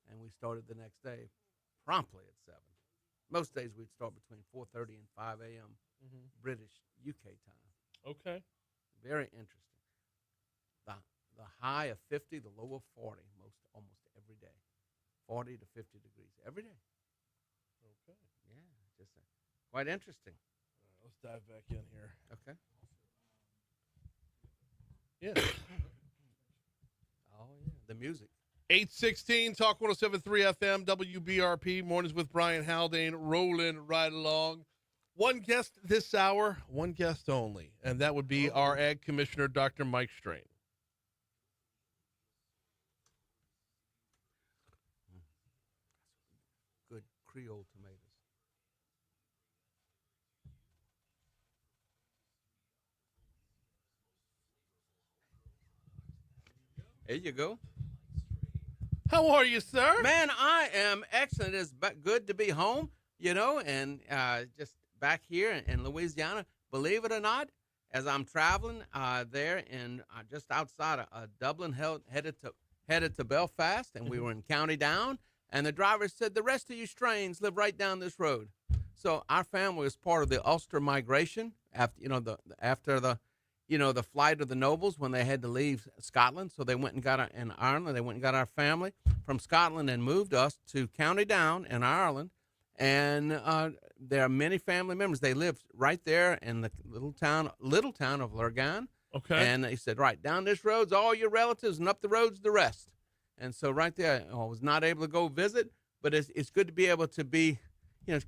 and we started the next day promptly at 7. Most days we'd start between 4:30 and 5 a.m. British UK time. Okay. Very interesting. The high of 50, the low of 40, almost every day. 40 to 50 degrees every day. Okay. Yeah, just quite interesting. All right, let's dive back in here. Okay. Yeah. Oh, yeah, the music. 816 Talk 107.3 FM WBRP Mornings with Brian Haldane, rolling right along. One guest this hour, one guest only, and that would be our Ag Commissioner, Dr. Mike Strain. Good Creole tomatoes. There you go. How are you, sir? Man, I am excellent. It's good to be home, and just back here in Louisiana. Believe it or not, as I'm traveling there in just outside of Dublin, headed to Belfast, and we were in County Down, and the driver said, the rest of you Strains live right down this road. So our family was part of the Ulster migration after the flight of the nobles when they had to leave Scotland. So they went and got in Ireland. They went and got our family from Scotland and moved us to County Down in Ireland. And there are many family members. They live right there in the little town of Lurgan. Okay. And they said, right, down this road's all your relatives and up the road's the rest. And so right there, I was not able to go visit, but it's good to be able to be,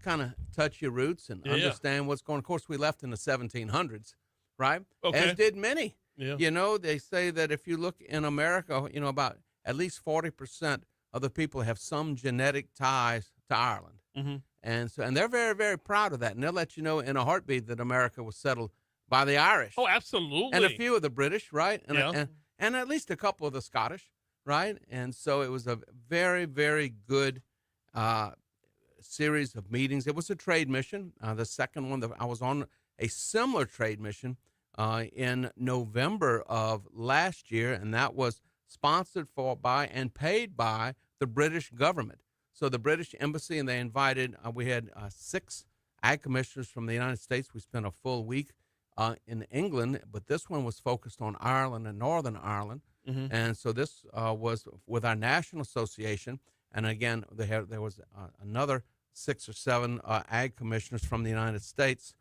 kind of touch your roots and understand what's going on. Of course, we left in the 1700s, right? Okay. As did many. Yeah. They say that if you look in America, about at least 40% of the people have some genetic ties to Ireland. Mm-hmm. And they're very, very proud of that. And they'll let you know in a heartbeat that America was settled by the Irish. Oh, absolutely. And a few of the British, right? Yeah. And at least a couple of the Scottish, right? And so it was a very, very good series of meetings. It was a trade mission. The second one, I was on a similar trade mission in November of last year, and that was sponsored by and paid by the British government. So the British Embassy, and they invited, we had 6 ag commissioners from the United States. We spent a full week in England, but this one was focused on Ireland and Northern Ireland. Mm-hmm. And so this was with our National Association. And again, there was another 6 or 7 ag commissioners from the United States.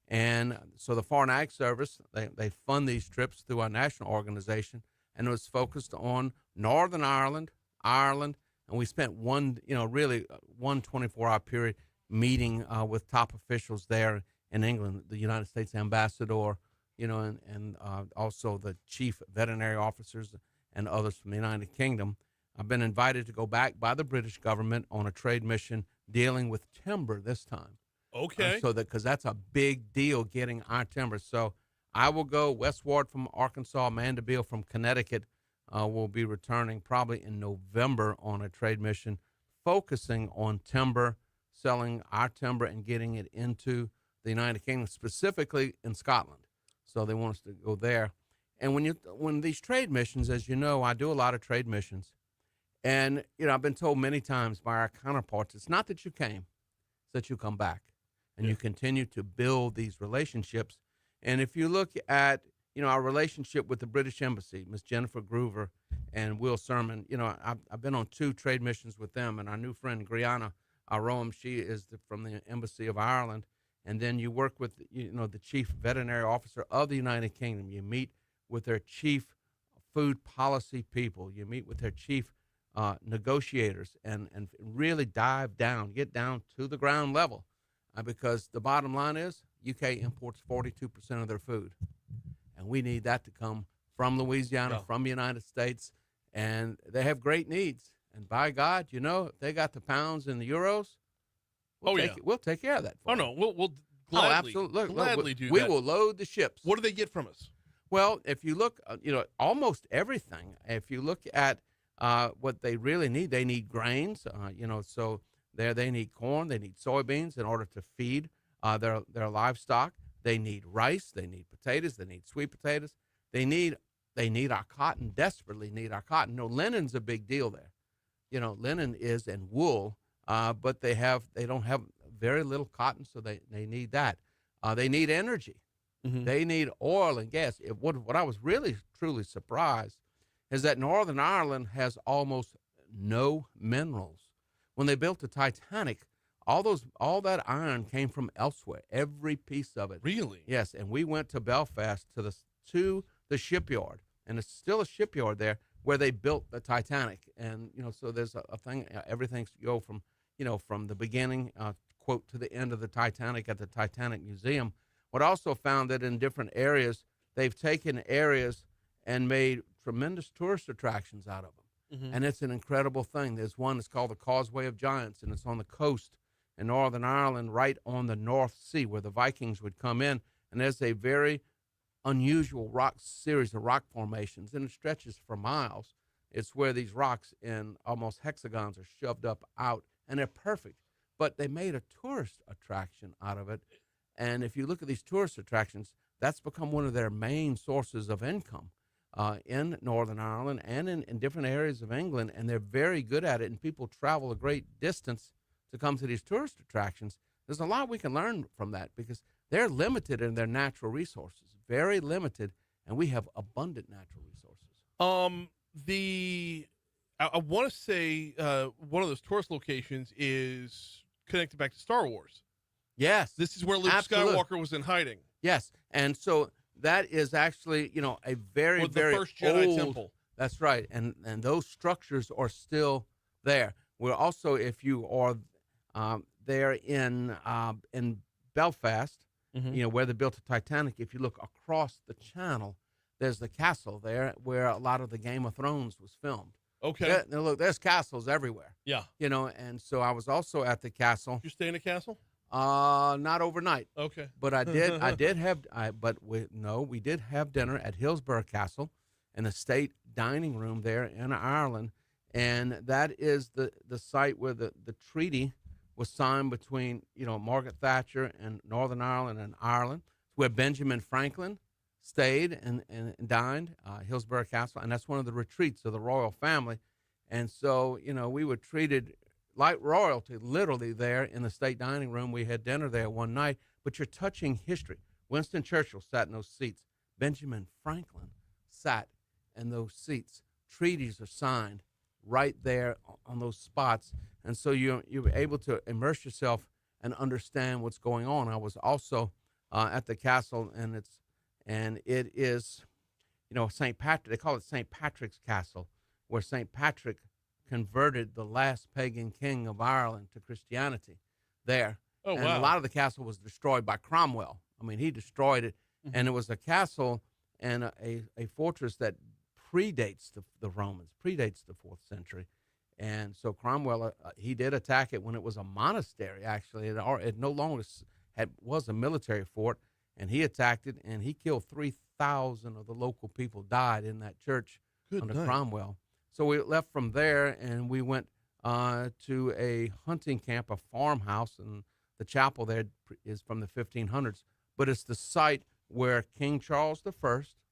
And so the Foreign Ag Service, they fund these trips through our national organization, and it was focused on Northern Ireland, and we spent one 24-hour period meeting with top officials there in England, the United States ambassador, and also the chief veterinary officers and others from the United Kingdom. I've been invited to go back by the British government on a trade mission dealing with timber this time. Okay. Because that's a big deal, getting our timber. So I will go. Wes Ward from Arkansas, Amanda Beal from Connecticut will be returning probably in November on a trade mission focusing on timber, selling our timber and getting it into the United Kingdom, specifically in Scotland. So they want us to go there. And when these trade missions, as you know, I do a lot of trade missions. And, I've been told many times by our counterparts, it's not that you came, it's that you come back. And you continue to build these relationships. And if you look at, our relationship with the British Embassy, Miss Jennifer Groover and Will Sermon, I've been on 2 trade missions with them. And our new friend, Griana Rome, she is from the Embassy of Ireland. And then you work with, the chief veterinary officer of the United Kingdom. You meet with their chief food policy people. You meet with their chief negotiators and really get down to the ground level. Because the bottom line is UK imports 42% of their food. And we need that to come from Louisiana, from the United States. And they have great needs. And by God, if they got the pounds and the euros, we'll take care of that for them. We'll gladly, absolutely. do that. We will load the ships. What do they get from us? Well, if you look, almost everything. If you look at what they really need, they need grains, so they need corn, they need soybeans in order to feed their livestock. They need rice, they need potatoes, they need sweet potatoes. They need our cotton, desperately need our cotton. Linen's a big deal there. Linen is, and wool, but they don't have very little cotton, so they need that. They need energy. Mm-hmm. They need oil and gas. What I was really, truly surprised is that Northern Ireland has almost no minerals. When they built the Titanic, all that iron came from elsewhere, every piece of it. Really? Yes, and we went to Belfast to the shipyard, and it's still a shipyard there where they built the Titanic. And so there's a thing. Everything's go from from the beginning, quote, to the end of the Titanic at the Titanic Museum. But also found that in different areas, they've taken areas and made tremendous tourist attractions out of them. Mm-hmm. And it's an incredible thing. There's one that's called the Causeway of Giants, and it's on the coast in Northern Ireland, right on the North Sea, where the Vikings would come in. And there's a very unusual series of rock formations, and it stretches for miles. It's where these rocks in almost hexagons are shoved up out, and they're perfect. But they made a tourist attraction out of it. And if you look at these tourist attractions, that's become one of their main sources of income in Northern Ireland and in different areas of England, and they're very good at it, and people travel a great distance to come to these tourist attractions. There's a lot we can learn from that because they're limited in their natural resources, very limited, and we have abundant natural resources. I want to say one of those tourist locations is connected back to Star Wars. Yes. This is where Luke Skywalker was in hiding. Yes, and so that is actually, a very, or the very first Jedi old temple. That's right, and those structures are still there. We're also, if you are there in Belfast, where they built the Titanic. If you look across the channel, there's the castle there where a lot of the Game of Thrones was filmed. Okay. Look, there's castles everywhere. Yeah. And so I was also at the castle. You stay in a castle? Not overnight. Okay. But we did have dinner at Hillsborough Castle in the state dining room there in Ireland. And that is the site where the treaty was signed between, Margaret Thatcher and Northern Ireland and Ireland. It's where Benjamin Franklin stayed and dined, Hillsborough Castle. And that's one of the retreats of the royal family. And so, we were treated like royalty, literally there in the state dining room. We had dinner there one night, but you're touching history. Winston Churchill sat in those seats. Benjamin Franklin sat in those seats. Treaties are signed right there on those spots. And so you're able to immerse yourself and understand what's going on. I was also at the castle, and it is, St. Patrick. They call it St. Patrick's Castle, where St. Patrick converted the last pagan king of Ireland to Christianity there. Oh, and wow. a lot of the castle was destroyed by Cromwell. I mean, he destroyed it, and it was a castle and a fortress that predates the Romans, predates the 4th century. And so Cromwell, he did attack it when it was a monastery, actually. It no longer was a military fort, and he attacked it, and he killed 3,000 of the local people died in that church under Cromwell. So we left from there, and we went to a hunting camp, a farmhouse, and the chapel there is from the 1500s. But it's the site where King Charles I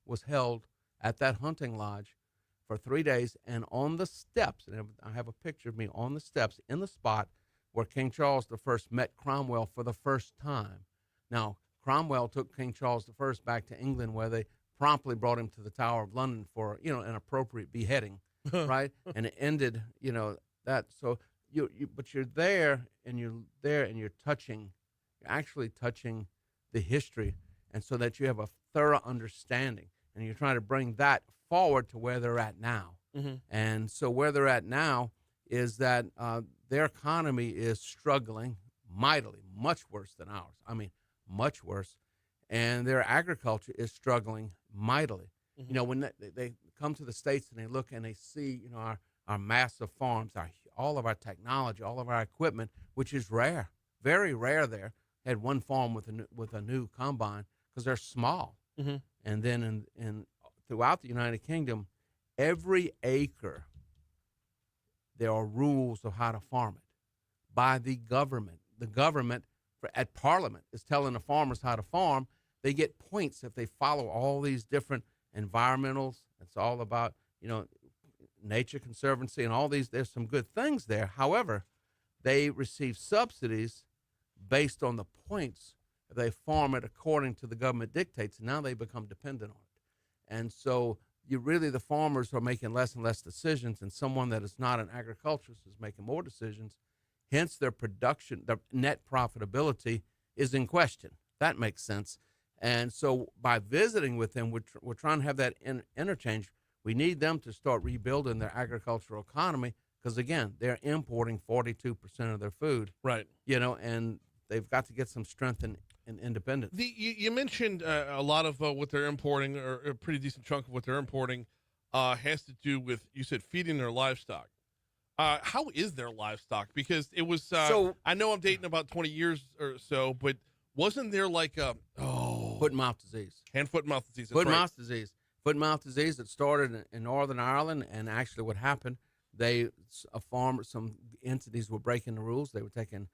was held at that hunting lodge for 3 days, and on the steps, and I have a picture of me on the steps in the spot where King Charles I met Cromwell for the first time. Now, Cromwell took King Charles I back to England, where they promptly brought him to the Tower of London for, an appropriate beheading, right? And it ended, that. So but you're there, and you're actually touching the history, and so that you have a thorough understanding, and you're trying to bring that forward to where they're at now. And so where they're at now is that their economy is struggling mightily, much worse than ours. I mean, much worse. And their agriculture is struggling mightily. When they come to the States and they look and they see, our massive farms, all of our technology, all of our equipment, which is rare, very rare there. Had one farm with a new combine because they're small. And then throughout the United Kingdom, every acre, there are rules of how to farm it by the government. The government at Parliament is telling the farmers how to farm. They get points if they follow all these different environmentals. It's all about, Nature Conservancy and all these. There's some good things there. However, they receive subsidies based on the points. They farm it according to the government dictates, and now they become dependent on it. And so the farmers are making less and less decisions, and someone that is not an agriculturist is making more decisions. Hence, their production, their net profitability is in question. That makes sense. And so by visiting with them, we're trying to have that interchange. We need them to start rebuilding their agricultural economy because, again, they're importing 42% of their food. Right. And they've got to get some strength and independence. You mentioned a lot of what they're importing, or a pretty decent chunk of what they're importing has to do with, you said, feeding their livestock. How is their livestock? Because it was, I know I'm dating about 20 years or so, but wasn't there like foot and mouth disease? Hand, foot, and mouth disease. Foot and mouth disease. Foot and mouth disease that started in Northern Ireland, and actually what happened, some entities were breaking the rules. They were taking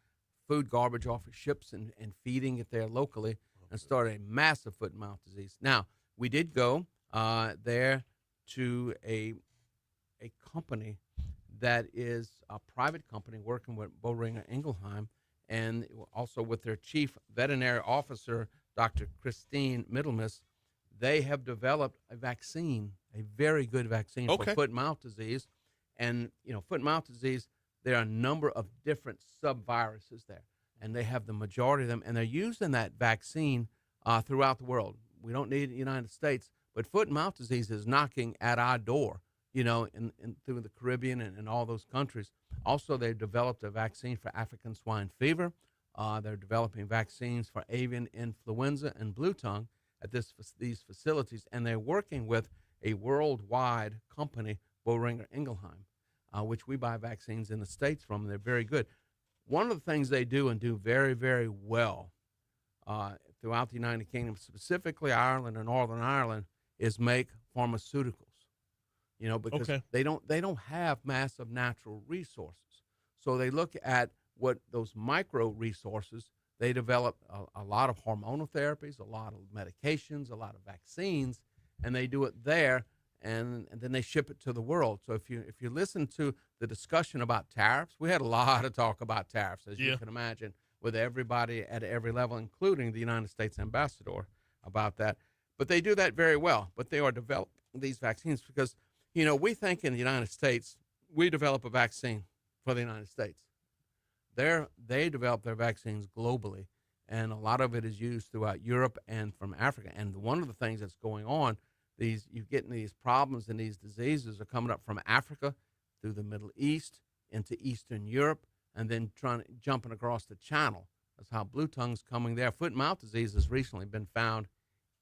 food garbage off of ships and feeding it there locally, and started a massive foot and mouth disease. Now, we did go there to a company that is a private company working with Boehringer Ingelheim, and also with their chief veterinary officer, Dr. Christine Middlemiss. They have developed a vaccine, a very good vaccine for foot and mouth disease. And, foot and mouth disease, there are a number of different subviruses there, and they have the majority of them, and they're using that vaccine throughout the world. We don't need it in the United States, but foot and mouth disease is knocking at our door. in through the Caribbean and all those countries. Also, they've developed a vaccine for African swine fever. They're developing vaccines for avian influenza and blue tongue at these facilities, and they're working with a worldwide company, Boehringer Ingelheim, which we buy vaccines in the States from, and they're very good. One of the things they do and do very, very well throughout the United Kingdom, specifically Ireland and Northern Ireland, is make pharmaceuticals. Because they don't have massive natural resources, so they look at what those micro resources. They develop a lot of hormonal therapies, a lot of medications, a lot of vaccines, and they do it there, and then they ship it to the world. So if you listen to the discussion about tariffs, we had a lot of talk about tariffs, as you can imagine, with everybody at every level, including the United States ambassador, about that. But they do that very well. But they are developing these vaccines because, we think in the United States, we develop a vaccine for the United States. They develop their vaccines globally, and a lot of it is used throughout Europe and from Africa. And one of the things that's going on, you're getting these problems and these diseases are coming up from Africa through the Middle East into Eastern Europe, and then jumping across the Channel. That's how blue tongue's coming there. Foot and mouth disease has recently been found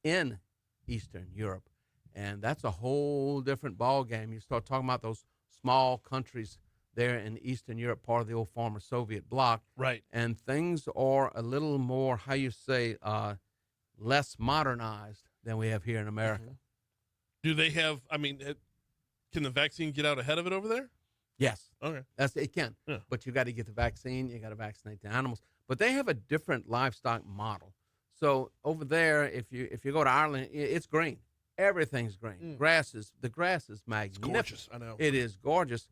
in Eastern Europe, and that's a whole different ball game. You start talking about those small countries there in Eastern Europe, part of the old former Soviet bloc. Right. And things are a little more, less modernized than we have here in America. Mm-hmm. Do they have, can the vaccine get out ahead of it over there? Yes. Okay. It can. Yeah. But you got to get the vaccine. You got to vaccinate the animals. But they have a different livestock model. So over there, if you go to Ireland, it's green. Everything's green. The grass is magnificent. It's gorgeous. I know. It is gorgeous.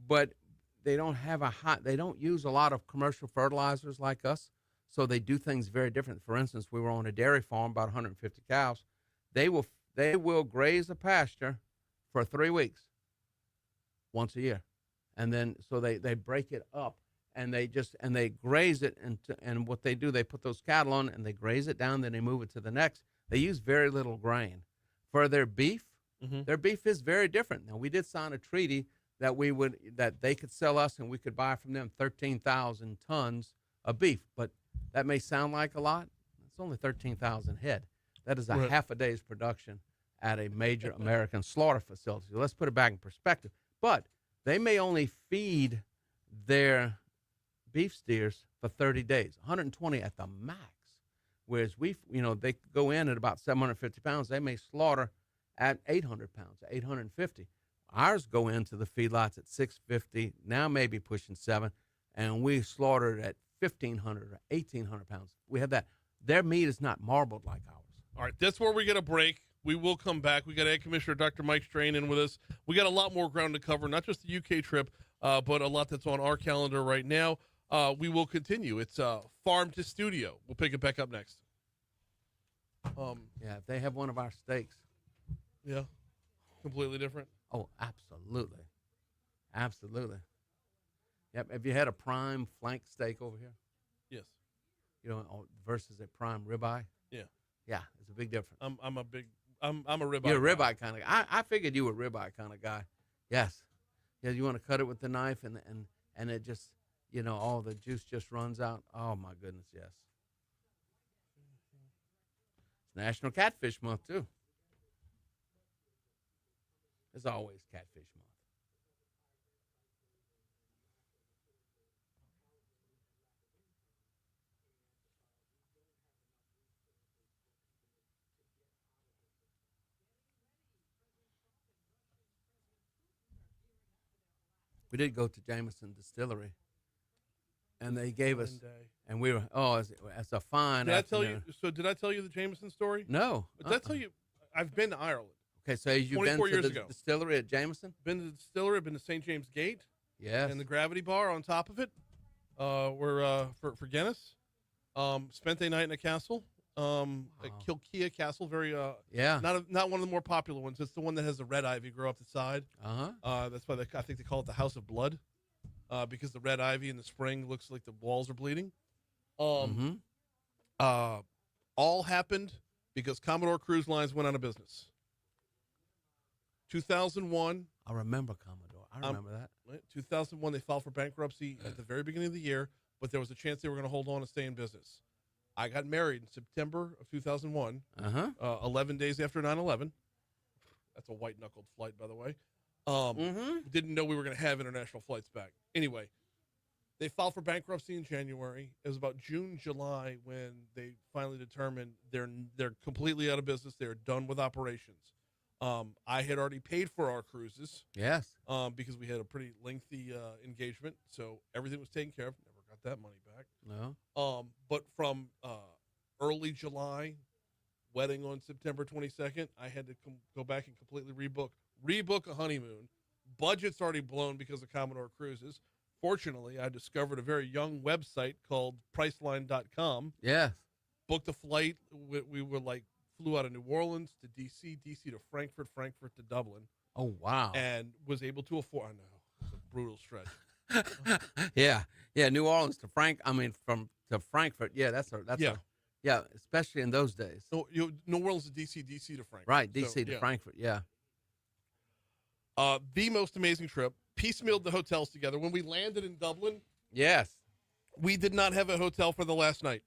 But they don't use a lot of commercial fertilizers like us, so they do things very different. For instance, we were on a dairy farm, about 150 cows. They will graze a pasture for 3 weeks, once a year, and then so they break it up and they graze it, and what they do, they put those cattle on and they graze it down, then they move it to the next. They use very little grain for their beef. Mm-hmm. Their beef is very different. Now, we did sign a treaty that they could sell us and we could buy from them 13,000 tons of beef. But that may sound like a lot. It's only 13,000 head. That is a half a day's production at a major American slaughter facility. So let's put it back in perspective. But they may only feed their beef steers for 30 days, 120 at the max. Whereas they go in at about 750 pounds. They may slaughter at 800 pounds, 850. Ours go into the feedlots at 650, now maybe pushing 7, and we slaughtered at 1,500 or 1,800 pounds. We have that. Their meat is not marbled like ours. All right, that's where we get a break. We will come back. We got Ag Commissioner Dr. Mike Strain in with us. We got a lot more ground to cover, not just the UK trip, but a lot that's on our calendar right now. We will continue. It's Farm to Studio. We'll pick it back up next. Yeah, if they have one of our steaks. Yeah, completely different. Oh, absolutely. Absolutely. Yep. Have you had a prime flank steak over here? Yes. Versus a prime ribeye? Yeah. Yeah, it's a big difference. I'm a ribeye. You're a ribeye kind of guy. I figured you were a ribeye kind of guy. Yes. Yeah, you want to cut it with the knife and it just, all the juice just runs out. Oh, my goodness, yes. It's National Catfish Month, too. There's always Catfish Month. We did go to Jameson Distillery, and they gave us, and we were, it's a fine afternoon. Did I tell you the Jameson story? No. Did I tell you, I've been to Ireland. Okay, so you've been to the distillery at Jameson? Been to the distillery, been to St. James Gate. Yes. And the Gravity Bar on top of it. We're for Guinness. Spent a night in a castle. At Kilkea Castle, very not one of the more popular ones. It's the one that has the red ivy grow up the side. That's why I think they call it the House of Blood, because the red ivy in the spring looks like the walls are bleeding. All happened because Commodore Cruise Lines went out of business. 2001. I remember Commodore. I remember that. 2001, they filed for bankruptcy at the very beginning of the year, but there was a chance they were going to hold on and stay in business. I got married in September of 2001, 11 days after 9/11. That's a white-knuckled flight, by the way. Didn't know we were going to have international flights back. Anyway, they filed for bankruptcy in January. It was about June, July when they finally determined they're completely out of business. They're done with operations. I had already paid for our cruises. Yes. Because we had a pretty lengthy engagement, so everything was taken care of. Never got that money back. No. But from early July, wedding on September 22nd, I had to go back and completely rebook a honeymoon. Budget's already blown because of Commodore Cruises. Fortunately, I discovered a very young website called Priceline.com. Yes. Booked a flight. We were flew out of New Orleans to D.C., D.C. to Frankfurt, Frankfurt to Dublin. Oh, wow. And was able to afford, I know, it's a brutal stretch. Yeah. New Orleans to to Frankfurt. Yeah, that's yeah, especially in those days. No, New Orleans to D.C., D.C. to Frankfurt. Right, D.C. to Frankfurt, yeah. The most amazing trip. Piecemealed the hotels together. When we landed in Dublin, yes, we did not have a hotel for the last night.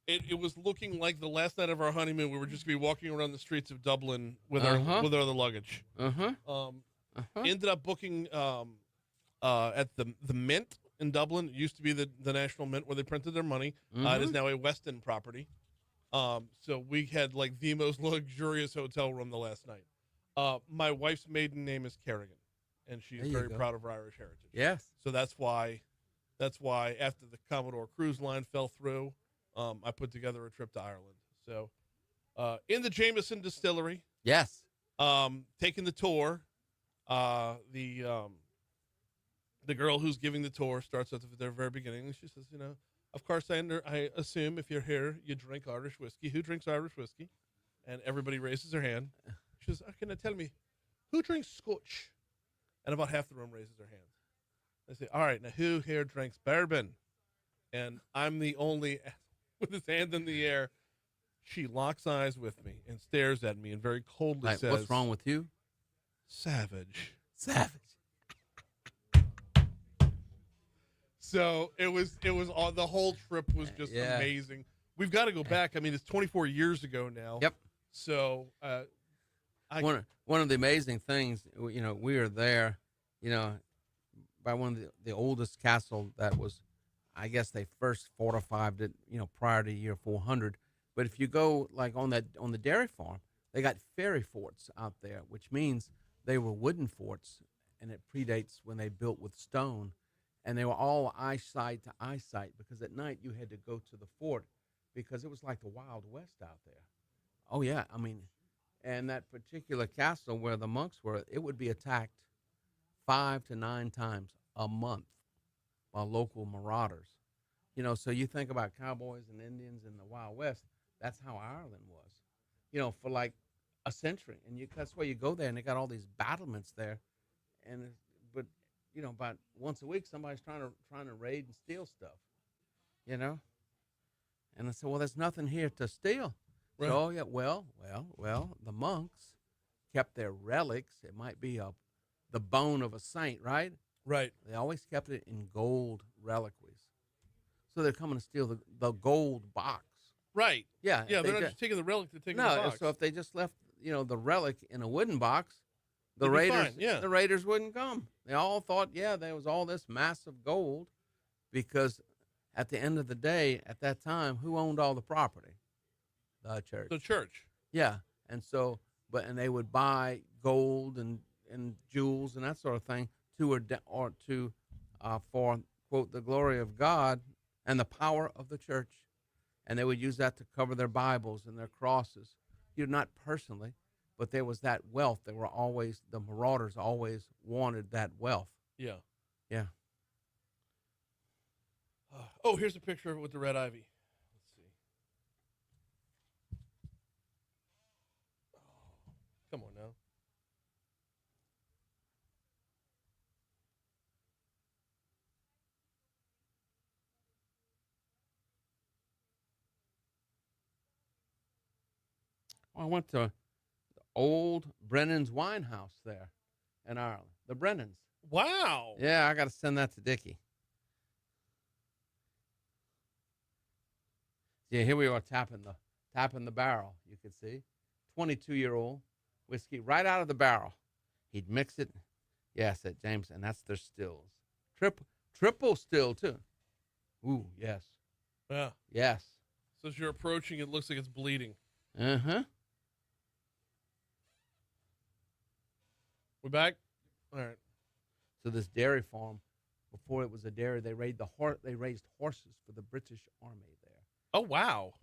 It was looking like the last night of our honeymoon. We were just going to be walking around the streets of Dublin with our other luggage. Ended up booking at the Mint in Dublin. It used to be the National Mint where they printed their money. It is now a West End property. So we had the most luxurious hotel room the last night. My wife's maiden name is Kerrigan, and she's very proud of her Irish heritage. Yes. So that's why after the Commodore Cruise Line fell through, I put together a trip to Ireland. So in the Jameson Distillery. Yes. Taking the tour. The girl who's giving the tour starts at the very beginning, and she says, of course, I assume if you're here, you drink Irish whiskey. Who drinks Irish whiskey? And everybody raises their hand. She says, can you tell me, who drinks Scotch? And about half the room raises their hands. I say, all right, now who here drinks bourbon? And I'm the only, with his hand in the air. She locks eyes with me and stares at me and very coldly says, what's wrong with you? Savage. So it was all, the whole trip was just amazing. We've got to go back. I mean, it's 24 years ago now. Yep. So one of the amazing things, we were there, by one of the oldest castle that was, I guess they first fortified it, prior to year 400. But if you go on the dairy farm, they got fairy forts out there, which means they were wooden forts, and it predates when they built with stone. And they were all eyesight to eyesight, because at night you had to go to the fort because it was like the Wild West out there. Oh, yeah. I mean, and that particular castle where the monks were, it would be attacked 5 to 9 times a month by local marauders. So you think about cowboys and Indians in the Wild West, that's how Ireland was, for a century. And that's why you go there, and they got all these battlements there. But about once a week, somebody's trying to raid and steal stuff, And I said, well, there's nothing here to steal. Right. So, oh, yeah, well, the monks kept their relics. It might be the bone of a saint, right? Right. They always kept it in gold reliquaries. So they're coming to steal the gold box. Right. Yeah. Yeah, they're not just taking the relic, they're taking the box. So if they just left, the relic in a wooden box, the raiders wouldn't come. They all thought, there was all this massive gold, because at the end of the day, at that time, who owned all the property? The church. The church. Yeah. And so, and they would buy gold and jewels and that sort of thing for, quote, the glory of God and the power of the church. And they would use that to cover their Bibles and their crosses. Not personally, but there was that wealth. The marauders always wanted that wealth. Yeah. Yeah. Oh, here's a picture of it with the red ivy. Let's see. Oh, come on now. I went to old Brennan's wine house there in Ireland. The Brennans. Wow. Yeah, I got to send that to Dickie. Yeah, here we are tapping the barrel. You can see, 22-year-old whiskey right out of the barrel. He'd mix it. Yes, at James, and that's their stills. Triple still too. Ooh, yes. Yeah. Yes. So as you're approaching, it looks like it's bleeding. Uh-huh. We're back? All right. So this dairy farm, before it was a dairy, they raised horses for the British Army there. Oh, wow.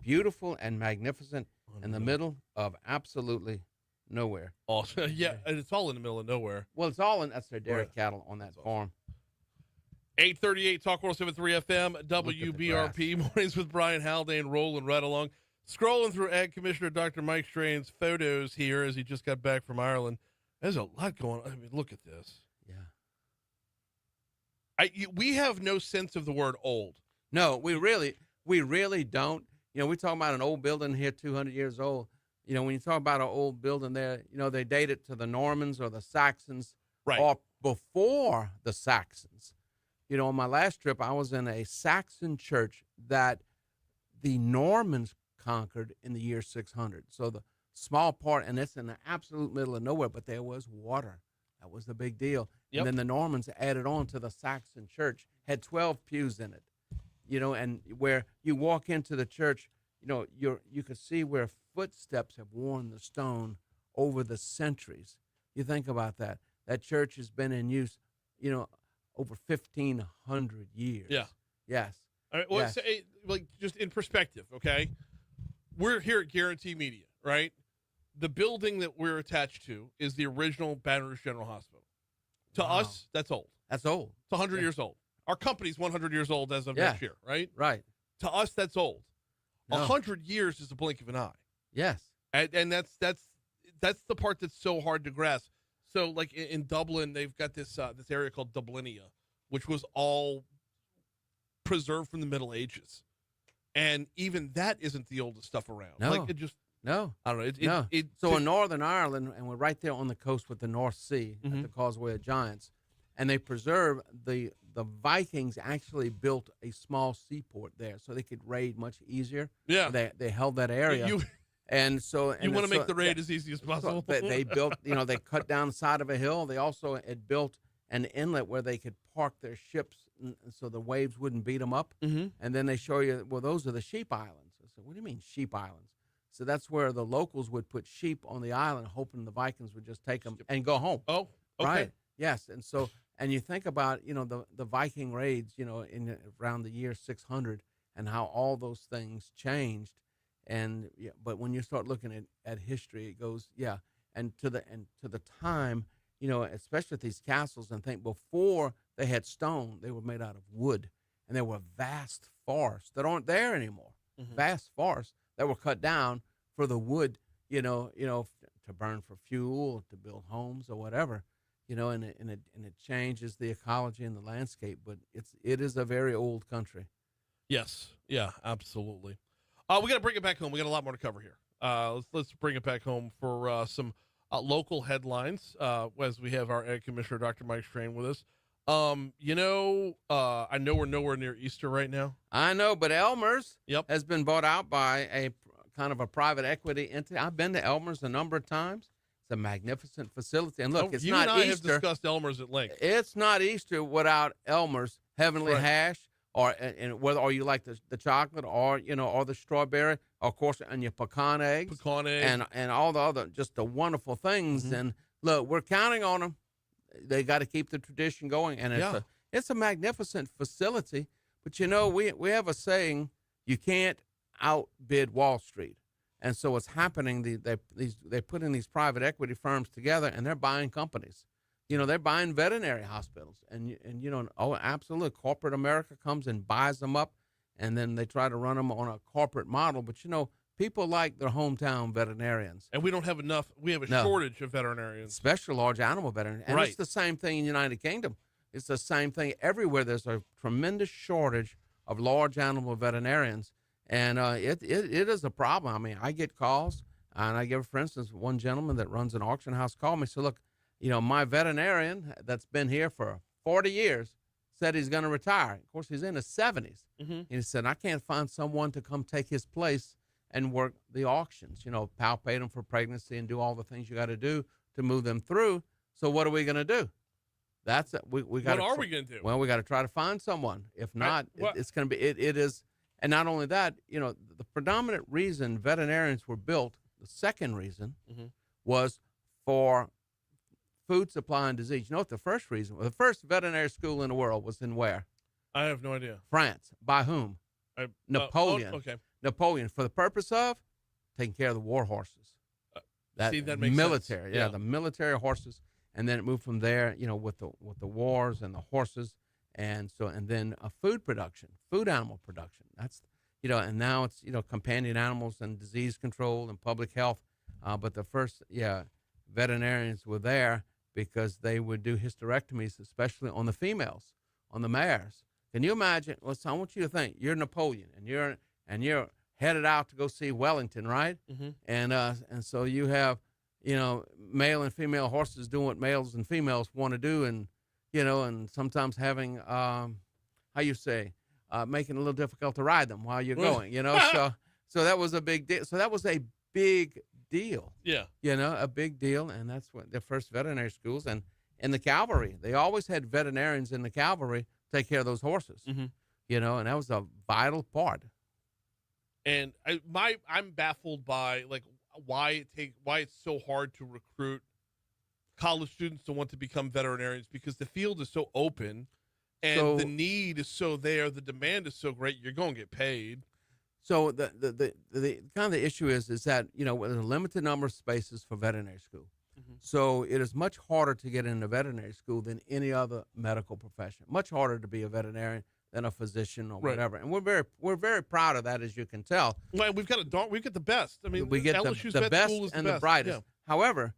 Beautiful and magnificent in the middle of absolutely nowhere. Also, yeah, and it's all in the middle of nowhere. Well, that's their dairy cattle on that farm. 838 Talk 107.3 FM, WBRP, Mornings with Brian Haldane, rolling right along. Scrolling through Ag Commissioner Dr. Mike Strain's photos here as he just got back from Ireland. There's a lot going on. I mean, look at this. Yeah. We have no sense of the word old. No, we really don't. You know, we talk about an old building here, 200 years old. You know, when you talk about an old building there, you know, they date it to the Normans or the Saxons, right, or before the Saxons. You know, on my last trip, I was in a Saxon church that the Normans conquered in the year 600. So the small part, and it's in the absolute middle of nowhere, but there was water. That was the big deal. Yep. And then the Normans added on to the Saxon church, had 12 pews in it. You know, and where you walk into the church, you know, you could see where footsteps have worn the stone over the centuries. You think about that. That church has been in use, you know, over 1,500 years. Yeah. Yes. All right, well, yes. like just in perspective, okay? We're here at Guarantee Media, right? The building that we're attached to is the original Baton Rouge General Hospital. To us, that's old. That's old. It's 100 years old. Our company's 100 years old as of next year, right? Right. To us, that's old. No. 100 years is a blink of an eye. Yes. And that's the part that's so hard to grasp. So, like in Dublin, they've got this area called Dublinia, which was all preserved from the Middle Ages, and even that isn't the oldest stuff around. No. Like it just No. I don't know. No. So in Northern Ireland, and we're right there on the coast with the North Sea at the Causeway of Giants, and they preserve the Vikings actually built a small seaport there so they could raid much easier. Yeah. They held that area. And so you want to make the raid as easy as possible. So they built, you know, they cut down the side of a hill. They also had built an inlet where they could park their ships so the waves wouldn't beat them up. Mm-hmm. And then they show you, well, those are the sheep islands. I said, what do you mean sheep islands? So that's where the locals would put sheep on the island, hoping the Vikings would just take them and go home. Oh, okay. Right. Yes. And so, and you think about, you know, the Viking raids, you know, in around the year 600 and how all those things changed. And yeah, but when you start looking at history, it goes, and to the time, you know, especially at these castles, and think before they had stone, they were made out of wood, and there were vast forests that aren't there anymore. Mm-hmm. Vast forests that were cut down for the wood, you know, to burn for fuel, to build homes or whatever, you know, and it changes the ecology and the landscape. But it is a very old country. Yes. Yeah. Absolutely. We got to bring it back home. We got a lot more to cover here. Let's bring it back home for some local headlines as we have our Ag Commissioner, Dr. Mike Strain, with us. I know we're nowhere near Easter right now. I know, but Elmer's has been bought out by a kind of a private equity entity. I've been to Elmer's a number of times. It's a magnificent facility. And look, it's you not and I Easter. have discussed Elmer's at length. It's not Easter without Elmer's Heavenly Hash. And whether you like the chocolate or the strawberry, of course, and your pecan eggs, and all the other just the wonderful things. Mm-hmm. And look, we're counting on them. They got to keep the tradition going, and it's a magnificent facility. But you know, we have a saying: you can't outbid Wall Street. And so what's happening? They're putting these private equity firms together, and they're buying companies. You know, they're buying veterinary hospitals, and absolutely, corporate America comes and buys them up, and then they try to run them on a corporate model. But you know, people like their hometown veterinarians, and we don't have enough. We have a shortage of veterinarians, especially large animal veterinarians. And it's the same thing in the United Kingdom. It's the same thing everywhere. There's a tremendous shortage of large animal veterinarians, and it is a problem. I mean, I get calls, And I give, for instance, one gentleman that runs an auction house called me and said, look, my veterinarian that's been here for 40 years said he's going to retire. Of course, he's in his 70s. Mm-hmm. And he said, I can't find someone to come take his place and work the auctions, palpate them for pregnancy and do all the things you got to do to move them through. So what are we going to do? That's it. We got. What are we going to do? Well, we got to try to find someone. If not, it's going to be. It is. And not only that, the predominant reason veterinarians were built, the second reason, was for food supply and disease. You know what the first reason was? The first veterinary school in the world was in where? I have no idea. France. By whom? Napoleon. Okay. Napoleon, for the purpose of taking care of the war horses. That makes military. sense. Yeah, the military horses. And then it moved from there, with the wars and the horses. And then food production, food animal production. That's, and now it's, companion animals and disease control and public health. But the first, veterinarians were there because they would do hysterectomies, especially on the females, on the mares. Can you imagine? Well, so I want you to think you're Napoleon and you're headed out to go see Wellington, right? Mm-hmm. And so you have, male and female horses doing what males and females want to do, and and sometimes having, making it a little difficult to ride them while you're going, so that was a big deal. So that was a big deal. Yeah. A big deal. And that's what the first veterinary schools, and in the cavalry, they always had veterinarians in the cavalry take care of those horses, and that was a vital part. And I'm baffled by why it's so hard to recruit college students to want to become veterinarians, because the field is so open and the need is so there, the demand is so great, you're going to get paid. So the kind of the issue is that, there's a limited number of spaces for veterinary school. Mm-hmm. So it is much harder to get into veterinary school than any other medical profession. Much harder to be a veterinarian than a physician or whatever. And we're very proud of that, as you can tell. Well, we've got the best. I mean, we get LSU's the vet best school is and the the best. brightest. Yeah. However,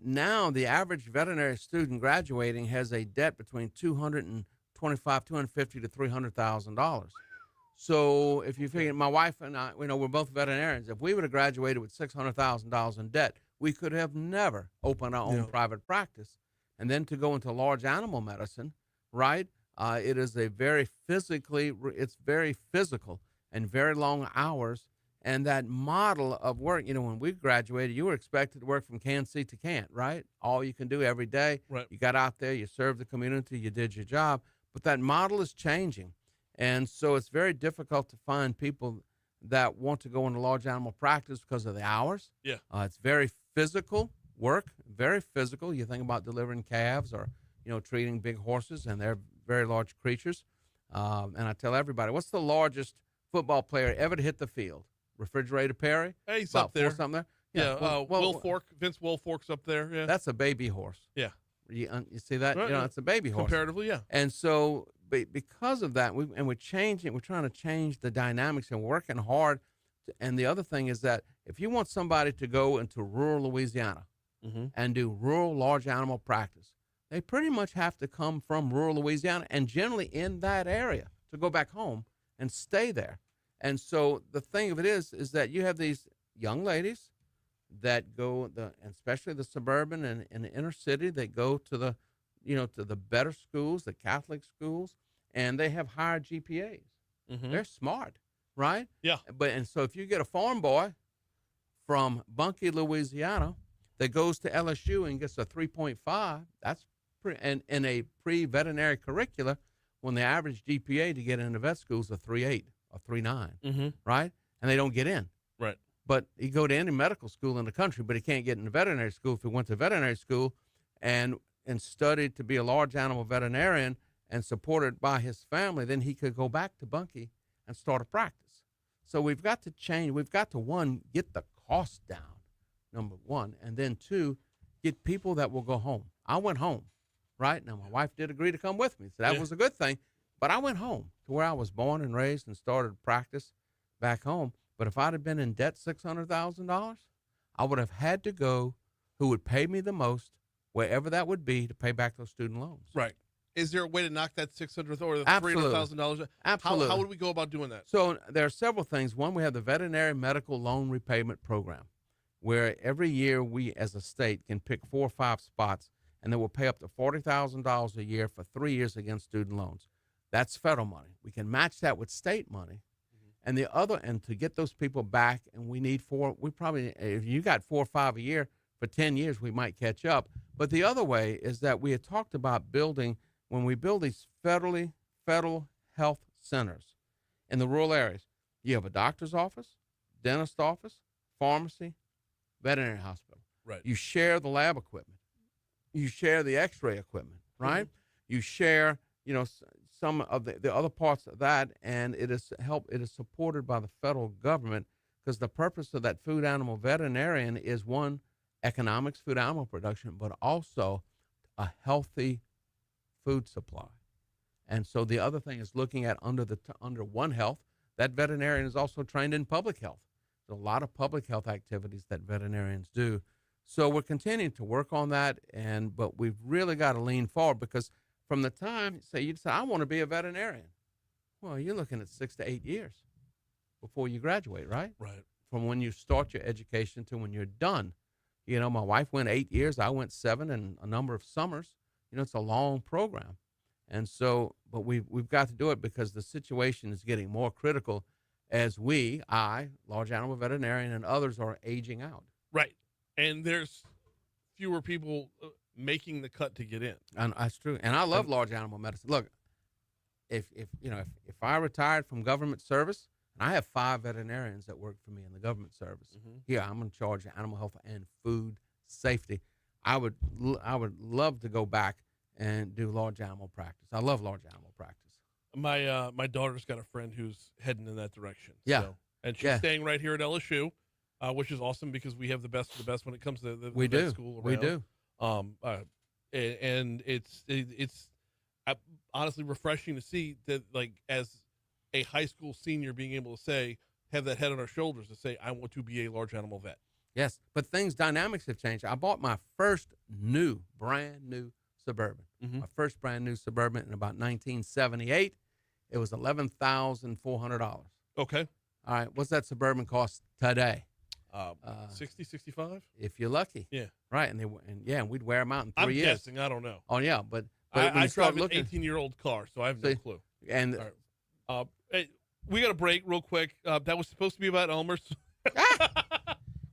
now the average veterinary student graduating has a debt between $250,000 to $300,000. So if you figure, my wife and I, we're both veterinarians. If we would have graduated with $600,000 in debt, we could have never opened our own private practice. And then to go into large animal medicine, right? It is it's very physical and very long hours. And that model of work, when we graduated, you were expected to work from can seat to can't, right? All you can do every day. Right. You got out there, you served the community, you did your job. But that model is changing. And so it's very difficult to find people that want to go into large animal practice because of the hours. Yeah. It's very physical work, very physical. You think about delivering calves or, treating big horses, and they're very large creatures. And I tell everybody, what's the largest football player ever to hit the field? Refrigerator Perry? Hey, he's about up there. Something there. Yeah. Vince Wilfork's up there. Yeah. That's a baby horse. Yeah. You see that? Right, It's a baby horse. Comparatively, yeah. And so because of that, we're trying to change the dynamics, and we're working hard. And the other thing is that if you want somebody to go into rural Louisiana and do rural large animal practice, they pretty much have to come from rural Louisiana and generally in that area to go back home and stay there. And so the thing of it is that you have these young ladies that go, and especially the suburban and the inner city, they go to the, to the better schools, the Catholic schools, and they have higher GPAs. Mm-hmm. They're smart, right? Yeah. And so if you get a farm boy from Bunkie, Louisiana, that goes to LSU and gets a 3.5, that's and in a pre-veterinary curricula, when the average GPA to get into vet school is a 3.8 or 3.9, right? And they don't get in. Right. But he go to any medical school in the country, but he can't get into veterinary school. If he went to veterinary school and studied to be a large animal veterinarian and supported by his family, then he could go back to Bunkie and start a practice. So we've got to change. We've got to, one, get the cost down, number one, and then two, get people that will go home. I went home, right? Now, my wife did agree to come with me, so that was a good thing. But I went home to where I was born and raised and started practice back home. But if I'd have been in debt $600,000, I would have had to go who would pay me the most, wherever that would be, to pay back those student loans. Right. Is there a way to knock that $600,000 or the Absolutely. $300,000? Absolutely. How would we go about doing that? So there are several things. One, we have the Veterinary Medical Loan Repayment Program, where every year we as a state can pick 4 or 5 spots, and they will pay up to $40,000 a year for 3 years against student loans. That's federal money. We can match that with state money. And to get those people back, and if you got 4 or 5 a year for 10 years, we might catch up. But the other way is that we had talked about when we build these federal health centers in the rural areas, you have a doctor's office, dentist office, pharmacy, veterinary hospital. Right. You share the lab equipment. You share the x-ray equipment, right? You share, some of the other parts of that, and it is supported by the federal government, because the purpose of that food animal veterinarian is, one, economics, food animal production, but also a healthy food supply. And so the other thing is looking at under One Health, that veterinarian is also trained in public health. There's a lot of public health activities that veterinarians do. So we're continuing to work on that, but we've really got to lean forward, because from the time, you say, I want to be a veterinarian. Well, you're looking at 6 to 8 years before you graduate, right? Right. From when you start your education to when you're done. My wife went 8 years, I went 7, and a number of summers. It's a long program. And so, but we've got to do it, because the situation is getting more critical as large animal veterinarian, and others are aging out. Right. And there's fewer people making the cut to get in. And that's true. And I love large animal medicine. Look, if I retired from government service, and I have 5 veterinarians that work for me in the government service. Here, I'm in charge of animal health and food safety. I would love to go back and do large animal practice. I love large animal practice. My daughter's got a friend who's heading in that direction. Yeah. So, and she's staying right here at LSU, which is awesome, because we have the best of the best when it comes to the vet school around. We do. And it's honestly refreshing to see that, like, as a high school senior, being able to have that head on our shoulders to say, I want to be a large animal vet. Yes, but dynamics have changed. I bought my first brand new Suburban. My first brand new Suburban in about 1978. It was $11,400. Okay. All right. What's that Suburban cost today? 60, 65? If you're lucky. Yeah. Right. And we'd wear them out in 3 years. I'm guessing. I don't know. Oh, yeah. But I drive an 18-year-old car, so I have no clue. And hey, we got a break real quick. That was supposed to be about Elmer's.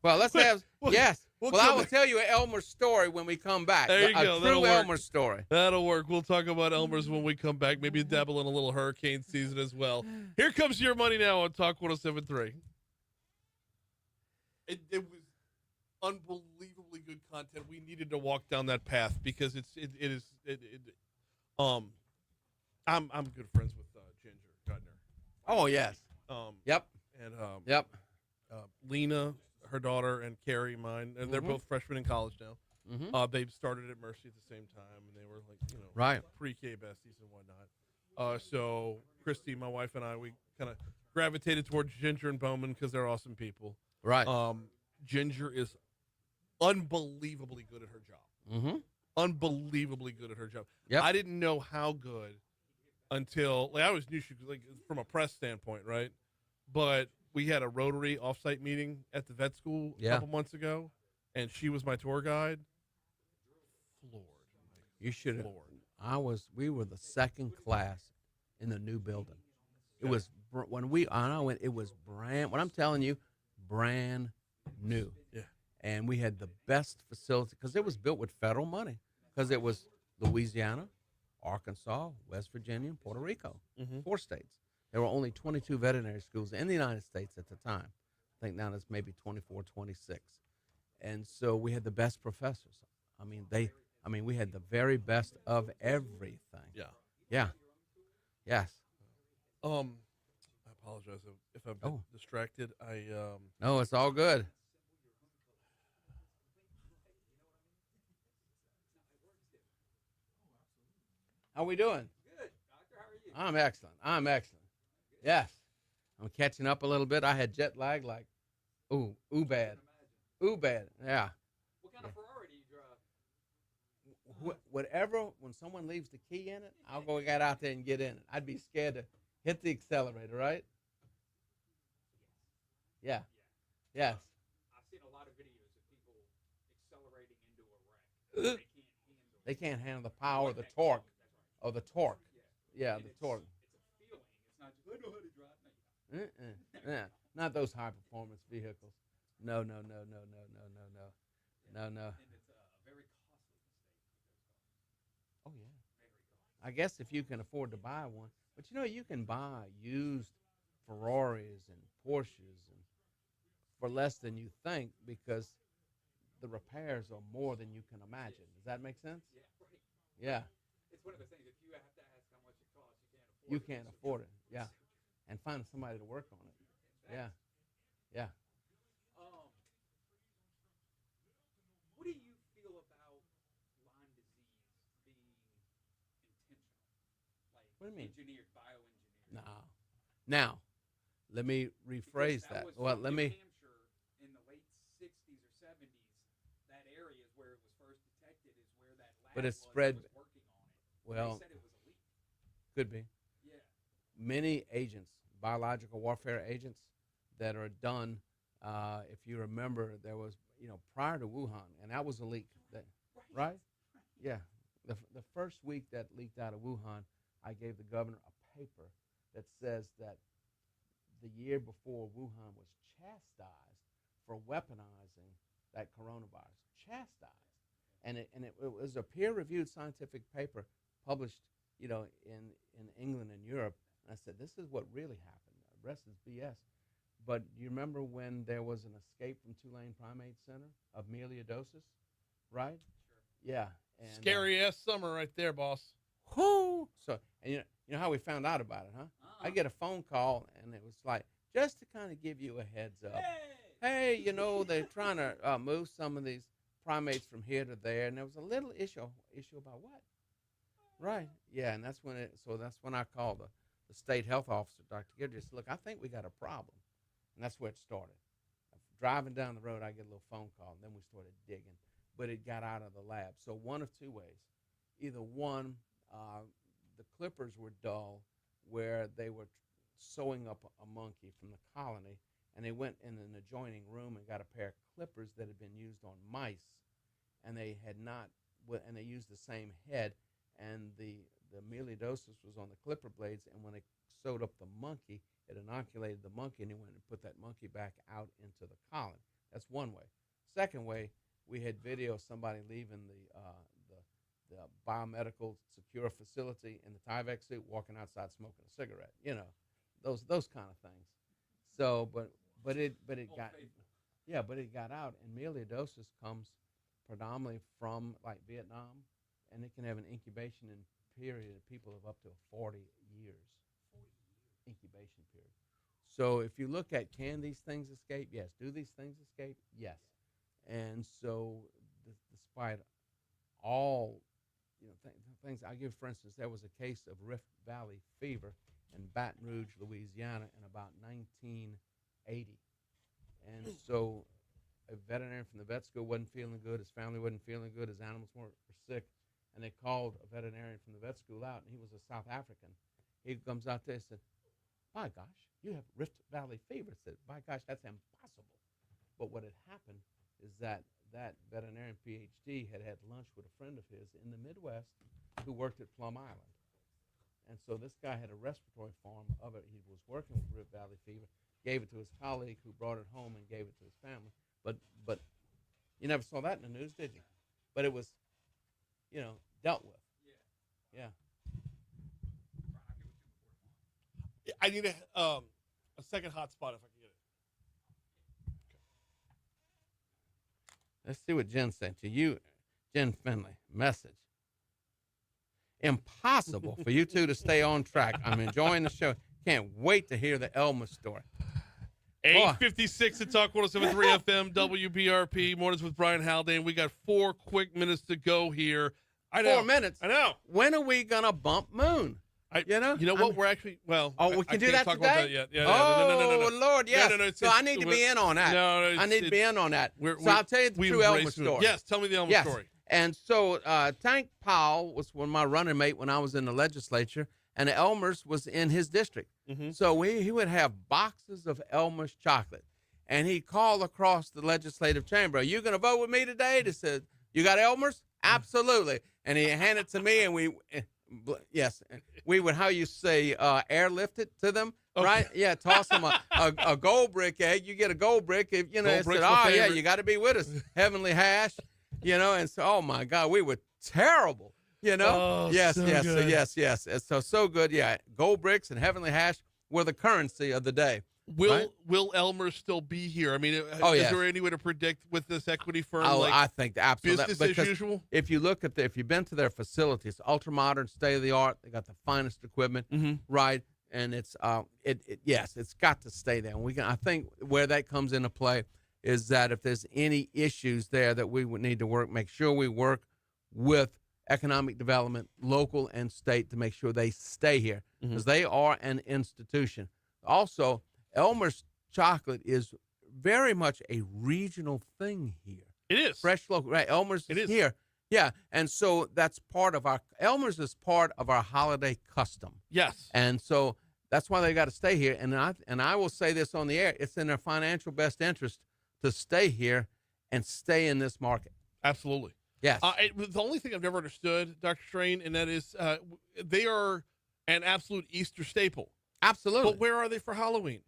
Well, let's have, yes. We'll I will tell you an Elmer's story when we come back. There you go. A true Elmer's story. That'll work. We'll talk about Elmer's when we come back. Maybe dabble in a little hurricane season as well. Here comes Your Money Now on Talk 107.3. It was unbelievably good content. We needed to walk down that path, because I'm good friends with Ginger Gardner. Oh, yes. Yep. And yep. Lena, her daughter, and Carrie, mine, and they're both freshmen in college now. They've started at Mercy at the same time, and they were right, pre-K besties and whatnot. So Christy, my wife, and I, we kind of gravitated towards Ginger and Bowman because they're awesome people. Right. Ginger is unbelievably good at her job. Unbelievably good at her job. Yep. I didn't know how good until, I always knew she was, from a press standpoint, right? But we had a Rotary offsite meeting at the vet school a couple months ago, and she was my tour guide. Floored. You should have. We were the second class in the new building. It was when I went. It was brand. What I'm telling you, brand new. Yeah. And we had the best facility, because it was built with federal money, because it was Louisiana, Arkansas, West Virginia, and Puerto Rico, 4 states. There were only 22 veterinary schools in the United States at the time. I think now there's maybe 24, 26. And so we had the best professors. We had the very best of everything. Yeah. Yeah. Yes. I apologize if I've been distracted. No, it's all good. How we doing? Good, doctor. How are you? I'm excellent. Yes. I'm catching up a little bit. I had jet lag ooh bad. Ooh bad. Yeah. What kind of Ferrari do you drive? Whatever, when someone leaves the key in it, I'll go get out there and get in it. I'd be scared to hit the accelerator, right? Yeah. Yes. I've seen a lot of videos They can't handle the power, the torque, or the torque. Yeah, the torque. It's a feeling. It's not just, I know how to drive. No, Yeah, not those high performance vehicles. No. And it's a very costly mistake. Oh yeah. I guess if you can afford to buy one, but you can buy used Ferraris and Porsches and for less than you think because the repairs are more than you can imagine. Does that make sense? Yeah, right. Yeah. It's one of those things. If you have to ask how much it costs, You can't afford it. Yeah. And find somebody to work on it. Yeah. Yeah. What do you feel about Lyme disease being intentional? Like What do you mean? engineered, bioengineered? No. Now, let me rephrase that. Was Well, from let New me. Hampshire in the late 60s or 70s. That area is where it was first detected. Is where that lab But it's was spread. that was working on it. Well, They said it was a leak. could be. Yeah. Many agents, biological warfare agents, that are done. If you remember, there was, prior to Wuhan, and that was a leak. That, right? Yeah. The first week that leaked out of Wuhan, I gave the governor a paper that says that the year before Wuhan was chastised for weaponizing that coronavirus. Chastised. And it was a peer-reviewed scientific paper published, in England and Europe. And I said, this is what really happened. The rest is BS. But you remember when there was an escape from Tulane Primate Center of melioidosis, right? Sure. Yeah. And, Scary ass summer right there, boss. Whoo! So, and you know how we found out about it, huh? I get a phone call, and it was like, just to kind of give you a heads up. Hey, they're trying to move some of these primates from here to there, and there was a little issue about what? Right. Yeah, and that's when I called the state health officer, Dr. Gidry. Look, I think we got a problem. And that's where it started. Driving down the road, I get a little phone call, and then we started digging. But it got out of the lab. So one of two ways. Either one, the clippers were dull, where they were sewing up a monkey from the colony, and they went in an adjoining room and got a pair of clippers that had been used on mice, and they had not, and they used the same head, and the melioidosis was on the clipper blades, and when they sewed up the monkey, it inoculated the monkey, and they went and put that monkey back out into the colony. That's one way. Second way, we had video of somebody leaving the biomedical secure facility in the Tyvek suit, walking outside smoking a cigarette. Those kind of things. So, but it got out, and melioidosis comes predominantly from like Vietnam, and it can have an incubation period of people of up to 40 years. Incubation period. So if you look at, can these things escape? Yes. Do these things escape? Yes. And so despite all things, I give, for instance, there was a case of Rift Valley fever in Baton Rouge, Louisiana in about 1980. And so a veterinarian from the vet school wasn't feeling good, his family wasn't feeling good, his animals were sick, and they called a veterinarian from the vet school out, and he was a South African. He comes out there and said, by gosh, you have Rift Valley fever. I said, by gosh, that's impossible. But what had happened is that veterinarian PhD had lunch with a friend of his in the Midwest who worked at Plum Island. And so this guy had a respiratory form of it. He was working with Rift Valley fever, gave it to his colleague who brought it home and gave it to his family. But you never saw that in the news, did you? But it was, dealt with. Yeah. I need a second hotspot if I can get it. Let's see what Jen sent to you. Jen Finley, message. Impossible for you two to stay on track. I'm enjoying the show. Can't wait to hear the Elmer story. 8:56 at Talk 107.3 FM, WBRP, Mornings with Brian Haldane. We got 4 quick minutes to go here. I know. 4 minutes? I know. When are we going to bump Moon? You know what? We're actually, well. Oh, we can do that talk today? about that yet. Yeah, no. Lord, yes. No, so I need to be in on that. I need to be in on that. So I'll tell you the true Elmer story. Yes, tell me the Elmer story. And so Tank Powell was my running mate when I was in the legislature, and Elmer's was in his district. Mm-hmm. So he would have boxes of Elmer's chocolate, and he'd call across the legislative chamber, are you going to vote with me today? They said, you got Elmer's? Absolutely. And he handed it to me, and we would, how you say, airlift it to them, right? Yeah, toss them a gold brick egg. You get a gold brick. If you know, Gold it said, brick's my yeah, favorite. you got to be with us, Heavenly Hash, and so, oh my God, we were terrible, Oh, yes, so yes, good. yes. And so good, yeah. Gold bricks and Heavenly Hash were the currency of the day. Will Elmer still be here? I mean, is yes. there any way to predict with this equity firm? Oh, like I think absolutely. business as Because usual. if you look at if you've been to their facilities, ultra modern, state of the art, they got the finest equipment, right? And it's it's got to stay there. And I think where that comes into play is that if there's any issues there that we would need to make sure we work with economic development, local and state, to make sure they stay here because they are an institution. Also, Elmer's chocolate is very much a regional thing here. It is. Fresh local, right? Elmer's is here. Yeah, and so that's part of Elmer's is part of our holiday custom. Yes. And so that's why they got to stay here. And I will say this on the air, it's in their financial best interest to stay here and stay in this market. Absolutely. Yes. The only thing I've never understood, Dr. Strain, and that is they are an absolute Easter staple. Absolutely. But where are they for Halloween?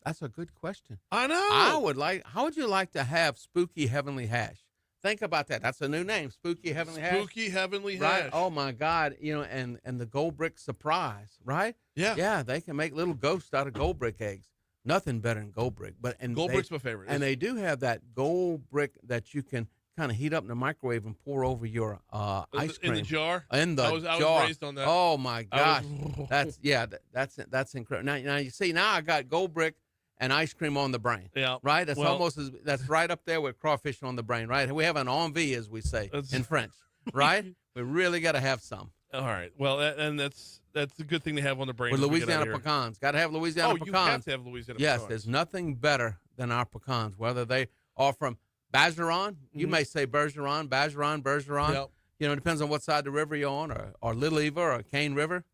That's a good question. I know. How would you like to have Spooky Heavenly Hash? Think about that. That's a new name, Spooky Heavenly Hash. Spooky Heavenly Right? Hash. Oh my God! And the gold brick surprise, right? Yeah. Yeah, they can make little ghosts out of gold brick eggs. Nothing better than gold brick. Gold brick's my favorite. And they do have that gold brick that you can kind of heat up in the microwave and pour over your ice cream in the jar. In the I was jar. raised on that. Oh my gosh, that's incredible. Now you see, now I got gold brick and ice cream on the brain. Yeah. Right? That's right up there with crawfish on the brain, right? We have an envie, as we say in French, right? We really got to have some. All right. Well, that's a good thing to have on the brain. With as we get out Louisiana of here. pecans. Got to have Louisiana pecans. You have to have Louisiana yes, pecans. there's nothing better than our pecans, whether they are from Bergeron. You may say Bergeron. Yep. It depends on what side of the river you're on, or Little Eva or Cane River.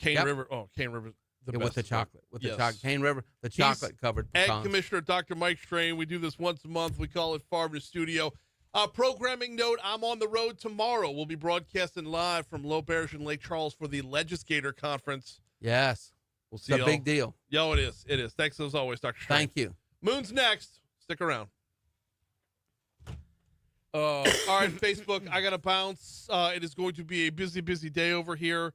Cane River. Oh, Cane River. With the chocolate. Yes. The chocolate. Cane River, the chocolate-covered pecans. Ag Commissioner Dr. Mike Strain. We do this once a month. We call it Farm to Studio. Programming note, I'm on the road tomorrow. We'll be broadcasting live from L'Auberge in Lake Charles for the Legislator Conference. Yes. We'll see It's a big deal. Yo, it is. It is. Thanks as always, Dr. Strain. Thank you. Moon's next. Stick around. All right, Facebook, I got to bounce. It is going to be a busy, busy day over here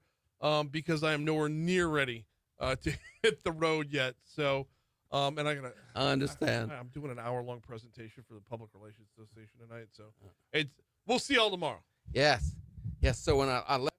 because I am nowhere near ready to hit the road yet. So, and I understand. I'm doing an hour-long presentation for the Public Relations Association tonight. So we'll see y'all tomorrow. Yes. So when I left